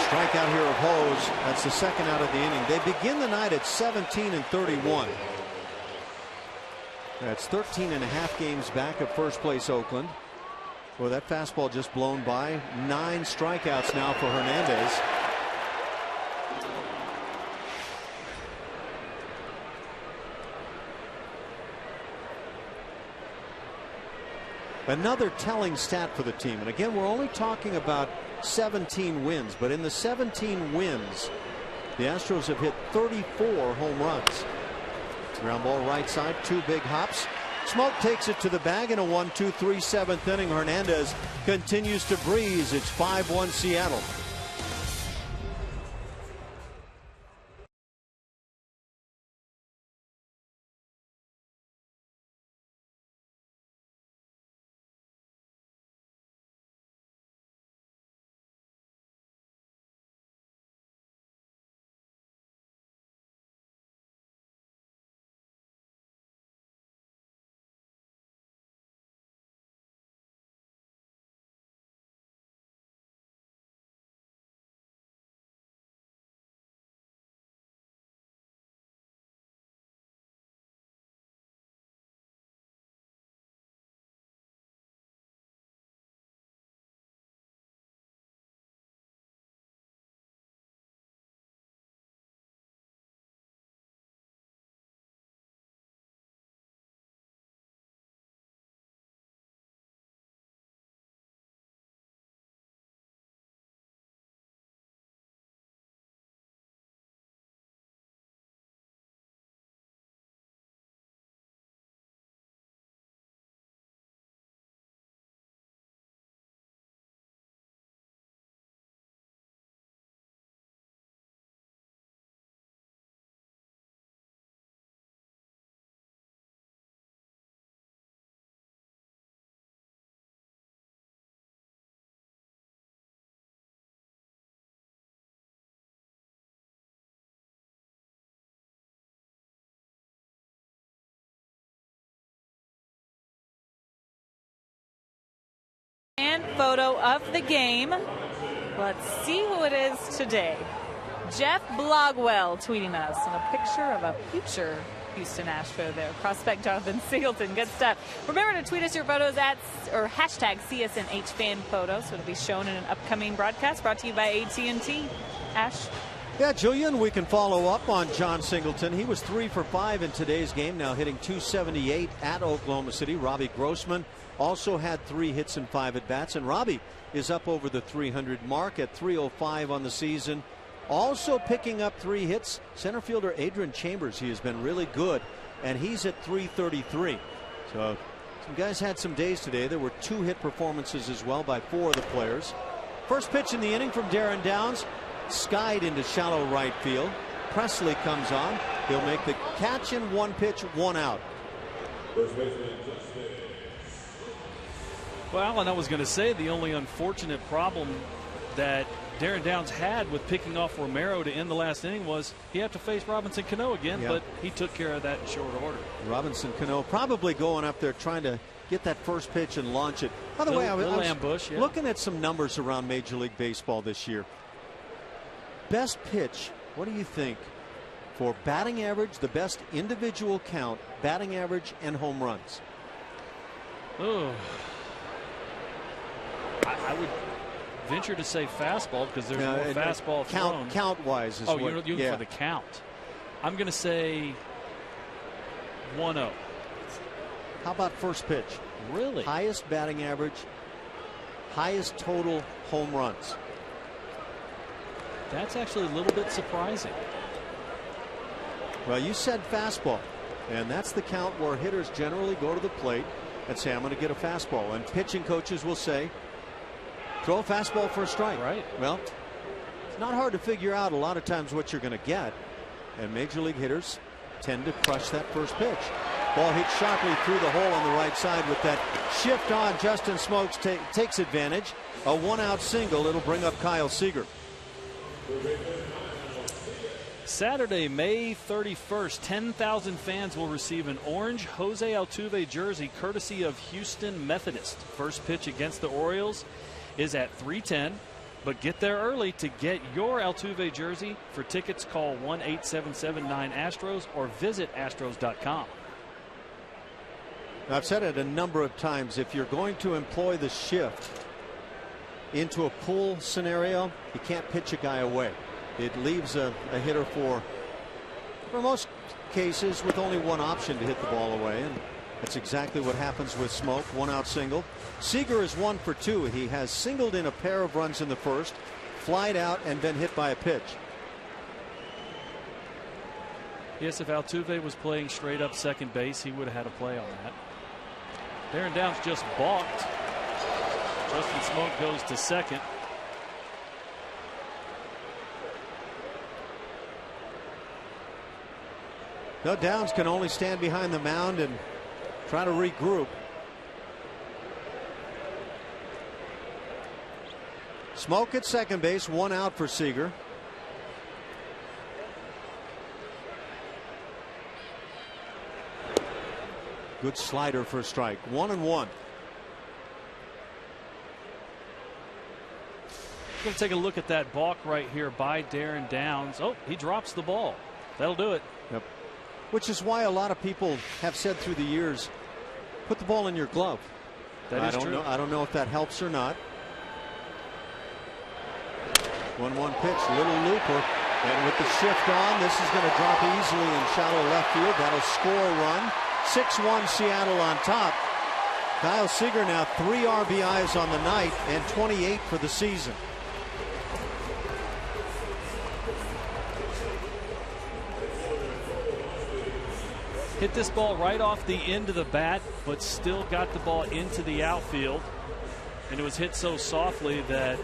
strikeout here of Hose. That's the second out of the inning. They begin the night at 17-31. That's 13.5 games back of first place Oakland. Well, that fastball just blown by. 9 strikeouts now for Hernandez. Another telling stat for the team. And again, we're only talking about 17 wins. But in the 17 wins, the Astros have hit 34 home runs. Ground ball right side, 2 big hops. Smoke takes it to the bag in a 1-2-3 7th inning. Hernandez continues to breeze. It's 5-1 Seattle. fan photo of the game. Let's see who it is today. Jeff Blogwell tweeting us on a picture of a future Houston Astro there. Prospect Jonathan Singleton. Good stuff. Remember to tweet us your photos at or hashtag CSNHFanPhoto, so it'll be shown in an upcoming broadcast brought to you by AT&T. Ash? Yeah, Julian, we can follow up on John Singleton. He was 3 for 5 in today's game, now hitting .278 at Oklahoma City. Robbie Grossman also had 3 hits and 5 at-bats, and Robbie is up over the 300 mark at .305 on the season. Also picking up 3 hits, center fielder Adrian Chambers. He has been really good, and he's at .333. So some guys had some days today. There were 2 hit performances as well by 4 of the players. First pitch in the inning from Darren Downs. Skied into shallow right field. Presley comes on. He'll make the catch in 1 pitch, 1 out. Well, Alan, I was going to say the only unfortunate problem that Darren Downs had with picking off Romero to end the last inning was he had to face Robinson Cano again, but he took care of that in short order. Robinson Cano probably going up there trying to get that first pitch and launch it. By the way, I was ambush, looking at some numbers around Major League Baseball this year. Best pitch, what do you think for batting average, the best individual count, batting average, and home runs? Oh, I would venture to say fastball because there's more fastball thrown. Count wise is you're for the count. I'm going to say 1-0. How about first pitch? Really? Highest batting average, highest total home runs. That's actually a little bit surprising. Well, you said fastball, and that's the count where hitters generally go to the plate and say, I'm going to get a fastball. And pitching coaches will say, throw a fastball for a strike. Right. Well, it's not hard to figure out a lot of times what you're going to get. And major league hitters tend to crush that first pitch. Ball hit sharply through the hole on the right side with that shift on. Justin Smokes takes advantage. A 1-out single. It'll bring up Kyle Seager. Saturday, May 31st, 10,000 fans will receive an orange Jose Altuve jersey courtesy of Houston Methodist. First pitch against the Orioles is at 3:10, but get there early to get your Altuve jersey. For tickets, call 1-877-9-ASTROS or visit astros.com. I've said it a number of times. If you're going to employ the shift into a pull scenario, you can't pitch a guy away. It leaves a hitter for most cases with only one option to hit the ball away, and that's exactly what happens with Smoke. 1-out single. Seager is 1 for 2. He has singled in a pair of runs in the first, flied out, and been hit by a pitch. Yes, if Altuve was playing straight up second base, he would have had a play on that. Darren Downs just balked. Justin Smoke goes to second. No, Downs can only stand behind the mound and try to regroup. Smoke at second base, 1 out for Seager. Good slider for a strike. 1-1. Going to take a look at that balk right here by Darren Downs. Oh, he drops the ball. That'll do it. Yep. Which is why a lot of people have said through the years, put the ball in your glove. That is true. I don't know if that helps or not. 1-1 pitch, little looper, and with the shift on, this is going to drop easily in shallow left field. That'll score a run. 6-1 Seattle on top. Kyle Seager now 3 RBIs on the night and 28 for the season. Hit this ball right off the end of the bat, but still got the ball into the outfield. And it was hit so softly that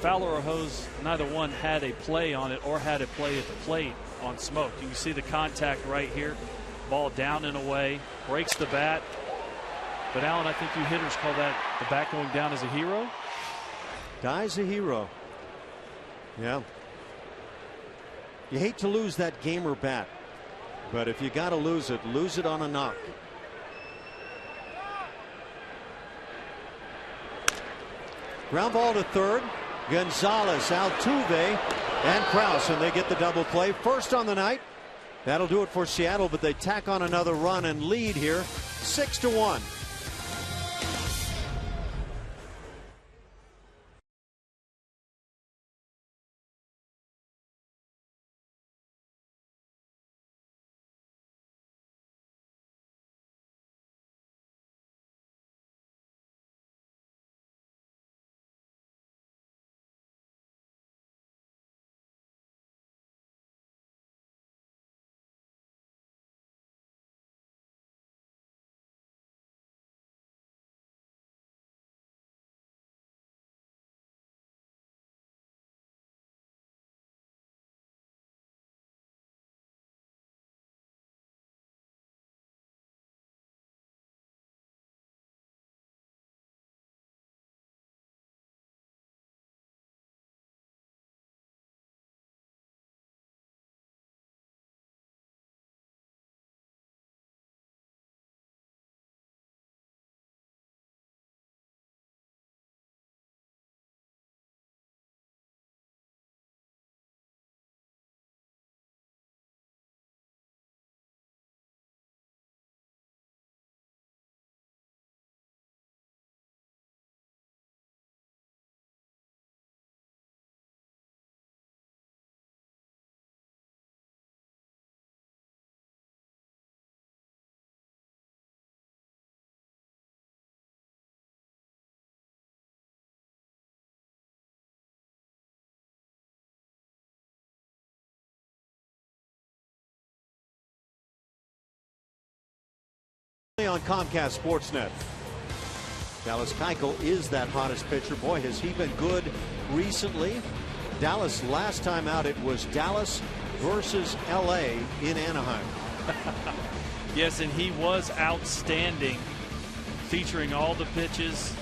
Fowler or Hose, neither one had a play on it or had a play at the plate on Smoke. You can see the contact right here. Ball down and away, breaks the bat. But Alan, I think you hitters call that the bat going down as a hero. Guy's a hero. Yeah. You hate to lose that gamer bat, but if you got to lose it on a knock. Ground ball to third. Gonzalez, Altuve, and Krause, and they get the double play. First on the night. That'll do it for Seattle, but they tack on another run and lead here 6-1. On Comcast Sportsnet. Dallas Keuchel is that hottest pitcher. Boy, has he been good recently. Dallas, last time out, it was Dallas versus LA in Anaheim. Yes, and he was outstanding, featuring all the pitches,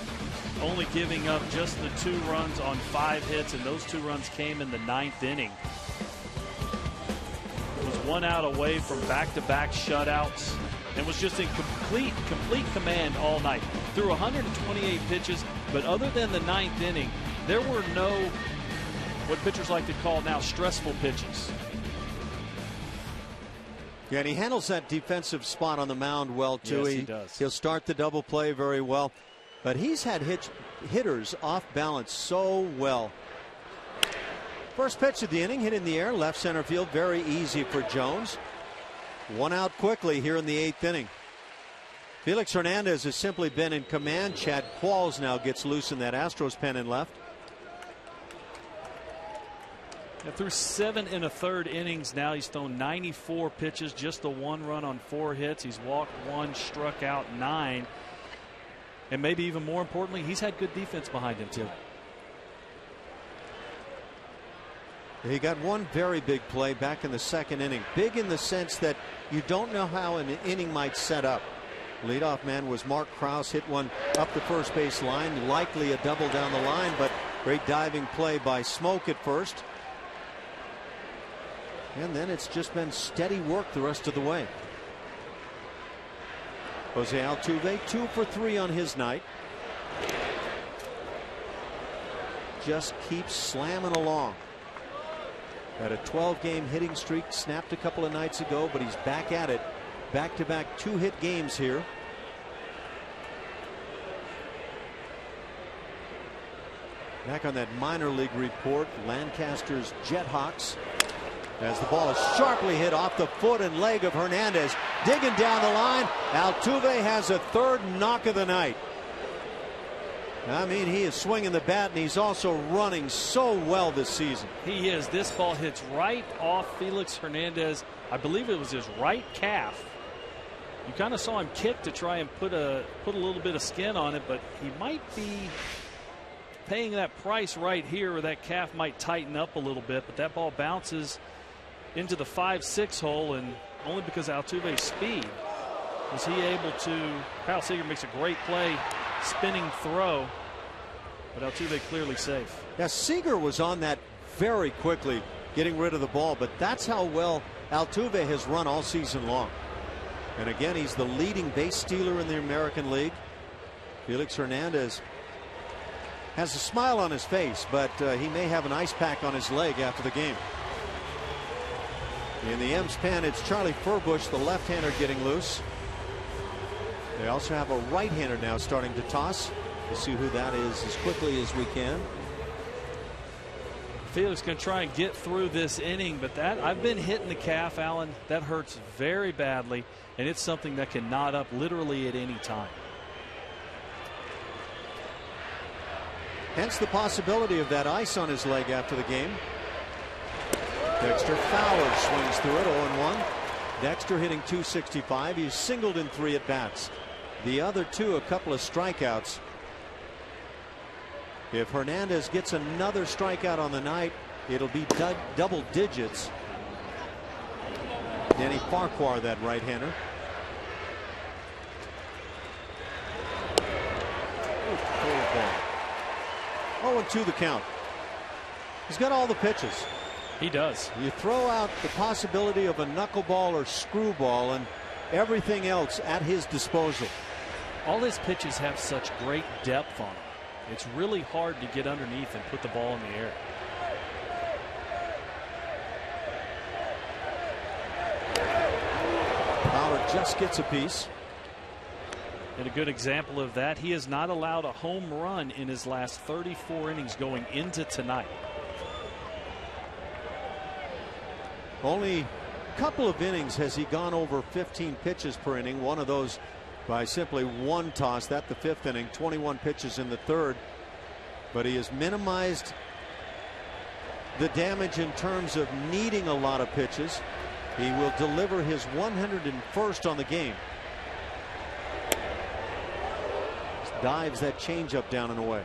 only giving up just the 2 runs on 5 hits, and those 2 runs came in the 9th inning. Was 1 out away from back-to-back shutouts, and was just in complete command all night. Threw 128 pitches, but other than the 9th inning, there were no, what pitchers like to call now, stressful pitches. Yeah, and he handles that defensive spot on the mound well, too. Yes, he does. He'll start the double play very well, but he's had hitters off balance so well. First pitch of the inning, hit in the air, left center field, very easy for Jones. 1 out quickly here in the 8th inning. Felix Hernandez has simply been in command. Chad Qualls now gets loose in that Astros pen and left. And through 7 1/3 innings now, he's thrown 94 pitches, just the 1 run on 4 hits. He's walked 1, struck out 9. And maybe even more importantly, he's had good defense behind him too. He got one very big play back in the 2nd inning. Big in the sense that you don't know how an inning might set up. Leadoff man was Mark Krause, hit one up the first base line, likely a double down the line, but great diving play by Smoke at first. And then it's just been steady work the rest of the way. Jose Altuve 2 for 3 on his night. Just keeps slamming along. Had a 12-game hitting streak snapped a couple of nights ago, but he's back at it. Back-to-back 2-hit games here. Back on that minor league report, Lancaster's Jethawks. As the ball is sharply hit off the foot and leg of Hernandez. Digging down the line. Altuve has a 3rd knock of the night. I mean, he is swinging the bat, and he's also running so well this season. He is. This ball hits right off Felix Hernandez. I believe it was his right calf. You kind of saw him kick to try and put a little bit of skin on it, but he might be paying that price right here, where that calf might tighten up a little bit. But that ball bounces into the 5-6 hole, and only because of Altuve's speed was he able to. Kyle Seager makes a great play, spinning throw, but Altuve clearly safe. Yeah, Seager was on that very quickly, getting rid of the ball, but that's how well Altuve has run all season long. And again, he's the leading base stealer in the American League. Felix Hernandez has a smile on his face, but he may have an ice pack on his leg after the game. In the M's pen, it's Charlie Furbush, the left-hander, getting loose. They also have a right-hander now starting to toss. We'll see who that is as quickly as we can. Felix going to try and get through this inning, but I've been hitting the calf, Alan. That hurts very badly, and it's something that can knot up literally at any time. Hence the possibility of that ice on his leg after the game. Dexter Fowler swings through it, 0-1. Dexter hitting .265. He's singled in 3 at bats. The other 2, a couple of strikeouts. If Hernandez gets another strikeout on the night, it'll be double digits. Danny Farquhar, that right-hander. 0-2 the count. He's got all the pitches. He does. You throw out the possibility of a knuckleball or screwball and everything else at his disposal. All his pitches have such great depth on them. It's really hard to get underneath and put the ball in the air. Fowler just gets a piece. And a good example of that, he has not allowed a home run in his last 34 innings going into tonight. Only a couple of innings has he gone over 15 pitches per inning. One of those by simply one toss. That the 5th inning. 21 pitches in the 3rd. But he has minimized the damage in terms of needing a lot of pitches. He will deliver his 101st on the game. Dives that changeup down and away.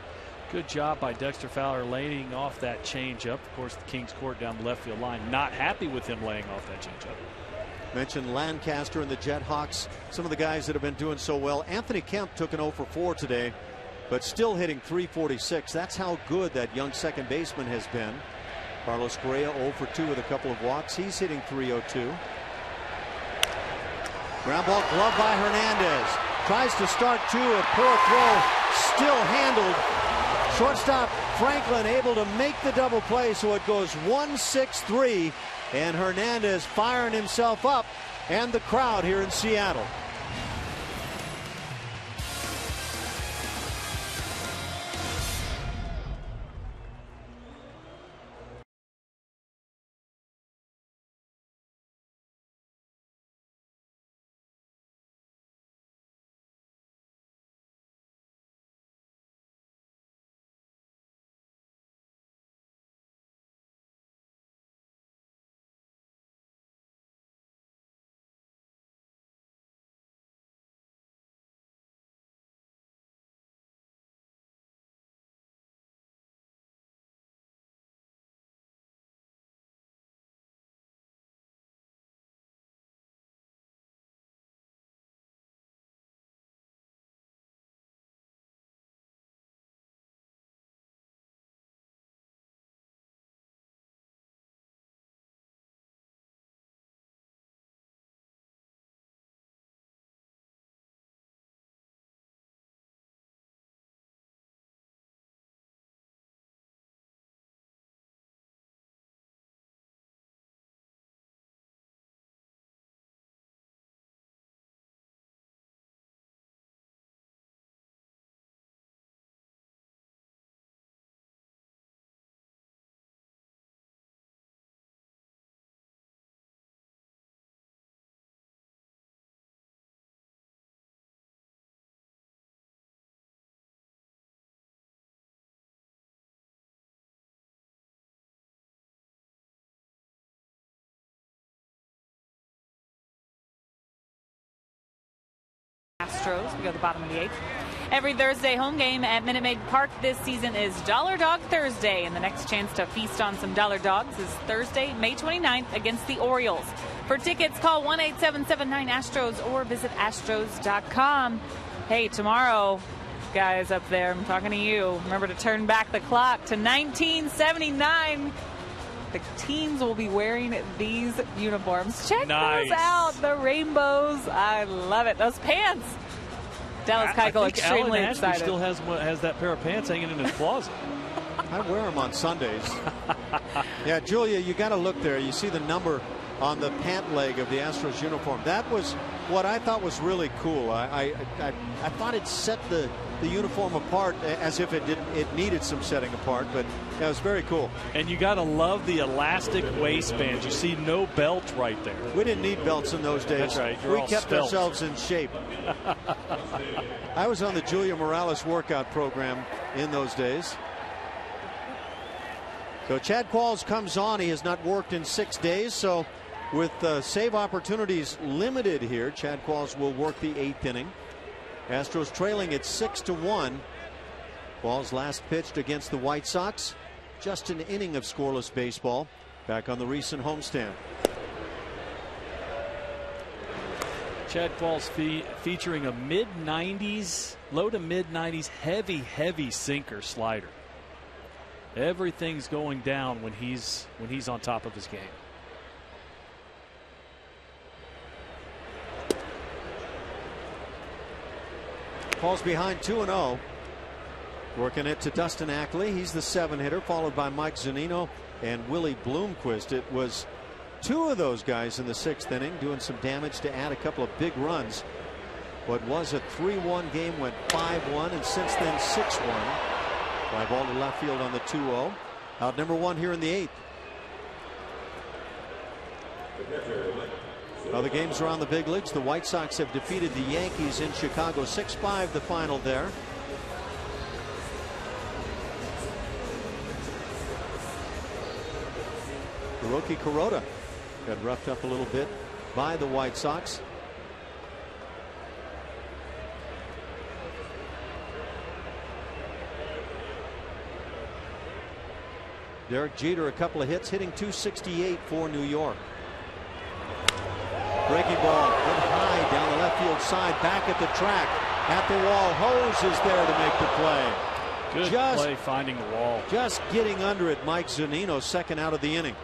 Good job by Dexter Fowler laying off that changeup. Of course, the Kings court down the left field line, not happy with him laying off that changeup. Mentioned Lancaster and the Jethawks, some of the guys that have been doing so well. Anthony Kemp took an 0 for 4 today, but still hitting .346. That's how good that young second baseman has been. Carlos Correa 0 for 2 with a couple of walks. He's hitting .302. Ground ball glove by Hernandez. Tries to start 2, a poor throw, still handled. Shortstop Franklin able to make the double play, so it goes 1-6-3, and Hernandez firing himself up, and the crowd here in Seattle. Astros. We go to the bottom of the 8th. Every Thursday home game at Minute Maid Park this season is Dollar Dog Thursday, and the next chance to feast on some Dollar Dogs is Thursday, May 29th against the Orioles. For tickets, call 1-877-9-ASTROS or visit astros.com. Hey, tomorrow, guys up there, I'm talking to you. Remember to turn back the clock to 1979. The teams will be wearing these uniforms. Check those out, the rainbows. I love it. Those pants. Dallas Keuchel extremely Alan Ashby excited. still has that pair of pants hanging in his closet. I wear them on Sundays. Yeah, Julia, you got to look there. You see the number on the pant leg of the Astros uniform. That was what I thought was really cool. I thought it set the uniform apart as if it needed some setting apart, but that was very cool. And you got to love the elastic waistbands. You see no belt right there. We didn't need belts in those days. That's right. We kept ourselves in shape. I was on the Julia Morales workout program in those days. So Chad Qualls comes on. He has not worked in 6 days, so with save opportunities limited here, Chad Qualls will work the 8th inning. Astros trailing at 6-1. Qualls last pitched against the White Sox. Just an inning of scoreless baseball back on the recent homestand. Chad Qualls featuring a mid-90s, low to mid-90s heavy sinker slider. Everything's going down when he's on top of his game. Falls behind 2-0. Working it to Dustin Ackley. He's the 7 hitter, followed by Mike Zunino and Willie Bloomquist. It was 2 of those guys in the 6th inning doing some damage to add a couple of big runs. What was a 3-1 game went 5-1, and since then 6-1. Fly ball to left field on the 2-0. Out number 1 here in the 8th. Other games around the big leagues. The White Sox have defeated the Yankees in Chicago 6-5, the final there. Hiroki Kuroda got roughed up a little bit by the White Sox. Derek Jeter, a couple of hits, hitting .268 for New York. Breaking ball, good high down the left field side, back at the track, at the wall. Hose is there to make the play. Good play finding the wall. Just getting under it. Mike Zunino, second out of the inning.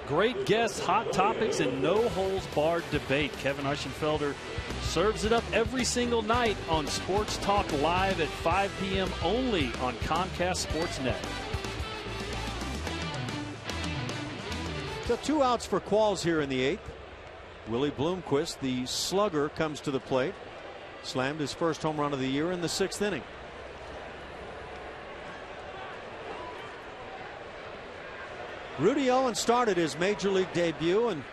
Great guests, hot topics, and no holds barred debate. Kevin Uschenfelder serves it up every single night on Sports Talk Live at 5 p.m. only on Comcast Sportsnet. So 2 outs for Qualls here in the 8th. Willie Bloomquist, the slugger, comes to the plate. Slammed his first home run of the year in the 6th inning. Rudy Owen started his major league debut and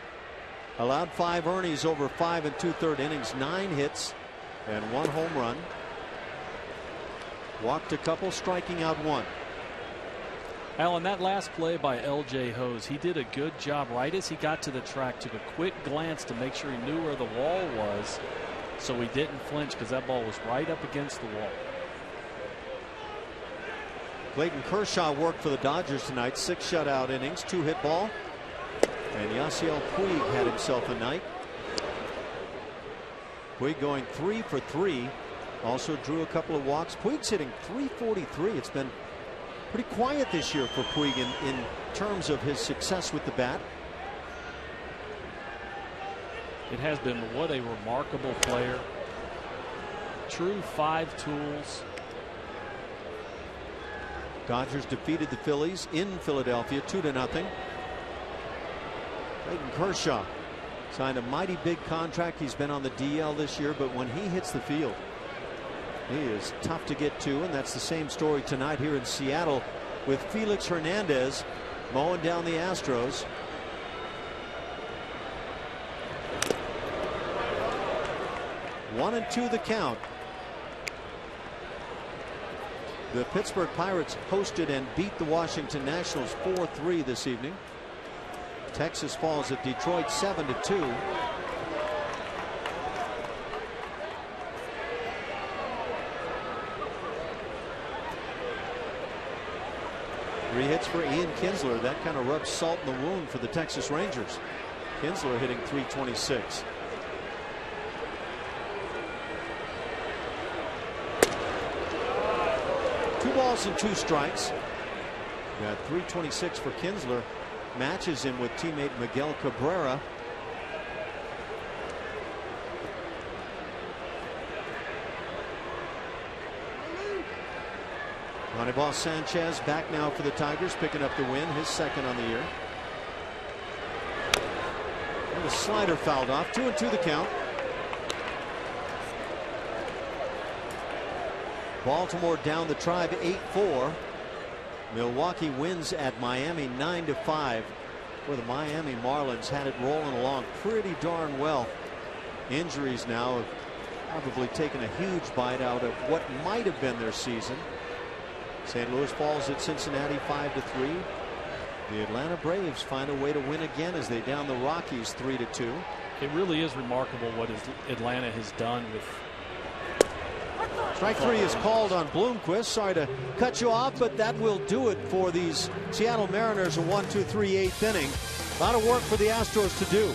allowed 5 earnings over 5 2/3 innings, 9 hits and 1 home run. Walked a couple, striking out 1. Alan, that last play by L.J. Hose, he did a good job right as he got to the track, took a quick glance to make sure he knew where the wall was, so he didn't flinch because that ball was right up against the wall. Clayton Kershaw worked for the Dodgers tonight, 6 shutout innings, 2 hit ball. And Yasiel Puig had himself a night. Puig going 3 for 3. Also drew a couple of walks. Puig's hitting .343. It's been pretty quiet this year for Puig in terms of his success with the bat. It has been. What a remarkable player. True 5 tools. Dodgers defeated the Phillies in Philadelphia 2-0. Clayton Kershaw signed a mighty big contract. He's been on the DL this year, but when he hits the field, he is tough to get to, and that's the same story tonight here in Seattle with Felix Hernandez mowing down the Astros. One and 2 the count. The Pittsburgh Pirates hosted and beat the Washington Nationals 4-3 this evening. Texas falls at Detroit 7-2. Three hits for Ian Kinsler. That kind of rubs salt in the wound for the Texas Rangers. Kinsler hitting .326. Two balls and 2 strikes. Got .326 for Kinsler. Matches him with teammate Miguel Cabrera. Anibal Sanchez back now for the Tigers, picking up the win, his second on the year. And the slider fouled off. 2-2 the count. Baltimore down the Tribe 8-4. Milwaukee wins at Miami 9-5. Where the Miami Marlins had it rolling along pretty darn well. Injuries now have probably taken a huge bite out of what might have been their season. St. Louis falls at Cincinnati 5-3. The Atlanta Braves find a way to win again as they down the Rockies 3-2. It really is remarkable what Atlanta has done with. Strike three is called on Bloomquist. Sorry to cut you off, but that will do it for these Seattle Mariners. A 1-2-3 8th inning. A lot of work for the Astros to do.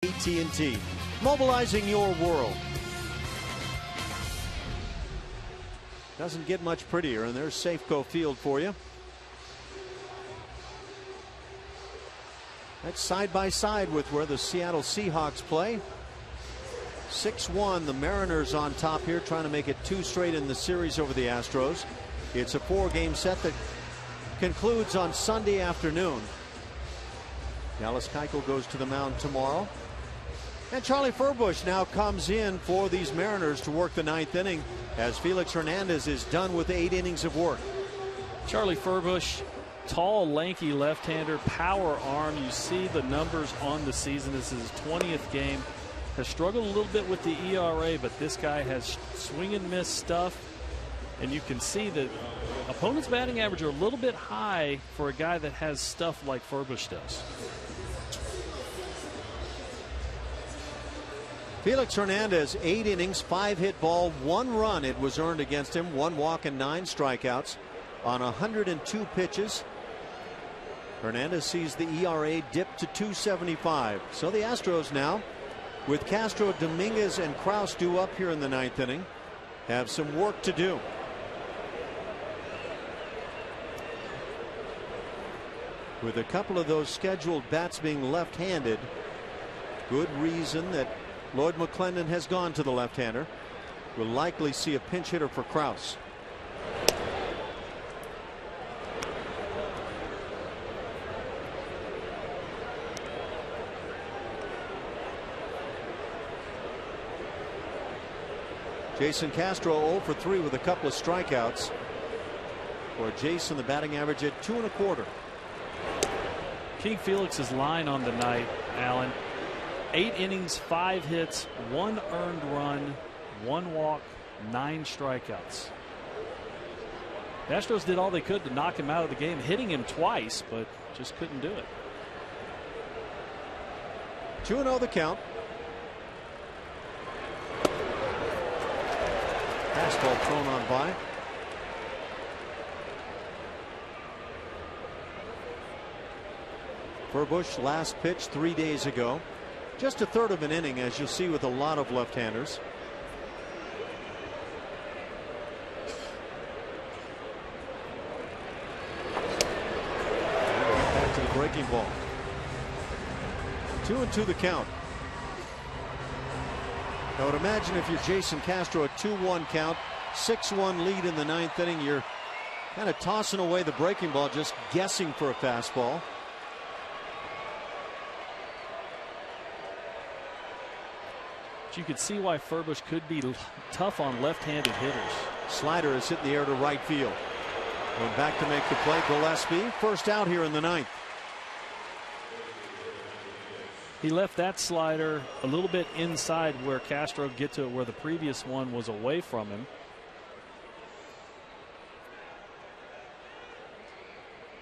AT&T, mobilizing your world. Doesn't get much prettier, and there's Safeco Field for you. That's side by side with where the Seattle Seahawks play. 6-1, the Mariners on top here, trying to make it 2 straight in the series over the Astros. It's a 4-game set that concludes on Sunday afternoon. Dallas Keuchel goes to the mound tomorrow. And Charlie Furbush now comes in for these Mariners to work the 9th inning as Felix Hernandez is done with 8 innings of work. Charlie Furbush, tall, lanky left-hander, power arm. You see the numbers on the season. This is his 20th game. Has struggled a little bit with the ERA, but this guy has swing and miss stuff. And you can see that opponents' batting average are a little bit high for a guy that has stuff like Furbush does. Felix Hernandez, 8 innings, 5 hit ball, 1 run. It was earned against him, 1 walk and 9 strikeouts on 102 pitches. Hernandez sees the ERA dip to 2.75. So the Astros now, with Castro, Dominguez, and Kraus due up here in the 9th inning, have some work to do. With a couple of those scheduled bats being left-handed, good reason that Lloyd McClendon has gone to the left-hander. We'll likely see a pinch hitter for Kraus. Jason Castro 0 for 3 with a couple of strikeouts. For Jason, the batting average at 2 1/4. King Felix's line on the night, Alan. 8 innings, 5 hits, 1 earned run, 1 walk, 9 strikeouts. The Astros did all they could to knock him out of the game, hitting him twice, but just couldn't do it. 2-0 the count. Fastball thrown on by. Furbush last pitch 3 days ago. just a third of an inning, as you'll see with a lot of left-handers. Back to the breaking ball. 2-2 the count. I would imagine if you're Jason Castro, a 2-1 count, 6-1 lead in the 9th inning, you're kind of tossing away the breaking ball, just guessing for a fastball. You could see why Furbush could be tough on left-handed hitters. Slider is hit in the air to right field. Going back to make the play, Gillespie. First out here in the 9th. He left that slider a little bit inside where Castro get to it, where the previous one was away from him.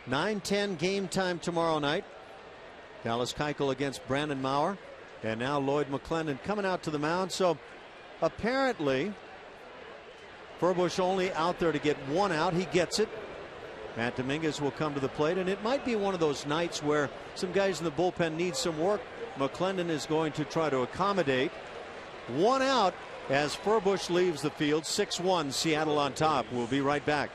9:10 game time tomorrow night. Dallas Keuchel against Brandon Maurer. And now Lloyd McClendon coming out to the mound. So apparently Furbush only out there to get one out. He gets it. Matt Dominguez will come to the plate, and it might be one of those nights where some guys in the bullpen need some work. McClendon is going to try to accommodate. One out as Furbush leaves the field. 6-1 Seattle on top. We'll be right back.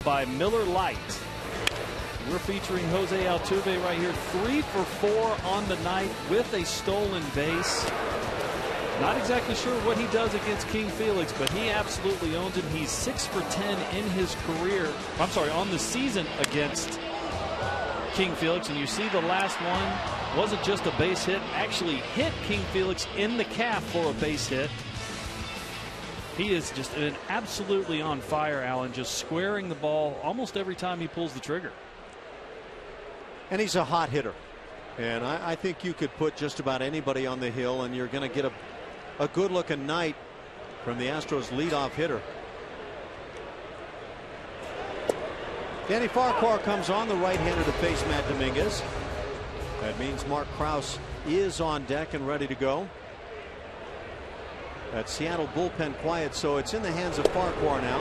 By Miller Lite. We're featuring Jose Altuve right here. 3 for 4 on the night with a stolen base. Not exactly sure what he does against King Felix, but he absolutely owns him. He's 6 for 10 in his career. I'm sorry, on the season against King Felix. And you see the last one wasn't just a base hit, actually hit King Felix in the calf for a base hit. He is just absolutely on fire, Alan, just squaring the ball almost every time he pulls the trigger. And he's a hot hitter. And I think you could put just about anybody on the hill, and you're going to get a good-looking night from the Astros leadoff hitter. Danny Farquhar comes on, the right-hander, to face Matt Dominguez. That means Mark Krause is on deck and ready to go. That Seattle bullpen quiet, so it's in the hands of Farquhar now,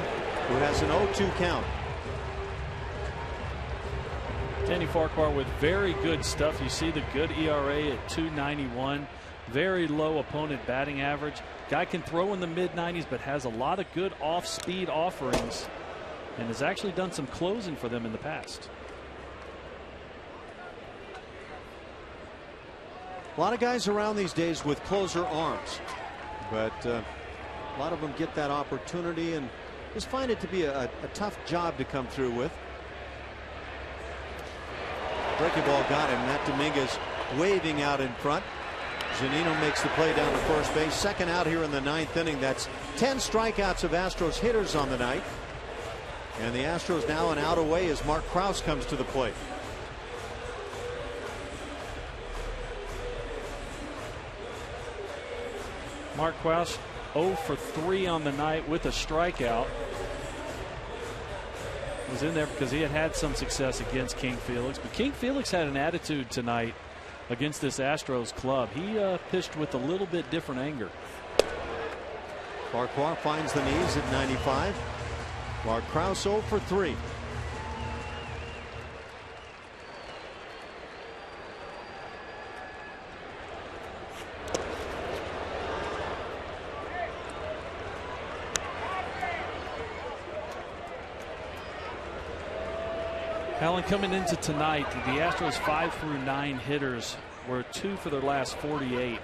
who has an 0-2 count. Danny Farquhar with very good stuff. You see the good ERA at 2.91. Very low opponent batting average. Guy can throw in the mid-90s, but has a lot of good off-speed offerings and has actually done some closing for them in the past. A lot of guys around these days with closer arms. But a lot of them get that opportunity and just find it to be a tough job to come through with. Breaking ball got him. Matt Dominguez waving out in front. Zunino makes the play down to first base. Second out here in the 9th inning. That's 10 strikeouts of Astros hitters on the night. And the Astros now an out away as Mark Krause comes to the plate. Mark Krause 0 for 3 on the night with a strikeout. was in there because he had some success against King Felix. But King Felix had an attitude tonight against this Astros club. He pitched with a little bit different anger. Farquhar finds the knees at 95. Mark Krause 0 for 3. Alan, coming into tonight, the Astros 5 through 9 hitters were 2 for their last 48.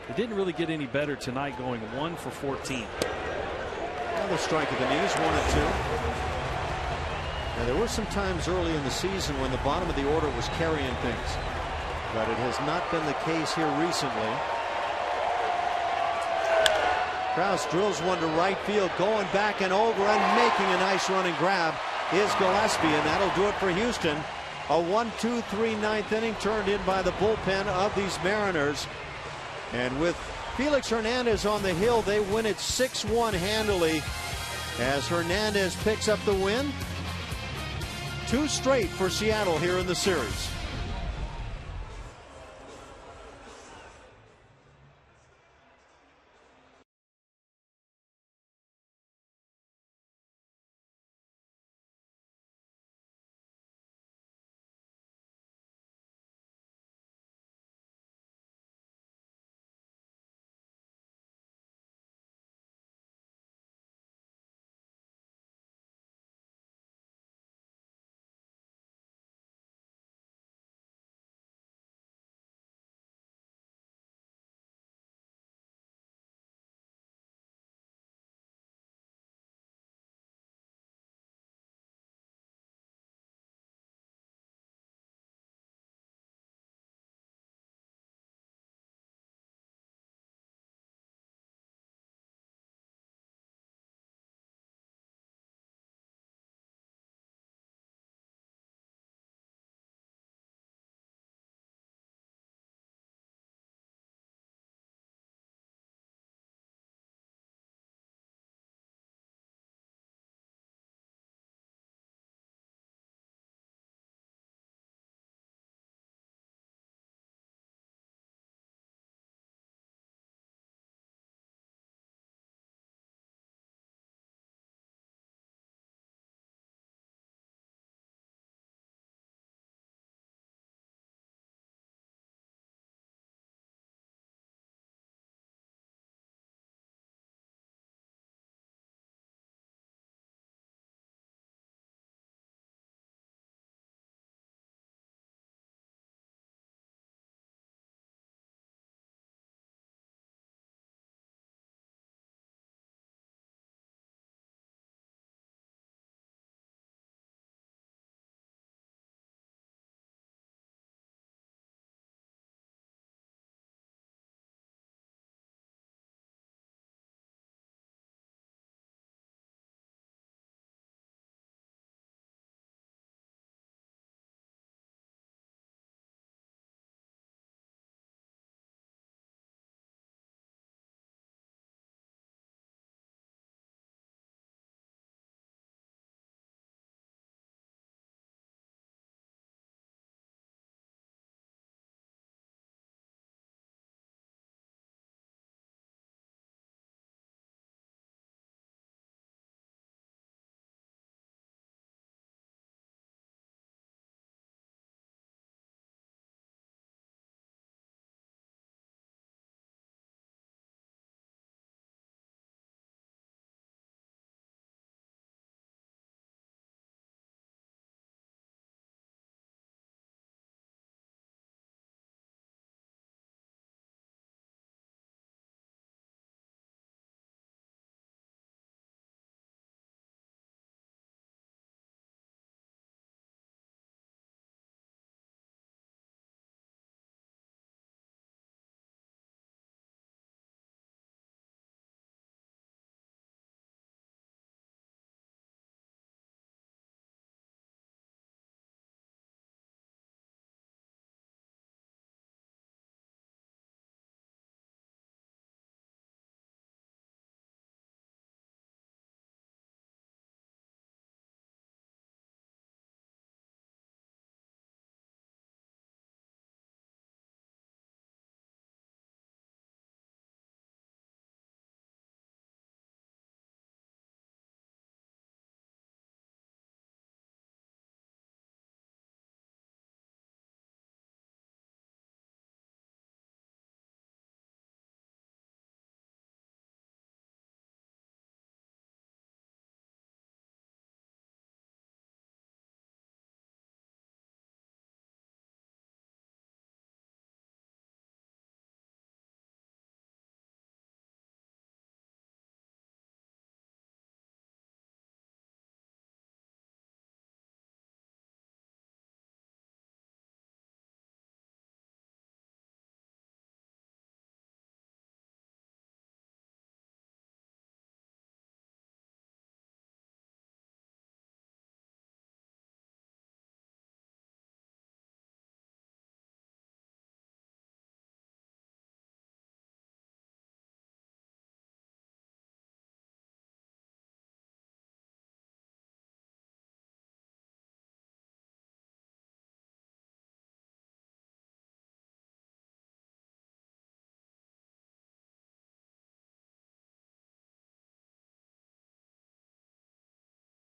It didn't really get any better tonight, going 1 for 14. Another strike at the knees, 1 and 2. Now, there were some times early in the season when the bottom of the order was carrying things, but it has not been the case here recently. Krause drills one to right field, going back and over and making a nice running grab is Gillespie, and that'll do it for Houston. A 1-2-3 ninth inning turned in by the bullpen of these Mariners. And with Felix Hernandez on the hill, they win it 6-1 handily as Hernandez picks up the win. 2 straight for Seattle here in the series.